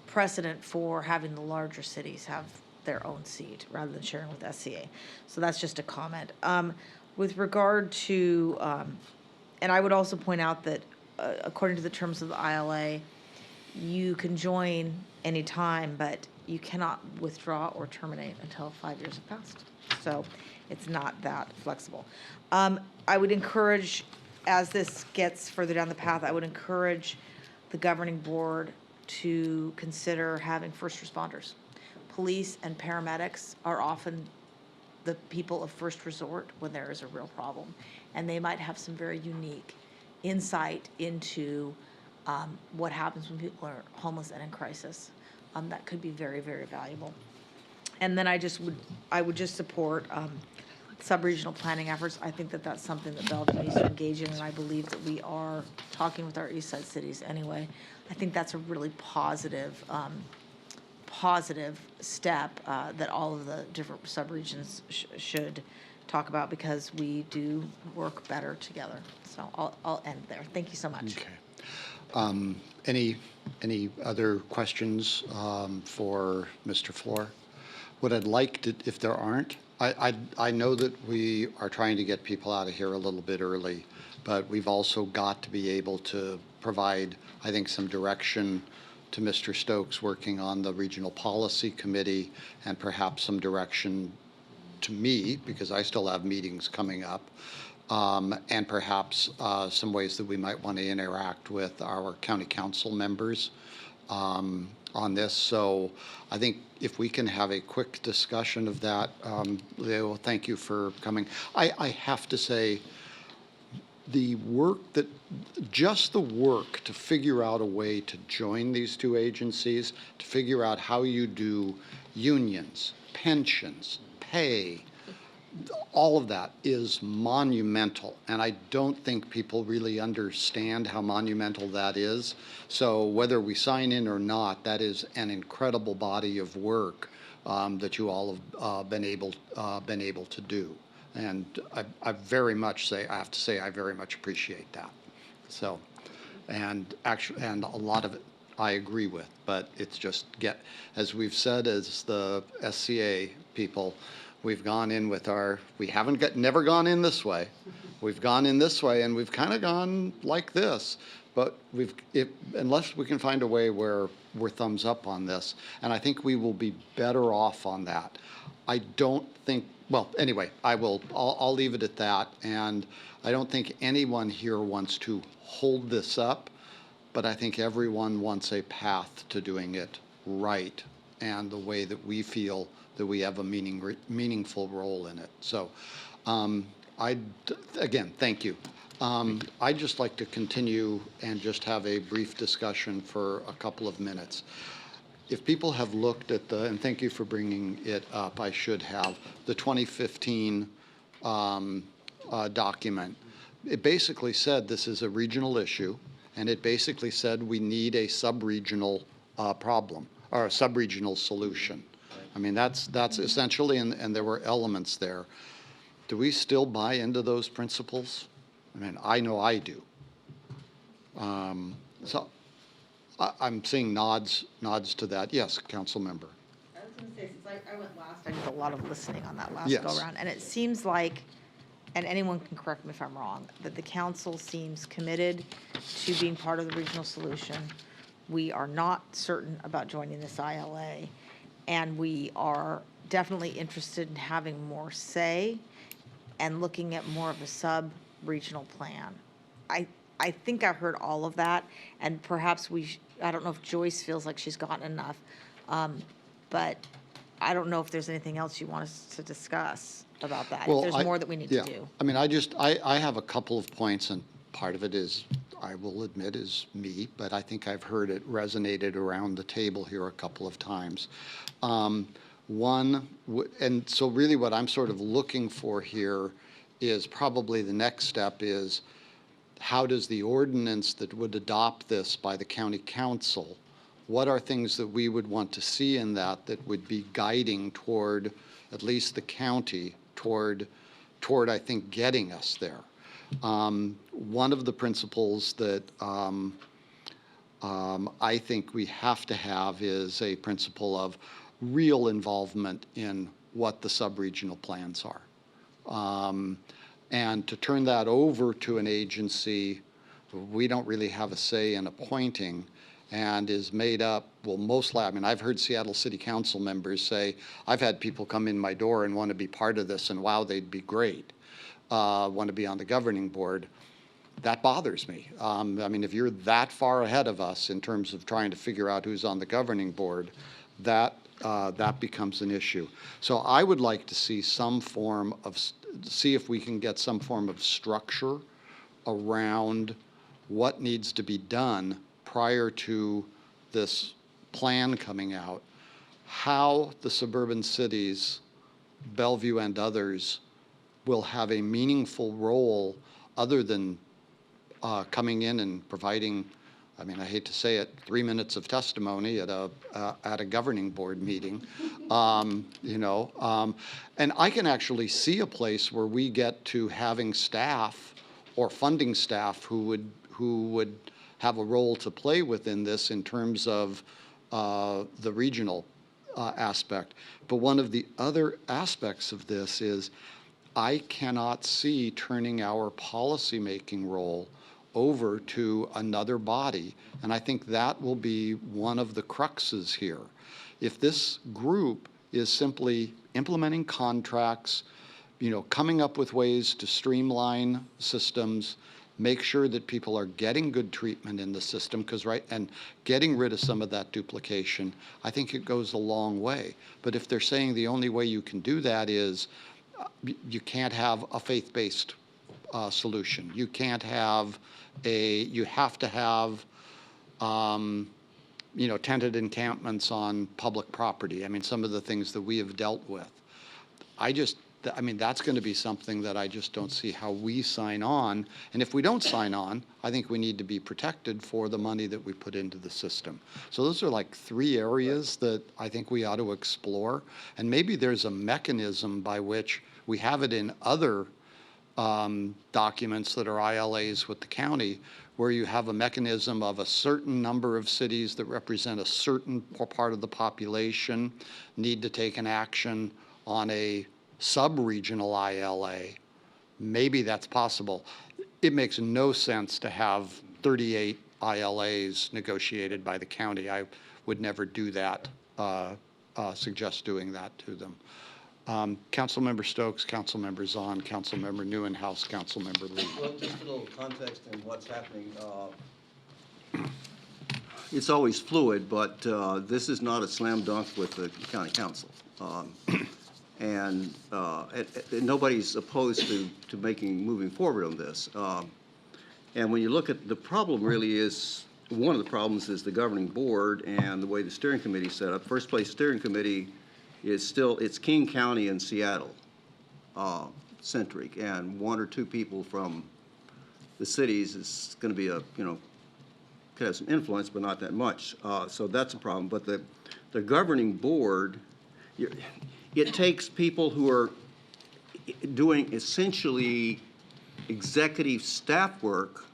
precedent for having the larger cities have their own seat rather than sharing with SCA. So that's just a comment. With regard to, and I would also point out that according to the terms of the ILA, you can join anytime, but you cannot withdraw or terminate until 5 years have passed. So it's not that flexible. I would encourage, as this gets further down the path, I would encourage the governing board to consider having first responders. Police and paramedics are often the people of first resort when there is a real problem, and they might have some very unique insight into what happens when people are homeless and in crisis. That could be very, very valuable. And then I would just support sub-regional planning efforts. I think that that's something that Bellevue needs to engage in, and I believe that we are talking with our east side cities anyway. I think that's a really positive step that all of the different sub-regions should talk about, because we do work better together. So I'll end there. Thank you so much. Okay. Any other questions for Mr. Floor? What I'd like to, if there aren't, I know that we are trying to get people out of here a little bit early, but we've also got to be able to provide, I think, some direction to Mr. Stokes working on the Regional Policy Committee, and perhaps some direction to me, because I still have meetings coming up, and perhaps some ways that we might want to interact with our county council members on this. So I think if we can have a quick discussion of that, Leo, thank you for coming. I have to say, the work that, just the work to figure out a way to join these two agencies, to figure out how you do unions, pensions, pay, all of that is monumental, and I don't think people really understand how monumental that is. So whether we sign in or not, that is an incredible body of work that you all have been able to do, and I very much say, I have to say, I very much appreciate that. So, and actually, and a lot of it I agree with, but it's just as we've said as the SCA people. We've gone in with we haven't never gone in this way. We've gone in this way, and we've kind of gone like this. But unless we can find a way where we're thumbs up on this, and I think we will be better off on that. I don't think, well, anyway, I'll leave it at that. And I don't think anyone here wants to hold this up, but I think everyone wants a path to doing it right and the way that we feel that we have a meaningful role in it. So again, thank you. I'd just like to continue and just have a brief discussion for a couple of minutes. If people have looked at and thank you for bringing it up, I should have, the 2015 document. It basically said this is a regional issue, and it basically said we need a sub-regional problem, or a sub-regional solution. I mean, that's essentially, and there were elements there. Do we still buy into those principles? I mean, I know I do. So I'm seeing nods to that. Yes, council member. I was going to say, since I went last, I did a lot of listening on that last Yes. go-around, and it seems like, and anyone can correct me if I'm wrong, that the council seems committed to being part of the regional solution. We are not certain about joining this ILA, and we are definitely interested in having more say and looking at more of a sub-regional plan. I think I heard all of that, and perhaps I don't know if Joyce feels like she's gotten enough, but I don't know if there's anything else you want us to discuss about that, if there's more that we need to do. I mean, I have a couple of points, and part of it is, I will admit, is me, but I think I've heard it resonated around the table here a couple of times. One, and so really what I'm sort of looking for here is probably the next step is, how does the ordinance that would adopt this by the county council, what are things that we would want to see in that would be guiding toward, at least the county, toward I think, getting us there? One of the principles that I think we have to have is a principle of real involvement in what the sub-regional plans are. And to turn that over to an agency we don't really have a say in appointing, and is made up, well, mostly, I mean, I've heard Seattle City Council members say, I've had people come in my door and want to be part of this, and wow, they'd be great, want to be on the governing board. That bothers me. I mean, if you're that far ahead of us in terms of trying to figure out who's on the governing board, that becomes an issue. So I would like to see some form of, see if we can get some form of structure around what needs to be done prior to this plan coming out, how the suburban cities, Bellevue and others, will have a meaningful role other than coming in and providing, I mean, I hate to say it, 3 minutes of testimony at a governing board meeting, you know. And I can actually see a place where we get to having staff or funding staff who would have a role to play within this in terms of the regional aspect. But one of the other aspects of this is I cannot see turning our policymaking role over to another body, and I think that will be one of the cruxes here. If this group is simply implementing contracts, you know, coming up with ways to streamline systems, make sure that people are getting good treatment in the system, because and getting rid of some of that duplication, I think it goes a long way. But if they're saying the only way you can do that is you can't have a faith-based solution. You can't have you have to have, tented encampments on public property. I mean, some of the things that we have dealt with. That's going to be something that I just don't see how we sign on. And if we don't sign on, I think we need to be protected for the money that we put into the system. So those are like 3 areas that I think we ought to explore. And maybe there's a mechanism by which we have it in other documents that are ILAs with the county, where you have a mechanism of a certain number of cities that represent a certain part of the population need to take an action on a sub-regional ILA. Maybe that's possible. It makes no sense to have 38 ILAs negotiated by the county. I would never do that, suggest doing that to them. Councilmember Stokes, Councilmember Zahn, Councilmember Newenhouse, Councilmember Lee. Well, just a little context in what's happening. It's always fluid, but this is not a slam dunk with the county council. And nobody's opposed to moving forward on this. And when you look at the problem, really is one of the problems is the governing board and the way the steering committee is set up. First place steering committee is still, it's King County and Seattle centric, and 1 or 2 people from the cities is going to be could have some influence, but not that much. So that's a problem. But the governing board, it takes people who are doing essentially executive staff work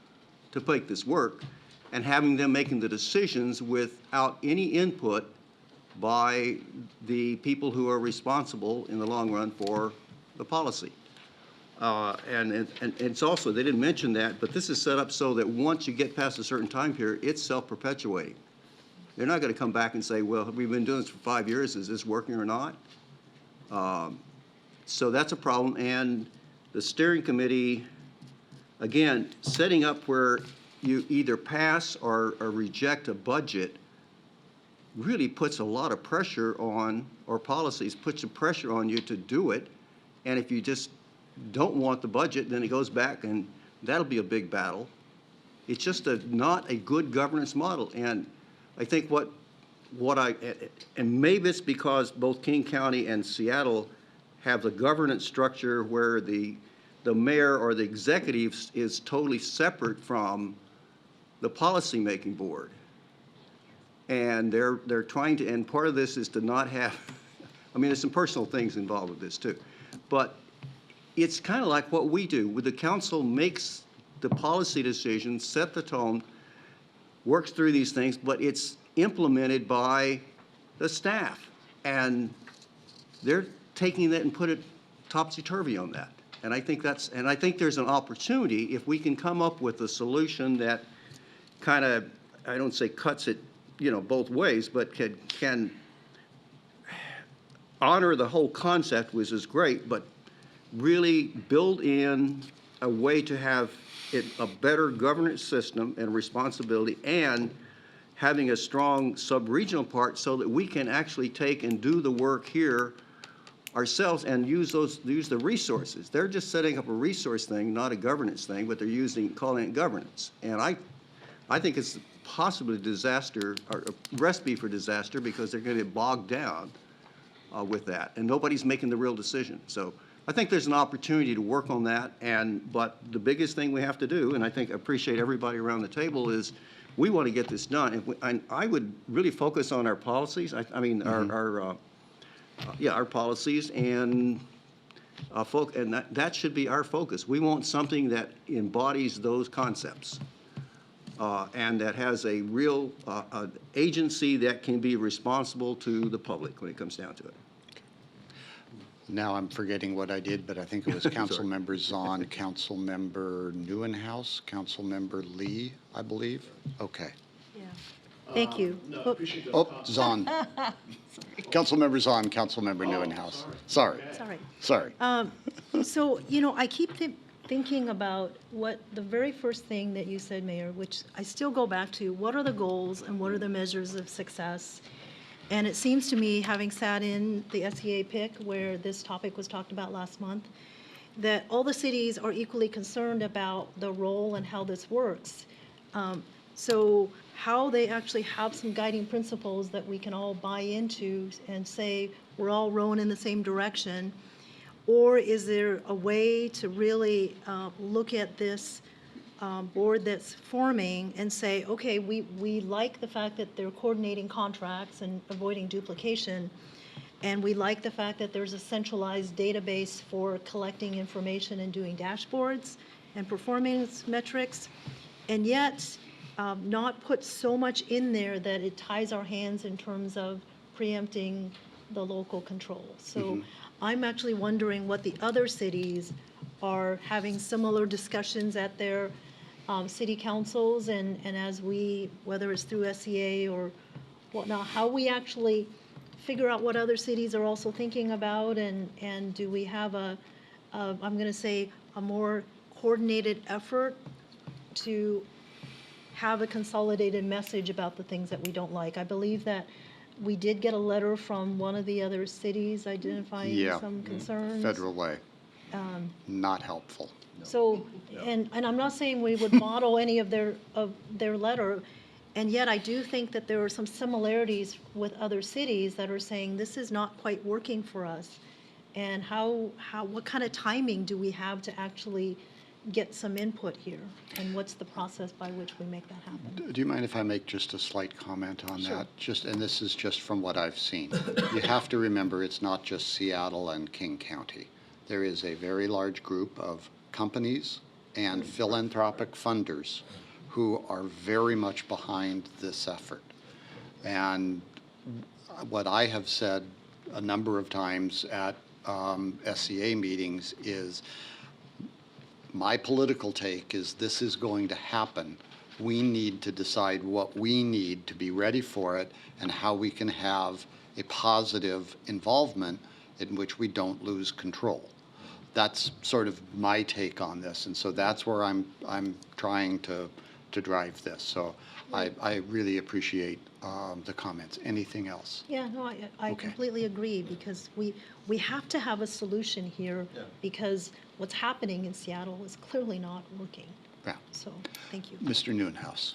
to make this work, and having them making the decisions without any input by the people who are responsible in the long run for the policy. And it's also, they didn't mention that, but this is set up so that once you get past a certain time period, it's self-perpetuating. They're not going to come back and say, well, we've been doing this for 5 years, is this working or not? So that's a problem. And the steering committee, again, setting up where you either pass or reject a budget really puts a lot of pressure on, or policies puts a pressure on you to do it. And if you just don't want the budget, then it goes back, and that'll be a big battle. It's just not a good governance model. And I think and maybe it's because both King County and Seattle have the governance structure where the mayor or the executive is totally separate from the policymaking board. And they're trying to, and part of this is to not have, I mean, there's some personal things involved with this too, but it's kind of like what we do. With the council makes the policy decisions, set the tone, works through these things, but it's implemented by the staff. And they're taking that and put it topsy-turvy on that. And I think there's an opportunity if we can come up with a solution that kind of, I don't say cuts it, both ways, but can honor the whole concept, which is great, but really build in a way to have a better governance system and responsibility, and having a strong sub-regional part so that we can actually take and do the work here ourselves and use the resources. They're just setting up a resource thing, not a governance thing, but they're calling it governance. And I think it's possibly a disaster, or a recipe for disaster, because they're going to get bogged down with that, and nobody's making the real decision. So I think there's an opportunity to work on that, but the biggest thing we have to do, and I appreciate everybody around the table, is we want to get this done. And I would really focus on our policies. Our policies, and that should be our focus. We want something that embodies those concepts. And that has a real agency that can be responsible to the public when it comes down to it. Now I'm forgetting what I did, but I think it was Councilmember Zahn, Councilmember Newenhouse, Councilmember Lee, I believe. Okay. Yeah. Thank you. Zahn. Councilmember Zahn, Councilmember Newenhouse. Sorry. Sorry. So, I keep thinking about what the very first thing that you said, Mayor, which I still go back to, what are the goals and what are the measures of success? And it seems to me, having sat in the SEA PIC where this topic was talked about last month, that all the cities are equally concerned about the role and how this works. So how they actually have some guiding principles that we can all buy into and say, we're all rowing in the same direction? Or is there a way to really look at this board that's forming and say, okay, we like the fact that they're coordinating contracts and avoiding duplication, and we like the fact that there's a centralized database for collecting information and doing dashboards and performance metrics, and yet not put so much in there that it ties our hands in terms of preempting the local control. So I'm actually wondering what the other cities are having similar discussions at their city councils, and as we, whether it's through SEA or whatnot, how we actually figure out what other cities are also thinking about, and do we have I'm going to say, a more coordinated effort to have a consolidated message about the things that we don't like. I believe that we did get a letter from one of the other cities identifying some concerns. Federal Way. Not helpful. So, and I'm not saying we would model any of their letter, and yet I do think that there are some similarities with other cities that are saying this is not quite working for us. And what kind of timing do we have to actually get some input here? And what's the process by which we make that happen? Do you mind if I make just a slight comment on Sure. that? And this is just from what I've seen. You have to remember, it's not just Seattle and King County. There is a very large group of companies and philanthropic funders who are very much behind this effort. And what I have said a number of times at SEA meetings is, my political take is this is going to happen. We need to decide what we need to be ready for it and how we can have a positive involvement in which we don't lose control. That's sort of my take on this, and so that's where I'm trying to drive this. So I really appreciate the comments. Anything else? Yeah, no, I completely agree, because we have to have a solution here, because what's happening in Seattle is clearly not working. Yeah. So, thank you. Mr. Noonhouse.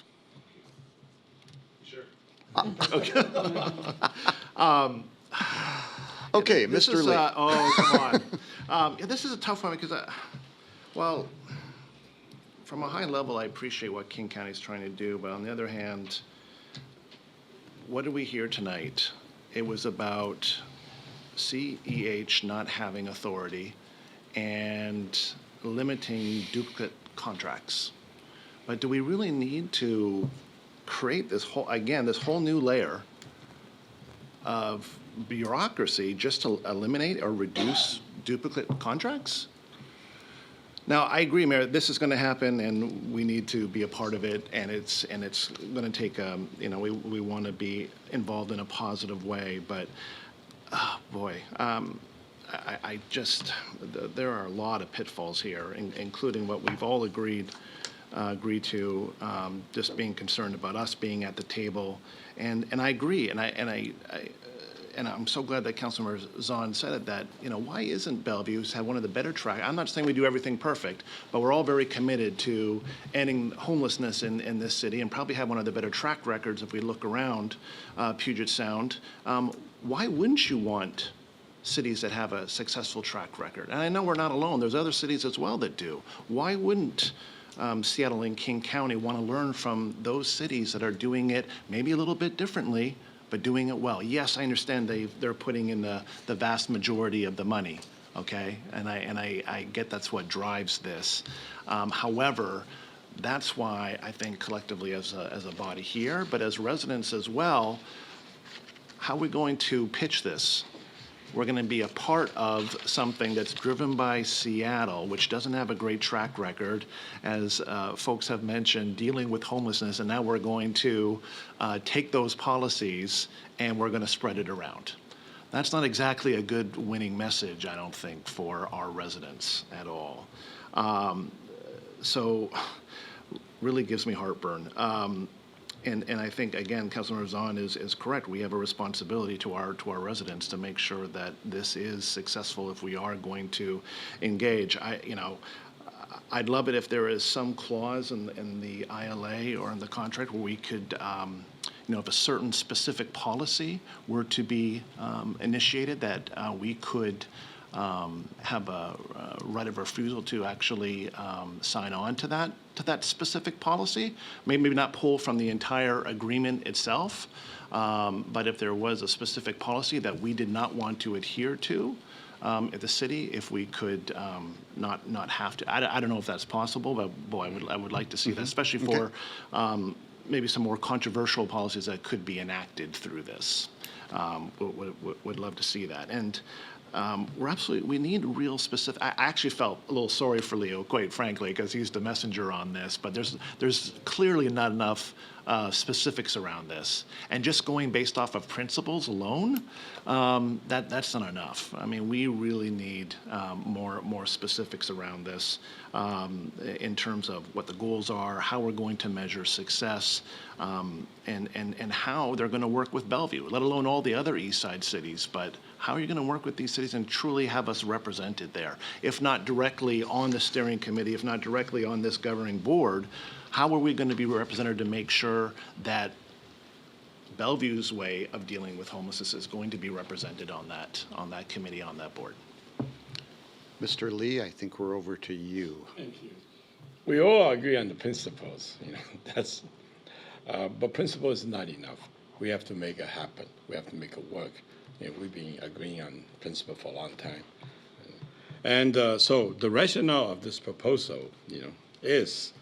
Sure. Okay. Okay, This Mr. is, Lee. oh, come on. This is a tough one because, well, from a high level, I appreciate what King County is trying to do, but on the other hand, what did we hear tonight? It was about CEH not having authority and limiting duplicate contracts. But do we really need to create this whole new layer of bureaucracy just to eliminate or reduce duplicate contracts? Now, I agree, Mayor, this is going to happen, and we need to be a part of it, and it's going to take, we want to be involved in a positive way, but, oh, boy, I just, there are a lot of pitfalls here, including what we've all agreed to, just being concerned about us being at the table, and I agree, and I'm so glad that Councilmember Zahn said it, that, why isn't Bellevue's had one of the better track? I'm not saying we do everything perfect, but we're all very committed to ending homelessness in this city, and probably have one of the better track records if we look around Puget Sound. Why wouldn't you want cities that have a successful track record? And I know we're not alone. There's other cities as well that do. Why wouldn't Seattle and King County want to learn from those cities that are doing it maybe a little bit differently, but doing it well? Yes, I understand they're putting in the vast majority of the money, okay? And I get that's what drives this. However, that's why I think collectively as a body here, but as residents as well, how are we going to pitch this? We're going to be a part of something that's driven by Seattle, which doesn't have a great track record, as folks have mentioned, dealing with homelessness, and now we're going to take those policies and we're going to spread it around. That's not exactly a good winning message, I don't think, for our residents at all. So really gives me heartburn. And I think, again, Councilmember Zahn is correct. We have a responsibility to our residents to make sure that this is successful if we are going to engage. I'd love it if there is some clause in the ILA or in the contract where we could, if a certain specific policy were to be initiated, that we could have a right of refusal to actually sign on to that specific policy. Maybe not pull from the entire agreement itself, but if there was a specific policy that we did not want to adhere to at the city, if we could not have to. I don't know if that's possible, but boy, I would like to see that, especially for maybe some more controversial policies that could be enacted through this. Would love to see that. And we need real specific. I actually felt a little sorry for Leo, quite frankly, because he's the messenger on this. But there's clearly not enough specifics around this, and just going based off of principles alone, that's not enough. I mean, we really need more specifics around this in terms of what the goals are, how we're going to measure success, and how they're going to work with Bellevue, let alone all the other East Side cities. But how are you going to work with these cities and truly have us represented there? If not directly on the steering committee, if not directly on this governing board, how are we going to be represented to make sure that Bellevue's way of dealing with homelessness is going to be represented on that committee, on that board? Mr. Lee, I think we're over to you. Thank you. We all agree on the principles, but principle is not enough. We have to make it happen. We have to make it work. We've been agreeing on principle for a long time. And so the rationale of this proposal, is,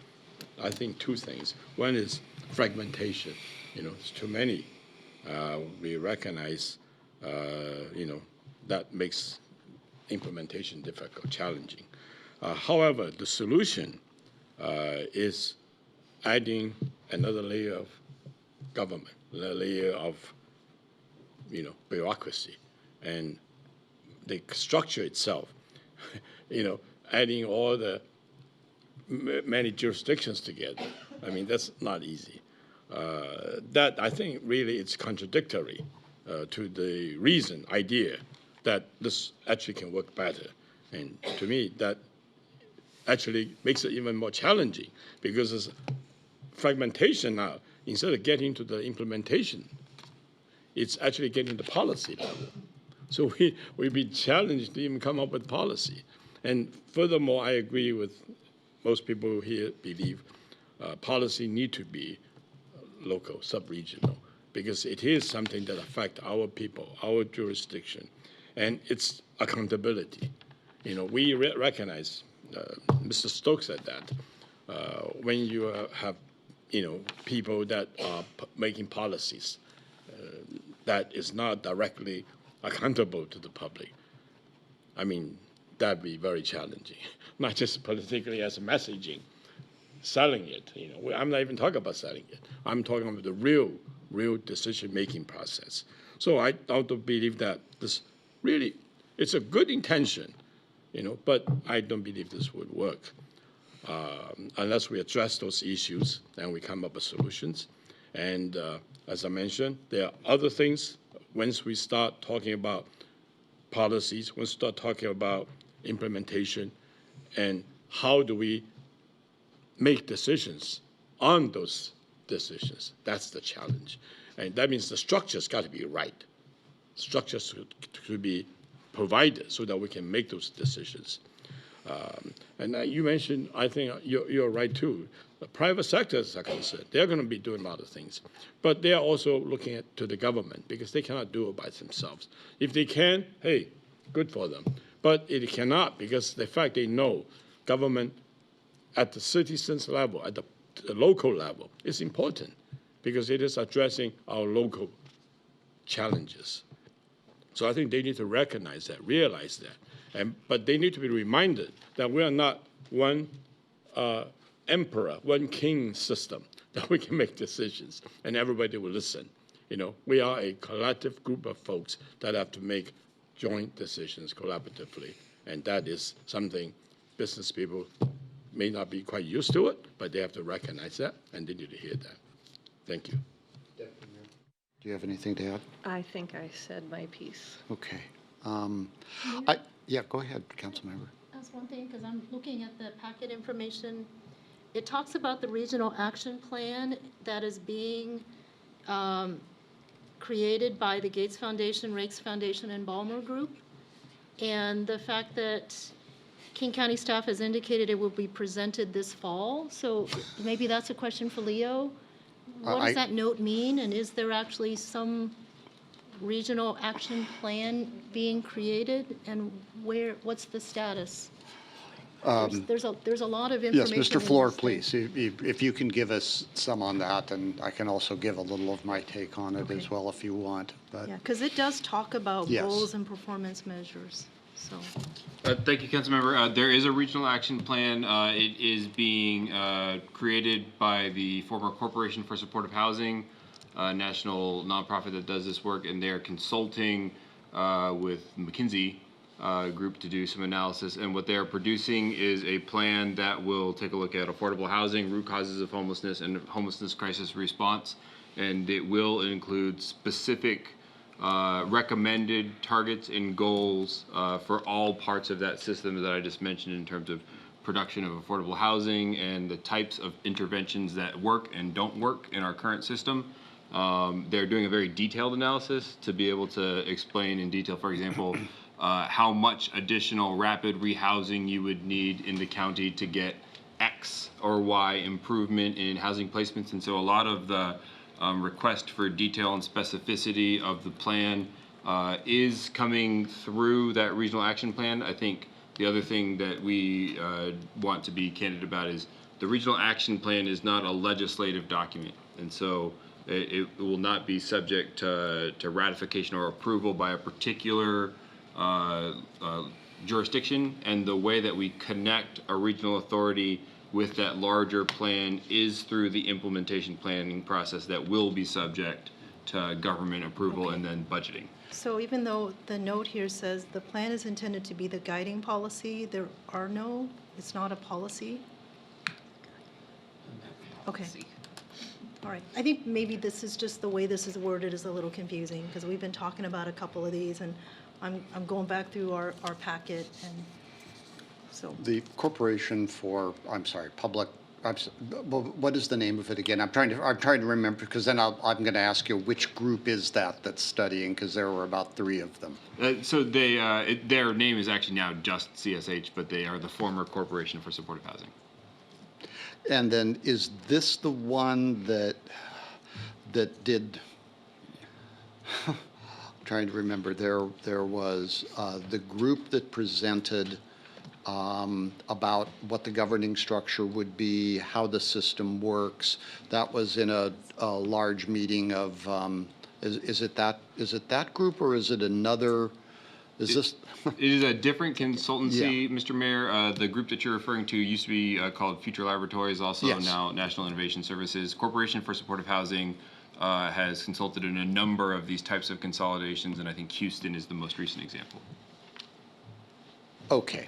I think, two things. One is fragmentation. It's too many. We recognize, that makes implementation difficult, challenging. However, the solution is adding another layer of government, a layer of bureaucracy, and the structure itself, adding all the many jurisdictions together. I mean, that's not easy. That, I think, really it's contradictory to the idea that this actually can work better. And to me, that actually makes it even more challenging, because there's fragmentation now. Instead of getting to the implementation, it's actually getting the policy level. So we'd be challenged to even come up with policy. And furthermore, I agree with most people here believe policy need to be local, sub-regional, because it is something that affects our people, our jurisdiction, and it's accountability. We recognize, Mr. Stokes said that, when you have, people that are making policies that is not directly accountable to the public, I mean, that'd be very challenging, not just politically as a messaging, selling it. I'm not even talking about selling it. I'm talking about the real decision-making process. So I don't believe that this really, it's a good intention, but I don't believe this would work unless we address those issues and we come up with solutions. And as I mentioned, there are other things. Once we start talking about policies, once we start talking about implementation, and how do we make decisions on those decisions, that's the challenge. And that means the structure's got to be right. Structures should be provided so that we can make those decisions. And you mentioned, I think you're right too, the private sectors are concerned. They're going to be doing a lot of things. But they are also looking to the government, because they cannot do it by themselves. If they can, hey, good for them. But it cannot, because the fact they know government at the citizens level, at the local level, is important, because it is addressing our local challenges. So I think they need to recognize that, realize that. But they need to be reminded that we are not one emperor, one king system, that we can make decisions and everybody will listen. We are a collective group of folks that have to make joint decisions collaboratively. And that is something business people may not be quite used to it, but they have to recognize that, and they need to hear that. Thank you. Do you have anything to add? I think I said my piece. Okay. Yeah, go ahead, Councilmember. That's one thing, because I'm looking at the packet information. It talks about the regional action plan that is being created by the Gates Foundation, Rakes Foundation, and Balmer Group. And the fact that King County staff has indicated it will be presented this fall. So maybe that's a question for Leo. What does that note mean? And is there actually some regional action plan being created? And what's the status? There's a lot of Yes, information. Mr. in Floor, this thing. please, if you can give us some on that, and I can also give a little of my take on it as well if you want. But Yeah, because it does talk about Yes. goals and performance measures, so. Thank you, Councilmember. There is a regional action plan. It is being created by the former Corporation for Supportive Housing, a national nonprofit that does this work, and they're consulting with McKinsey group to do some analysis. And what they're producing is a plan that will take a look at affordable housing, root causes of homelessness, and homelessness crisis response. And it will include specific recommended targets and goals for all parts of that system that I just mentioned in terms of production of affordable housing and the types of interventions that work and don't work in our current system. They're doing a very detailed analysis to be able to explain in detail, for example, how much additional rapid rehousing you would need in the county to get X or Y improvement in housing placements. And so a lot of the request for detail and specificity of the plan is coming through that regional action plan. I think the other thing that we want to be candid about is the regional action plan is not a legislative document. And so it will not be subject to ratification or approval by a particular jurisdiction. And the way that we connect a regional authority with that larger plan is through the implementation planning process that will be subject to government approval and then budgeting. So even though the note here says the plan is intended to be the guiding policy, it's not a policy? Okay. All right. I think maybe this is just the way this is worded is a little confusing, because we've been talking about a couple of these, and I'm going back through our packet, and so. the Corporation for, what is the name of it again? I'm trying to remember, because then I'm going to ask you which group is that's studying, because there were about 3 of them. So their name is actually now just CSH, but they are the former Corporation for Supportive Housing. And then is this the one that did, I'm trying to remember, there was the group that presented about what the governing structure would be, how the system works. That was in a large meeting of, is it that group, or is it another? Is this? It is a different consultancy, Mr. Mayor. The group that you're referring to used to be called Future Laboratories, also now National Innovation Services. Corporation for Supportive Housing has consulted in a number of these types of consolidations, and I think Houston is the most recent example. Okay.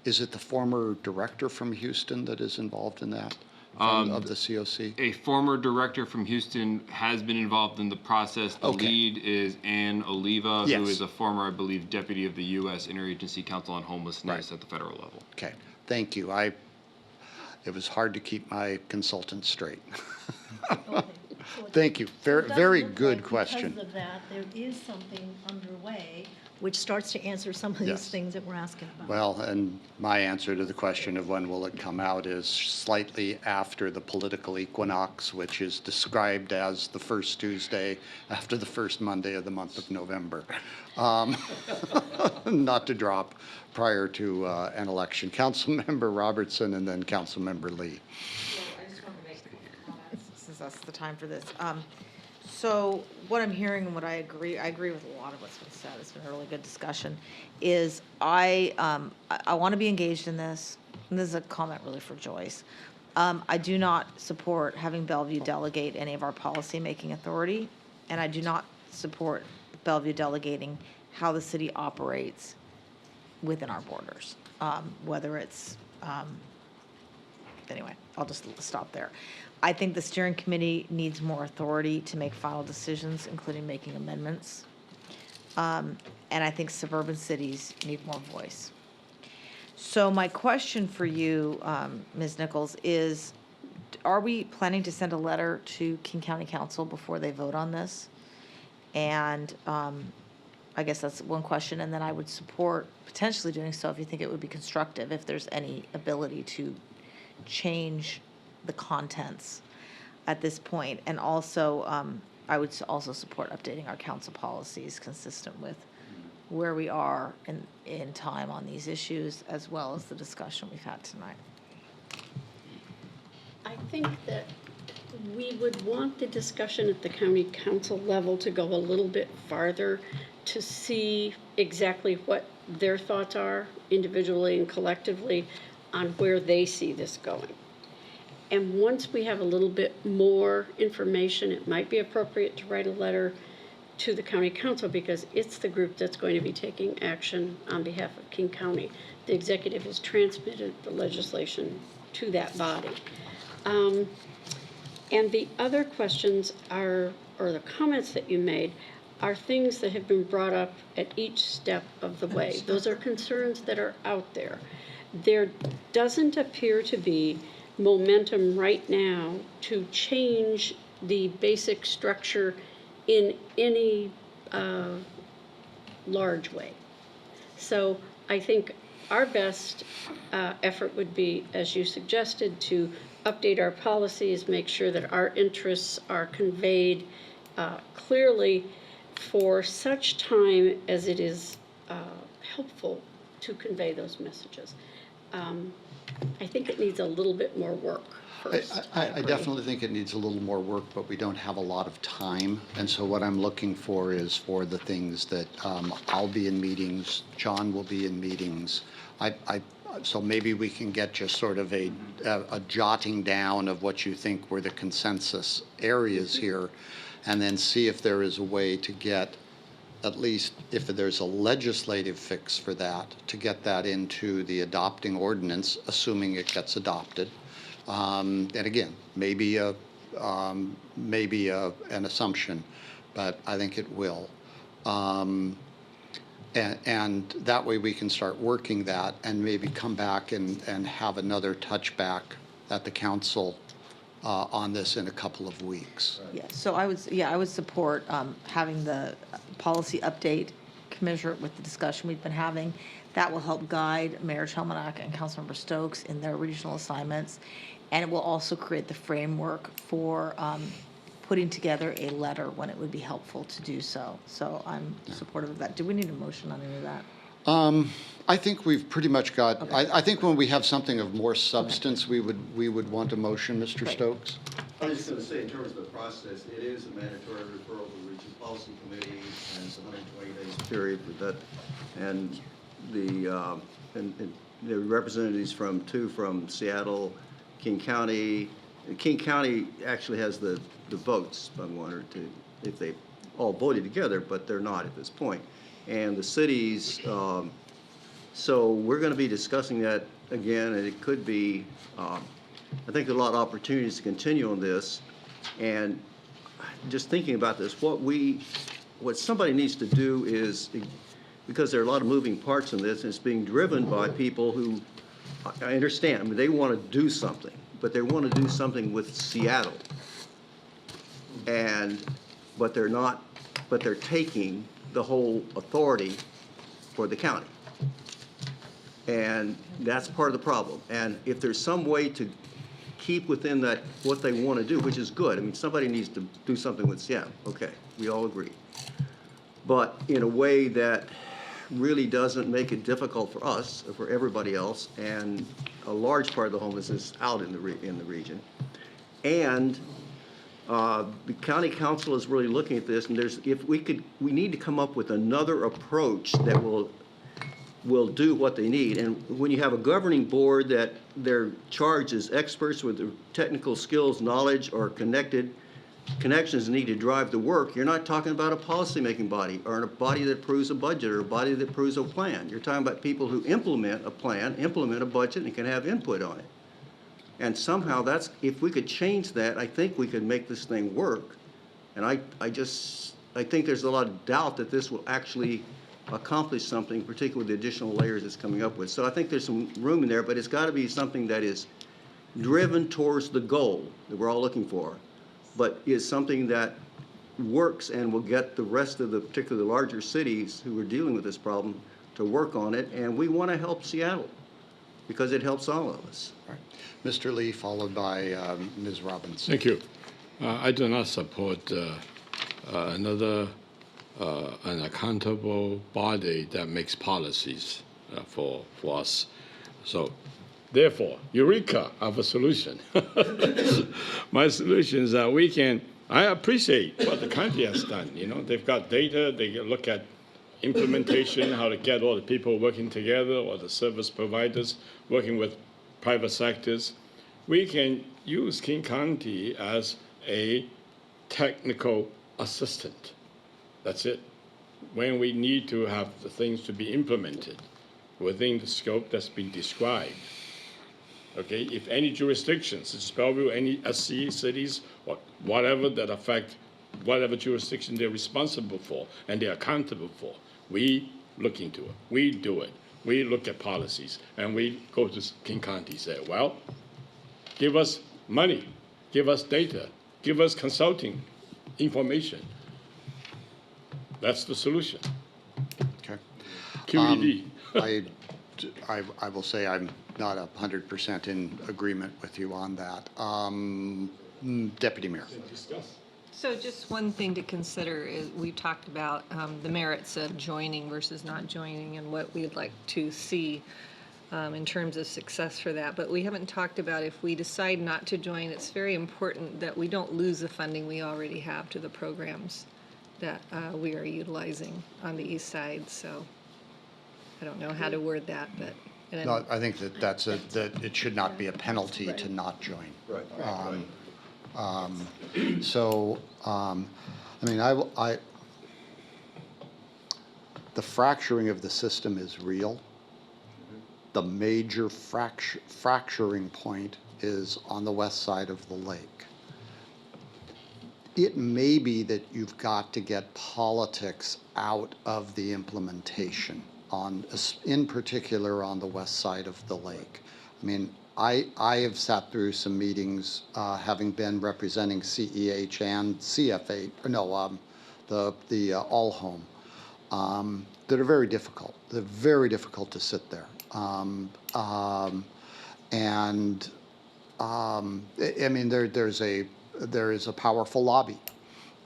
Is it the former director from Houston that is involved in that, of the COC? A former director from Houston has been involved in the process. The lead is Ann Oliva, who is a former, I believe, deputy of the U.S. Interagency Council on Homelessness at the federal level. Okay, thank you. It was hard to keep my consultants straight. Thank you. Very good question. Because of that, there is something underway which starts to answer some of these things that we're asking about. Well, and my answer to the question of when will it come out is slightly after the political equinox, which is described as the first Tuesday after the first Monday of the month of November. Not to drop prior to an election. Councilmember Robertson and then Councilmember Lee. I just want to make comments since that's the time for this. So what I'm hearing and what I agree with a lot of what's been said. It's been a really good discussion. Is I want to be engaged in this. And this is a comment really for Joyce. I do not support having Bellevue delegate any of our policy-making authority, and I do not support Bellevue delegating how the city operates within our borders, whether it's anyway, I'll just stop there. I think the steering committee needs more authority to make final decisions, including making amendments. And I think suburban cities need more voice. So my question for you, Ms. Nichols, is are we planning to send a letter to King County Council before they vote on this? And I guess that's one question. And then I would support potentially doing so if you think it would be constructive, if there's any ability to change the contents at this point. And also, I would also support updating our council policies consistent with where we are in time on these issues, as well as the discussion we've had tonight. I think that we would want the discussion at the county council level to go a little bit farther to see exactly what their thoughts are individually and collectively on where they see this going. And once we have a little bit more information, it might be appropriate to write a letter to the county council because it's the group that's going to be taking action on behalf of King County. The executive has transmitted the legislation to that body. And the other questions are, or the comments that you made, are things that have been brought up at each step of the way. Those are concerns that are out there. There doesn't appear to be momentum right now to change the basic structure in any large way. So I think our best effort would be, as you suggested, to update our policies, make sure that our interests are conveyed clearly for such time as it is helpful to convey those messages. I think it needs a little bit more work first. I definitely think it needs a little more work, but we don't have a lot of time. And so what I'm looking for is for the things that I'll be in meetings, John will be in meetings. So maybe we can get just sort of a jotting down of what you think were the consensus areas here, and then see if there is a way to get, at least if there's a legislative fix for that, to get that into the adopting ordinance, assuming it gets adopted. And again, maybe an assumption, but I think it will. And that way we can start working that and maybe come back and have another touchback at the council on this in a couple of weeks. Yeah, so I would support having the policy update commensurate with the discussion we've been having. That will help guide Mayor Chelmanak and Councilmember Stokes in their regional assignments. And it will also create the framework for putting together a letter when it would be helpful to do so. So I'm supportive of that. Do we need a motion on any of that? I think we've pretty much got, Okay. I think when we have something of more substance, we would want a motion, Mr. Stokes. I was just going to say, in terms of the process, it is a mandatory referral to the Regional Policy Committee, and it's a 120 days period for that. And the representatives from Seattle, King County. King County actually has the votes on one or two, if they all voted together, but they're not at this point. And the cities, so we're going to be discussing that again, and it could be, I think there are a lot of opportunities to continue on this. And just thinking about this, what somebody needs to do is, because there are a lot of moving parts in this, and it's being driven by people who, I understand, I mean, they want to do something, but they want to do something with Seattle. But they're taking the whole authority for the county. And that's part of the problem. And if there's some way to keep within that what they want to do, which is good. I mean, somebody needs to do something with Seattle. Okay, we all agree. But in a way that really doesn't make it difficult for us, or for everybody else, and a large part of the homelessness is out in the region. And the county council is really looking at this, and we need to come up with another approach that will do what they need. And when you have a governing board that their charge is experts with the technical skills, knowledge, or connections need to drive the work, you're not talking about a policymaking body or a body that approves a budget or a body that approves a plan. You're talking about people who implement a plan, implement a budget, and can have input on it. And somehow that's, if we could change that, I think we could make this thing work. And I think there's a lot of doubt that this will actually accomplish something, particularly with the additional layers it's coming up with. So I think there's some room in there, but it's got to be something that is driven towards the goal that we're all looking for, but is something that works and will get the rest of the, particularly the larger cities who are dealing with this problem, to work on it. And we want to help Seattle because it helps all of us. All right. Mr. Lee, followed by Ms. Robinson. Thank you. I do not support another an accountable body that makes policies for us. So, therefore, Eureka, I have a solution. My solution is that we can. I appreciate what the county has done. You know, they've got data. They can look at implementation, how to get all the people working together, or the service providers working with private sectors. We can use King County as a technical assistant. That's it. When we need to have the things to be implemented within the scope that's been described. Okay, if any jurisdictions, such as Bellevue, any SC cities, or whatever that affect whatever jurisdiction they're responsible for and they're accountable for, we look into it. We do it. We look at policies, and we go to King County and say, well, give us money, give us data, give us consulting information. That's the solution. Okay. QED. I will say I'm not 100% in agreement with you on that. Deputy Mayor. So just one thing to consider is we've talked about the merits of joining versus not joining and what we'd like to see in terms of success for that. But we haven't talked about if we decide not to join, it's very important that we don't lose the funding we already have to the programs that we are utilizing on the east side. So I don't know how to word that, but. No, I think that it should not be a penalty to not join. Right. I mean, the fracturing of the system is real. The major fracturing point is on the west side of the lake. It may be that you've got to get politics out of the implementation, in particular on the west side of the lake. I mean, I have sat through some meetings, having been representing CEH and CFA, the All Home, that are very difficult. They're very difficult to sit there. I mean, there is a powerful lobby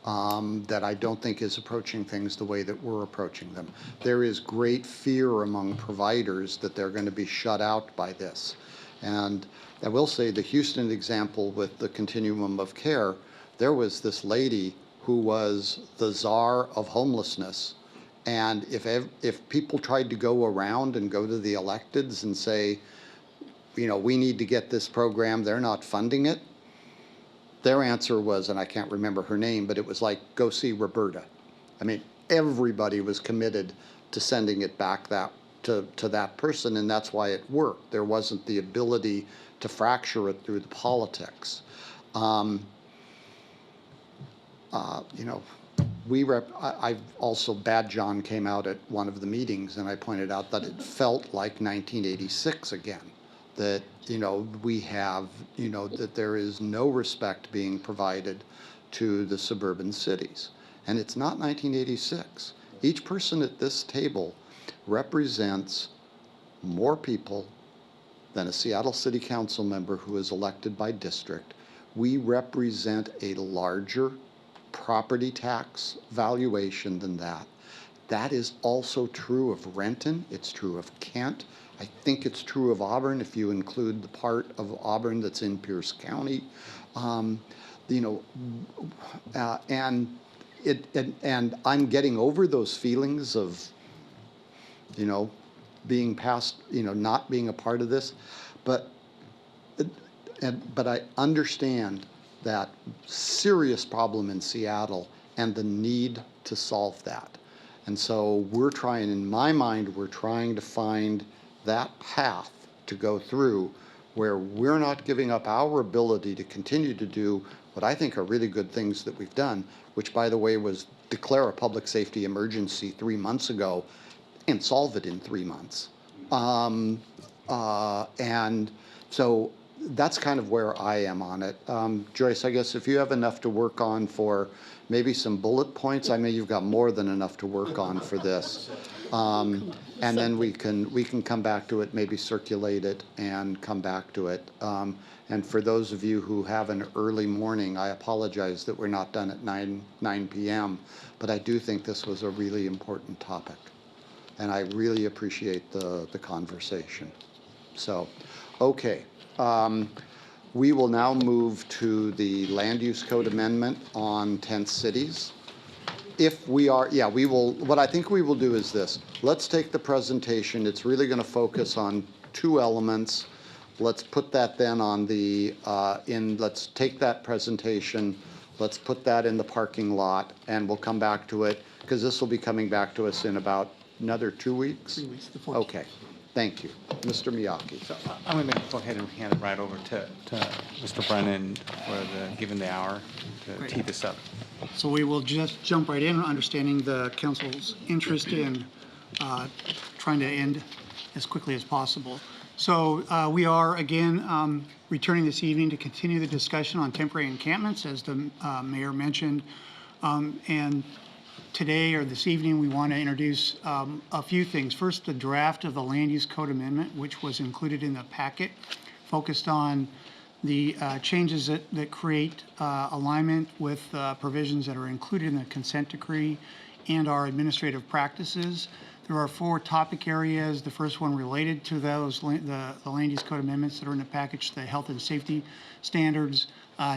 that I don't think is approaching things the way that we're approaching them. There is great fear among providers that they're going to be shut out by this. And I will say the Houston example with the continuum of care, there was this lady who was the czar of homelessness. And if people tried to go around and go to the electeds and say, you know, we need to get this program, they're not funding it, their answer was, and I can't remember her name, but it was like, go see Roberta. I mean, everybody was committed to sending it back to that person, and that's why it worked. There wasn't the ability to fracture it through the politics. You know, I've also, Bad John came out at one of the meetings, and I pointed out that it felt like 1986 again. That, you know, we have, you know, that there is no respect being provided to the suburban cities. And it's not 1986. Each person at this table represents more people than a Seattle City Council member who is elected by district. We represent a larger property tax valuation than that. That is also true of Renton. It's true of Kent. I think it's true of Auburn if you include the part of Auburn that's in Pierce County. You know, and I'm getting over those feelings of, you know, being past, you know, not being a part of this, but I understand that serious problem in Seattle and the need to solve that. And so we're trying, in my mind, we're trying to find that path to go through where we're not giving up our ability to continue to do what I think are really good things that we've done, which, by the way, was declare a public safety emergency 3 months ago and solve it in 3 months. And so that's kind of where I am on it. Joyce, I guess if you have enough to work on for maybe some bullet points, I mean, you've got more than enough to work on for this. And then we can come back to it, maybe circulate it and come back to it. And for those of you who have an early morning, I apologize that we're not done at 9 p.m., but I do think this was a really important topic. And I really appreciate the conversation. So, okay. We will now move to the Land Use Code Amendment on tent cities. If we are, yeah, we will, what I think we will do is this. Let's take the presentation. It's really going to focus on 2 elements. Let's put that then on the, let's take that presentation, let's put that in the parking lot, and we'll come back to it, because this will be coming back to us in about another 2 weeks? 3 weeks, the 14th. Okay, thank you. Mr. Miyake. So I'm going to go ahead and hand it right over to Mr. Brennan for given the hour to tee this up. So we will just jump right in, understanding the council's interest in trying to end as quickly as possible. So we are, again, returning this evening to continue the discussion on temporary encampments, as the mayor mentioned. And today or this evening, we want to introduce a few things. First, the draft of the Land Use Code Amendment, which was included in the packet, focused on the changes that create alignment with provisions that are included in the consent decree and our administrative practices. There are 4 topic areas. The first one related to those, the Land Use Code Amendments that are in the package, the health and safety standards,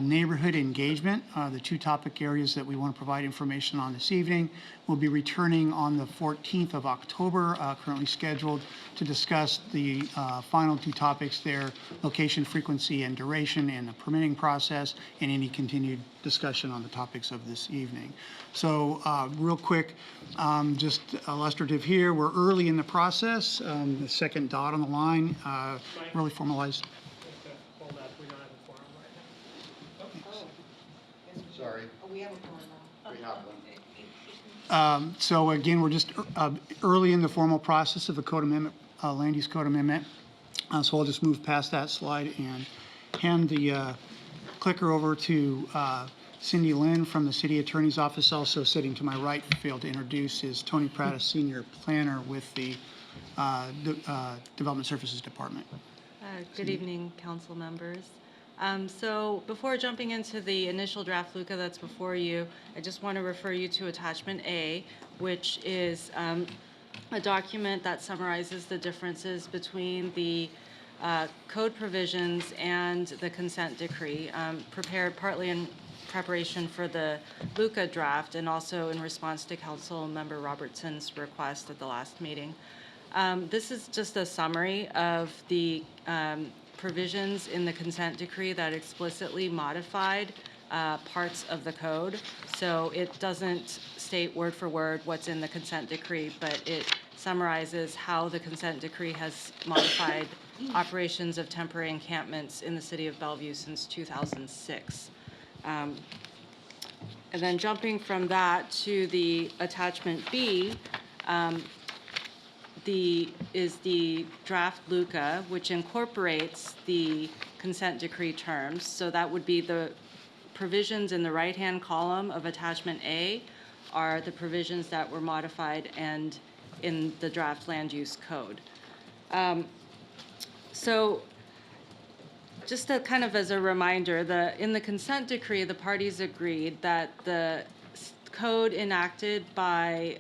neighborhood engagement, the 2 topic areas that we want to provide information on this evening. We'll be returning on the 14th of October, currently scheduled to discuss the final 2 topics there, location, frequency, and duration, and the permitting process, and any continued discussion on the topics of this evening. So real quick, just illustrative here, we're early in the process. The second dot on the line, really formalized. Sorry. We have one. So again, we're just early in the formal process of the code amendment, land use code amendment. So I'll just move past that slide and hand the clicker over to Cindy Lynn from the City Attorney's Office. Also sitting to my right, failed to introduce, is Tony Pratt, Senior Planner with the Development Services Department. Good evening, council members. So before jumping into the initial draft LUCA that's before you, I just want to refer you to Attachment A, which is a document that summarizes the differences between the code provisions and the consent decree, prepared partly in preparation for the LUCA draft and also in response to Council Member Robertson's request at the last meeting. This is just a summary of the provisions in the consent decree that explicitly modified parts of the code. So it doesn't state word for word what's in the consent decree, but it summarizes how the consent decree has modified operations of temporary encampments in the city of Bellevue since 2006. And then jumping from that to the attachment B, the draft LUCA, which incorporates the consent decree terms. So that would be the provisions in the right-hand column of attachment A are the provisions that were modified and in the draft land use code. So just to kind of as a reminder, in the consent decree, the parties agreed that the code enacted by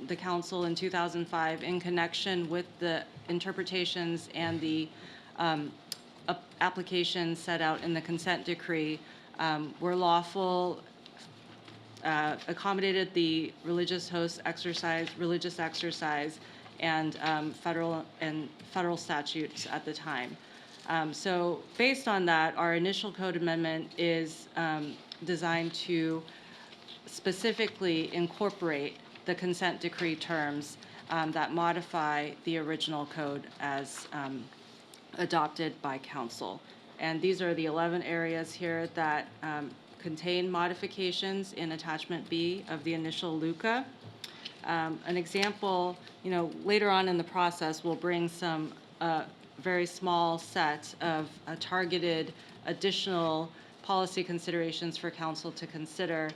the council in 2005 in connection with the interpretations and the applications set out in the consent decree were lawful, accommodated the religious exercise, and federal statutes at the time. So based on that, our initial code amendment is designed to specifically incorporate the consent decree terms that modify the original code as adopted by council. And these are the 11 areas here that contain modifications in attachment B of the initial LUCA. An example, later on in the process, we'll bring some very small set of targeted additional policy considerations for council to consider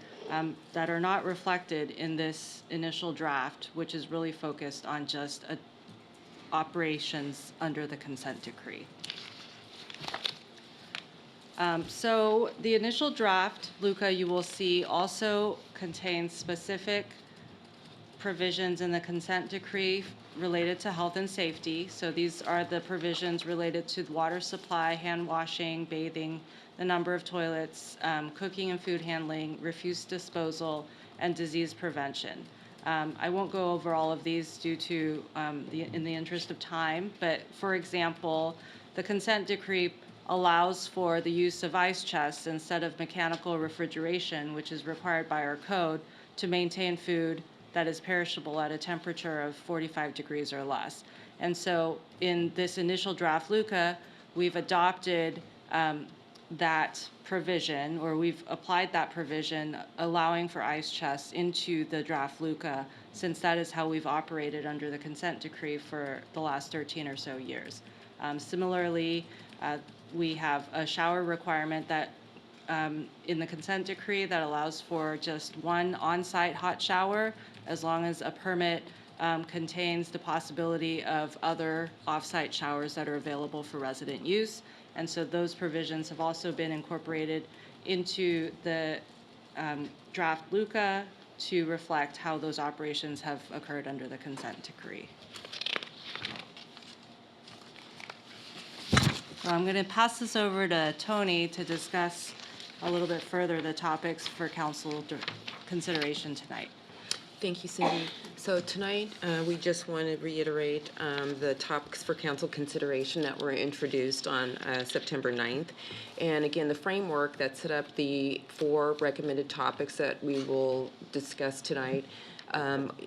that are not reflected in this initial draft, which is really focused on just operations under the consent decree. So the initial draft, LUCA, you will see also contains specific provisions in the consent decree related to health and safety. So these are the provisions related to water supply, hand washing, bathing, the number of toilets, cooking and food handling, refuse disposal, and disease prevention. I won't go over all of these due to in the interest of time, but for example, the consent decree allows for the use of ice chests instead of mechanical refrigeration, which is required by our code to maintain food that is perishable at a temperature of 45 degrees or less. And so in this initial draft LUCA, we've adopted that provision, or we've applied that provision allowing for ice chests into the draft LUCA, since that is how we've operated under the consent decree for the last 13 or so years. Similarly, we have a shower requirement that in the consent decree that allows for just one on-site hot shower, as long as a permit contains the possibility of other off-site showers that are available for resident use. And so those provisions have also been incorporated into the draft LUCA to reflect how those operations have occurred under the consent decree. So I'm going to pass this over to Tony to discuss a little bit further the topics for council consideration tonight. Thank you, Cindy. So tonight, we just want to reiterate the topics for council consideration that were introduced on September 9th. And again, the framework that set up the 4 recommended topics that we will discuss tonight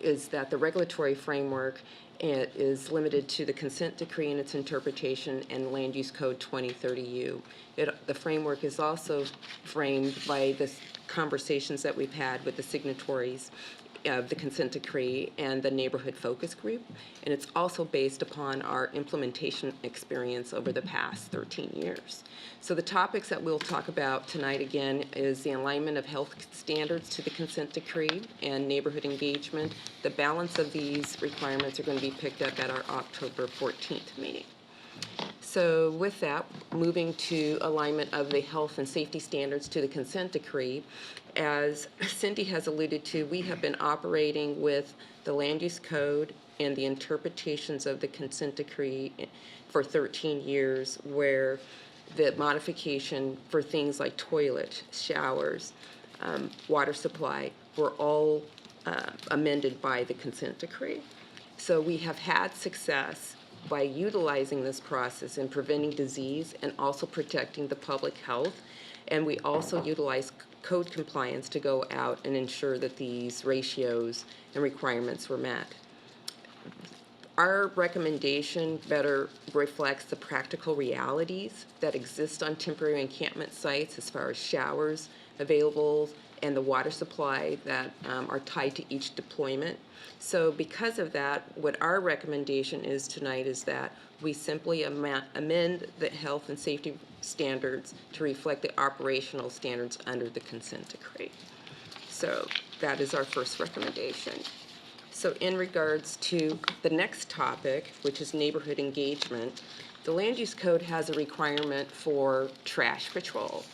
is that the regulatory framework is limited to the consent decree and its interpretation and Land Use Code 2030U. The framework is also framed by the conversations that we've had with the signatories of the consent decree and the neighborhood focus group, and it's also based upon our implementation experience over the past 13 years. So the topics that we'll talk about tonight again is the alignment of health standards to the consent decree and neighborhood engagement. The balance of these requirements are going to be picked up at our October 14th meeting. So with that, moving to alignment of the health and safety standards to the consent decree, as Cindy has alluded to, we have been operating with the land use code and the interpretations of the consent decree for 13 years, where the modification for things like toilet, showers, water supply were all amended by the consent decree. So we have had success by utilizing this process in preventing disease and also protecting the public health. And we also utilize code compliance to go out and ensure that these ratios and requirements were met. Our recommendation better reflects the practical realities that exist on temporary encampment sites as far as showers available and the water supply that are tied to each deployment. So because of that, what our recommendation is tonight is that we simply amend the health and safety standards to reflect the operational standards under the consent decree. So that is our first recommendation. So in regards to the next topic, which is neighborhood engagement, the land use code has a requirement for trash patrol.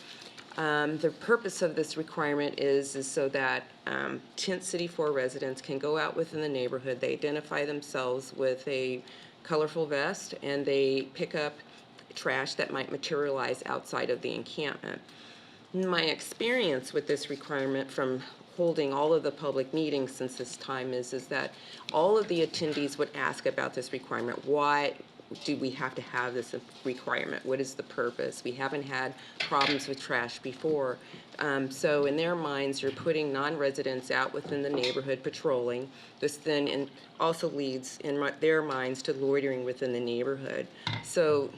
The purpose of this requirement is so that Tent City 4 residents can go out within the neighborhood, they identify themselves with a colorful vest, and they pick up trash that might materialize outside of the encampment. My experience with this requirement from holding all of the public meetings since this time is that all of the attendees would ask about this requirement. Why do we have to have this requirement? What is the purpose? We haven't had problems with trash before. So in their minds, you're putting non-residents out within the neighborhood patrolling. This then also leads in their minds to loitering within the neighborhood. So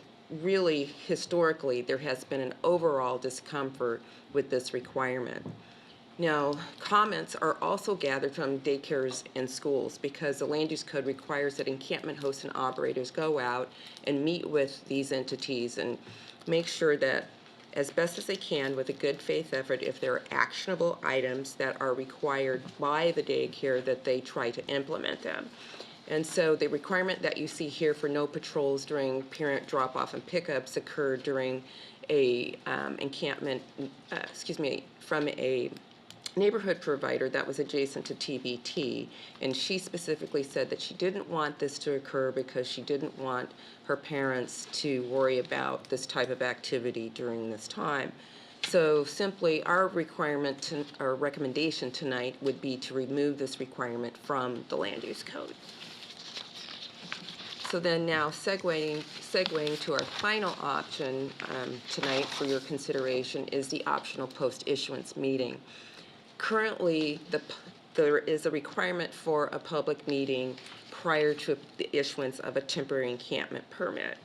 really, historically, there has been an overall discomfort with this requirement. Now, comments are also gathered from daycares and schools because the land use code requires that encampment hosts and operators go out and meet with these entities and make sure that as best as they can with a good faith effort, if there are actionable items that are required by the daycare, that they try to implement them. And so the requirement that you see here for no patrols during parent drop-off and pickups occurred during a from a neighborhood provider that was adjacent to TBT, and she specifically said that she didn't want this to occur because she didn't want her parents to worry about this type of activity during this time. So simply our our recommendation tonight would be to remove this requirement from the land use code. So then now segueing to our final option tonight for your consideration is the optional post-issuance meeting. Currently, there is a requirement for a public meeting prior to the issuance of a temporary encampment permit.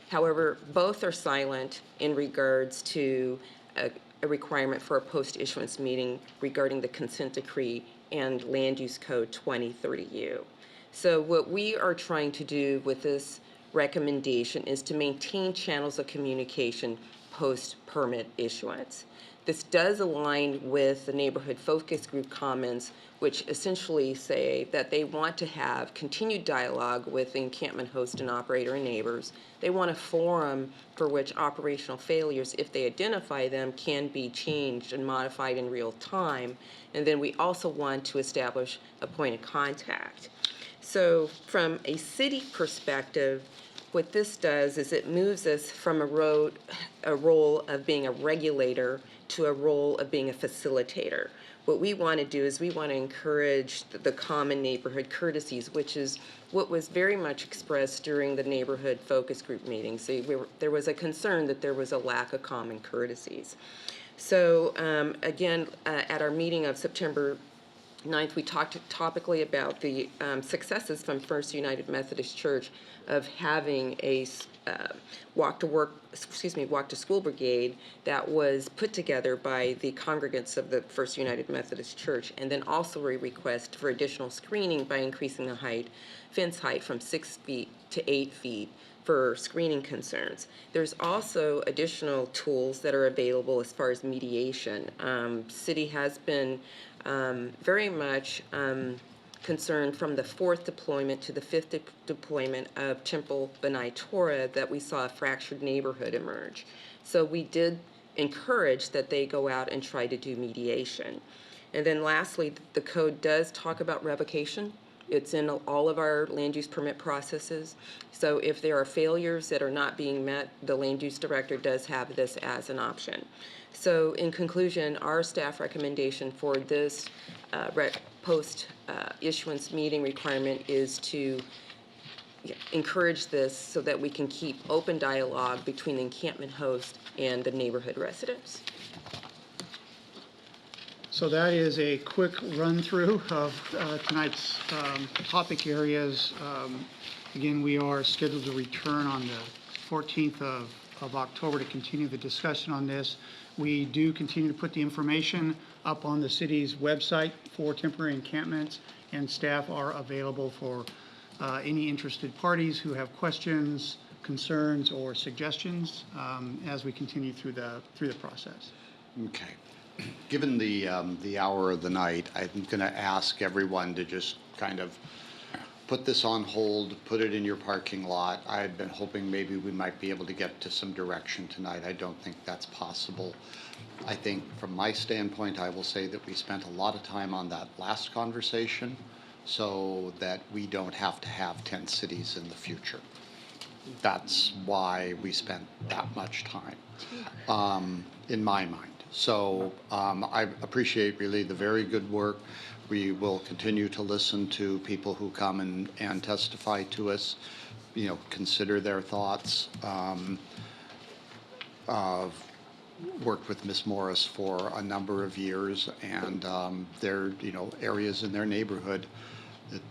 However, both are silent in regards to a requirement for a post-issuance meeting regarding the consent decree and land use code 2030U. So what we are trying to do with this recommendation is to maintain channels of communication post-permit issuance. This does align with the neighborhood focus group comments, which essentially say that they want to have continued dialogue with the encampment host and operator and neighbors. They want a forum for which operational failures, if they identify them, can be changed and modified in real time. And then we also want to establish a point of contact. So from a city perspective, what this does is it moves us from a role of being a regulator to a role of being a facilitator. What we want to do is we want to encourage the common neighborhood courtesies, which is what was very much expressed during the neighborhood focus group meetings. There was a concern that there was a lack of common courtesies. So again, at our meeting of September 9th, we talked topically about the successes from First United Methodist Church of having a walk to school brigade that was put together by the congregants of the First United Methodist Church, and then also a request for additional screening by increasing the fence height from 6 feet to 8 feet for screening concerns. There's also additional tools that are available as far as mediation. City has been very much concerned from the 4th deployment to the 5th deployment of Temple Benai Torah that we saw a fractured neighborhood emerge. So we did encourage that they go out and try to do mediation. And then lastly, the code does talk about revocation. It's in all of our land use permit processes. So if there are failures that are not being met, the land use director does have this as an option. So in conclusion, our staff recommendation for this post-issuance meeting requirement is to encourage this so that we can keep open dialogue between the encampment host and the neighborhood residents. So that is a quick run-through of tonight's topic areas. Again, we are scheduled to return on the 14th of October to continue the discussion on this. We do continue to put the information up on the city's website for temporary encampments, and staff are available for any interested parties who have questions, concerns, or suggestions as we continue through the process. Okay. Given the hour of the night, I'm going to ask everyone to just kind of put this on hold, put it in your parking lot. I had been hoping maybe we might be able to get to some direction tonight. I don't think that's possible. I think from my standpoint, I will say that we spent a lot of time on that last conversation so that we don't have to have 10 cities in the future. That's why we spent that much time, in my mind. So I appreciate really the very good work. We will continue to listen to people who come and testify to us, consider their thoughts. Worked with Ms. Morris for a number of years, and there are areas in their neighborhood that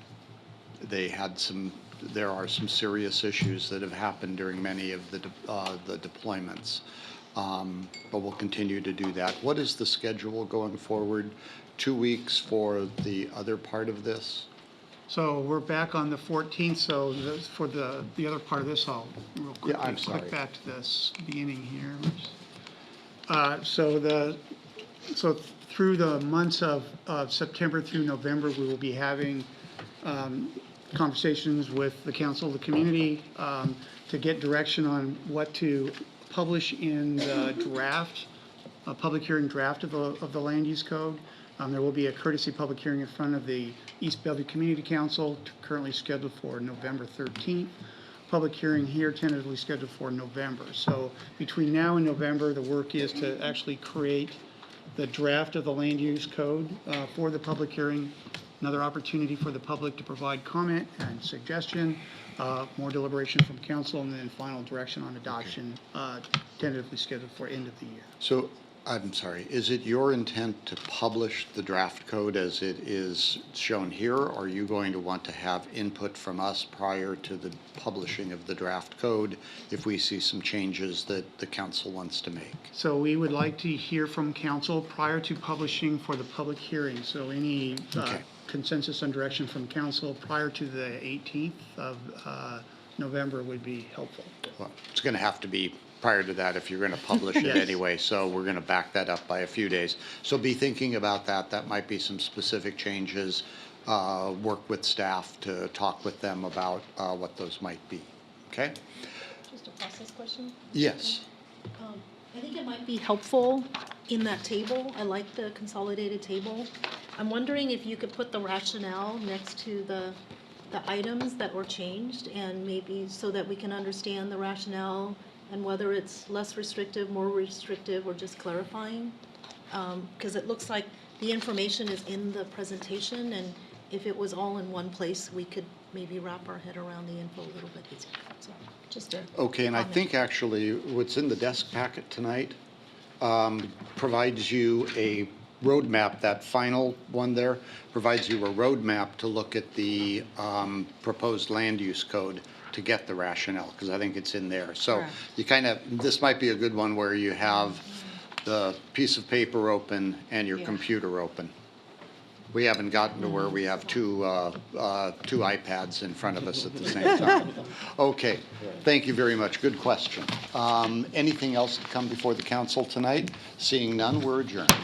they had some there are some serious issues that have happened during many of the deployments. But we'll continue to do that. What is the schedule going forward? 2 weeks for the other part of this? So we're back on the 14th, so for the other part of this, I'll real quick I'm sorry. click back to this beginning here. So through the months of September through November, we will be having conversations with the council, the community, to get direction on what to publish in the draft, a public hearing draft of the land use code. There will be a courtesy public hearing in front of the East Bellevue Community Council, currently scheduled for November 13th. Public hearing here tentatively scheduled for November. So between now and November, the work is to actually create the draft of the land use code for the public hearing, another opportunity for the public to provide comment and suggestion, more deliberation from council, and then final direction on adoption, tentatively scheduled for end of the year. So, I'm sorry, is it your intent to publish the draft code as it is shown here, or are you going to want to have input from us prior to the publishing of the draft code if we see some changes that the council wants to make? So we would like to hear from council prior to publishing for the public hearing. So any consensus and direction from council prior to the 18th of November would be helpful. Well, it's going to have to be prior to that if you're going to publish it Yes. anyway, so we're going to back that up by a few days. So be thinking about that. That might be some specific changes. Work with staff to talk with them about what those might be. Okay? Just a process question? Yes. I think it might be helpful in that table. I like the consolidated table. I'm wondering if you could put the rationale next to the items that were changed, and maybe so that we can understand the rationale and whether it's less restrictive, more restrictive, or just clarifying. Because it looks like the information is in the presentation, and if it was all in one place, we could maybe wrap our head around the info a little bit easier. So just a Okay, and I comment. think actually what's in the desk packet tonight provides you a roadmap. That final one there provides you a roadmap to look at the proposed land use code to get the rationale, because I think it's in there. So Correct. you kind of, this might be a good one where you have the piece of paper open and your computer open. We haven't gotten to where we have two iPads in front of us at the same time. Okay, thank you very much. Good question. Anything else to come before the council tonight? Seeing none, we're adjourned.